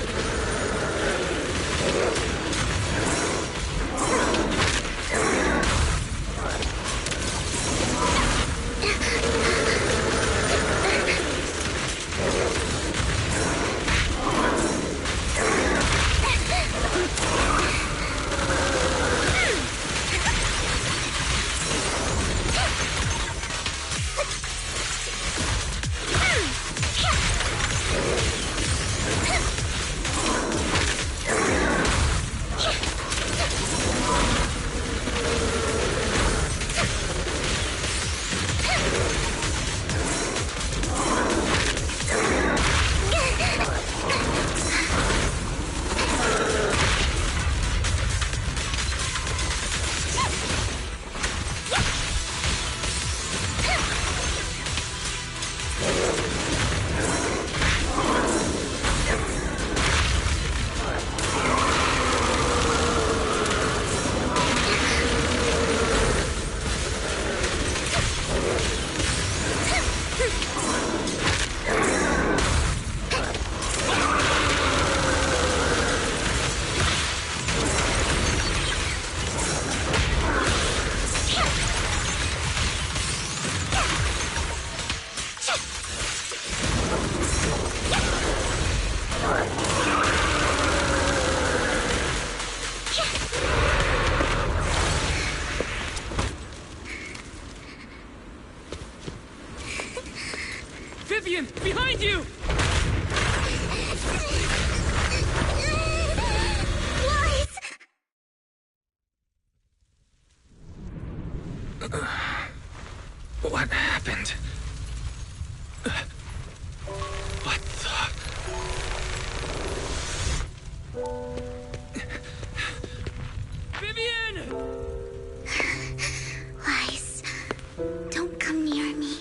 Vivian, behind you! What happened? What the... Vivian! Lies. Don't come near me.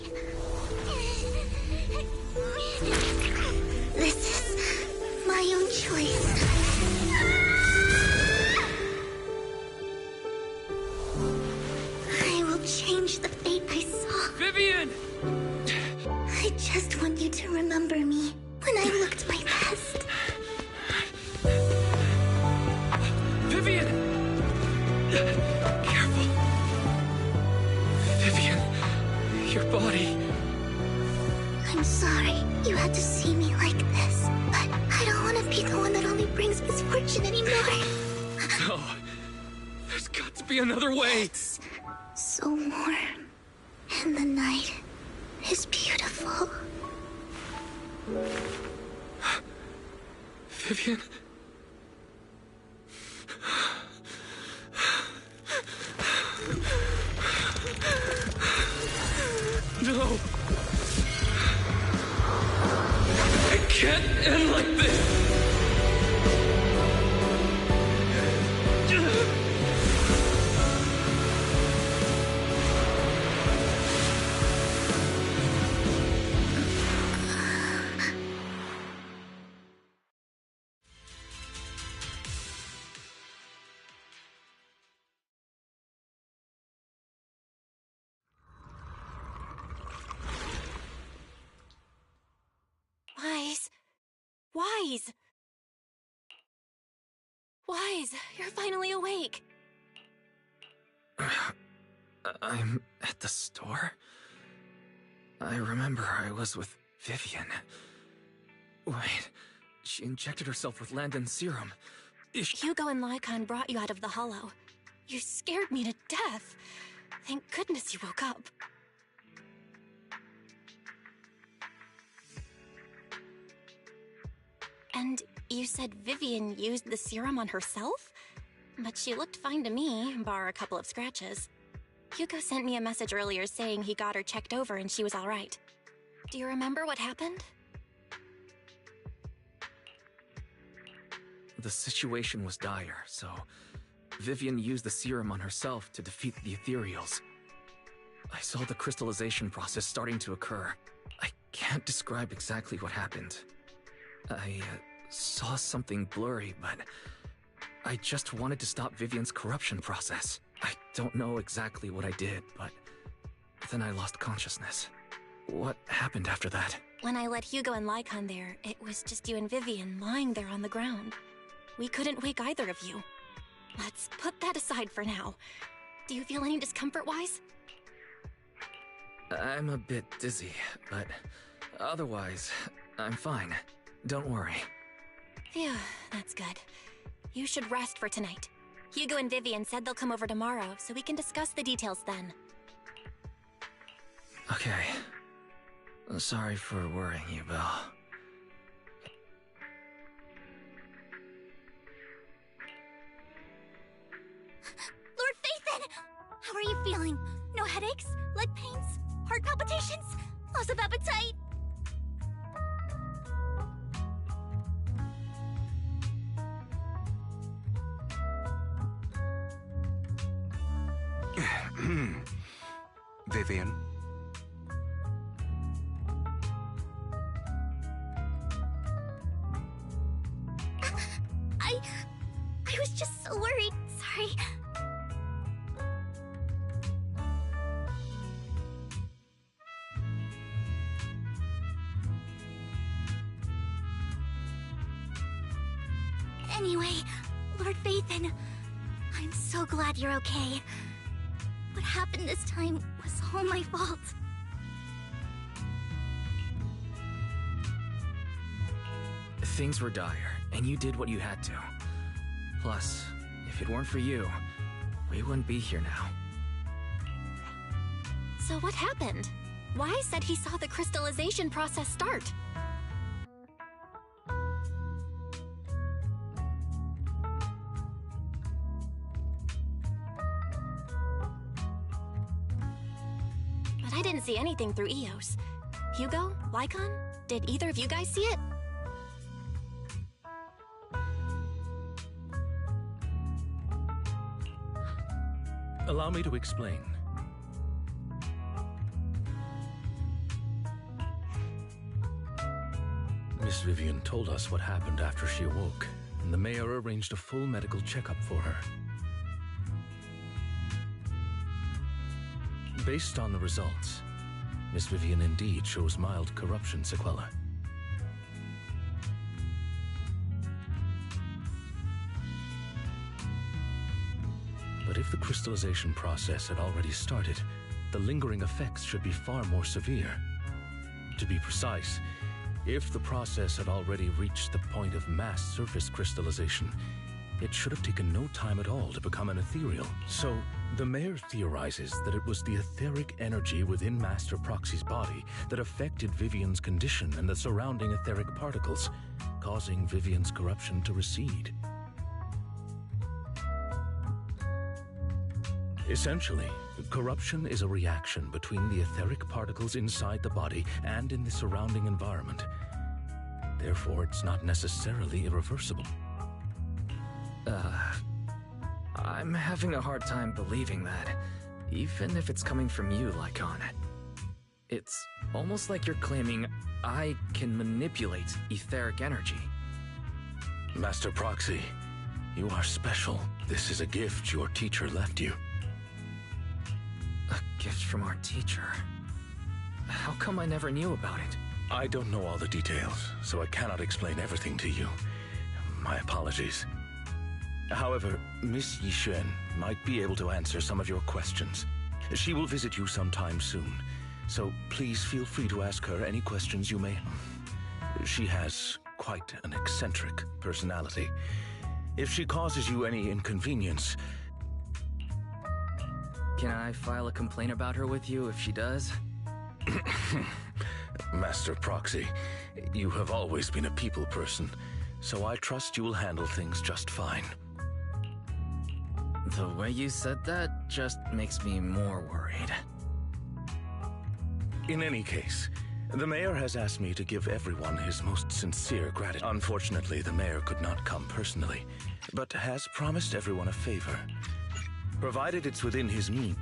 This is my own choice. I will change the fate I saw. Vivian! I just want you to remember me when I looked my best. Vivian! Careful. Vivian, your body... I'm sorry you had to see me like this, but I don't want to be the one that only brings misfortune anymore. No. There's got to be another way. It's so warm, and the night is beautiful. Vivian? No. It can't end like this. Wise! Wise, you're finally awake. I'm at the store? I remember I was with Vivian. Wait, she injected herself with Landon's serum. Hugo and Lycon brought you out of the hollow. You scared me to death. Thank goodness you woke up. And you said Vivian used the serum on herself? But she looked fine to me, bar a couple of scratches. Hugo sent me a message earlier saying he got her checked over and she was all right. Do you remember what happened? The situation was dire, so Vivian used the serum on herself to defeat the ethereals. I saw the crystallization process starting to occur. I can't describe exactly what happened. I saw something blurry, but I just wanted to stop Vivian's corruption process. I don't know exactly what I did, but then I lost consciousness. What happened after that? When I let Hugo and Lycon there, it was just you and Vivian lying there on the ground. We couldn't wake either of you. Let's put that aside for now. Do you feel any discomfort-wise? I'm a bit dizzy, but otherwise, I'm fine. Don't worry. Phew, that's good. You should rest for tonight. Hugo and Vivian said they'll come over tomorrow, so we can discuss the details then. Okay. Sorry for worrying you, Belle. Lord Phaethon! How are you feeling? No headaches? Leg pains? Heart palpitations? Loss of appetite? Vivian? I was just so worried. Sorry. Anyway, Lord Phaethon, I'm so glad you're okay. What happened this time was all my fault. Things were dire, and you did what you had to. Plus, if it weren't for you, we wouldn't be here now. So what happened? Wise said he saw the crystallization process start. But I didn't see anything through Eos. Hugo? Lycon? Did either of you guys see it? Allow me to explain. Miss Vivian told us what happened after she awoke, and the mayor arranged a full medical checkup for her. Based on the results, Miss Vivian indeed shows mild corruption sequelae. But if the crystallization process had already started, the lingering effects should be far more severe. To be precise, if the process had already reached the point of mass surface crystallization, it should have taken no time at all to become an ethereal. So, the mayor theorizes that it was the etheric energy within Master Proxy's body that affected Vivian's condition and the surrounding etheric particles, causing Vivian's corruption to recede. Essentially, corruption is a reaction between the etheric particles inside the body and in the surrounding environment. Therefore, it's not necessarily irreversible. I'm having a hard time believing that, even if it's coming from you, Lycon. It's almost like you're claiming I can manipulate etheric energy. Master Proxy, you are special. This is a gift your teacher left you. A gift from our teacher? How come I never knew about it? I don't know all the details, so I cannot explain everything to you. My apologies. However, Miss Yixuan might be able to answer some of your questions. She will visit you sometime soon, so please feel free to ask her any questions you may. She has quite an eccentric personality. If she causes you any inconvenience... Can I file a complaint about her with you if she does? Master Proxy, you have always been a people person, so I trust you will handle things just fine. The way you said that just makes me more worried. In any case, the mayor has asked me to give everyone his most sincere gratitude. Unfortunately, the mayor could not come personally, but has promised everyone a favor. Provided it's within his means.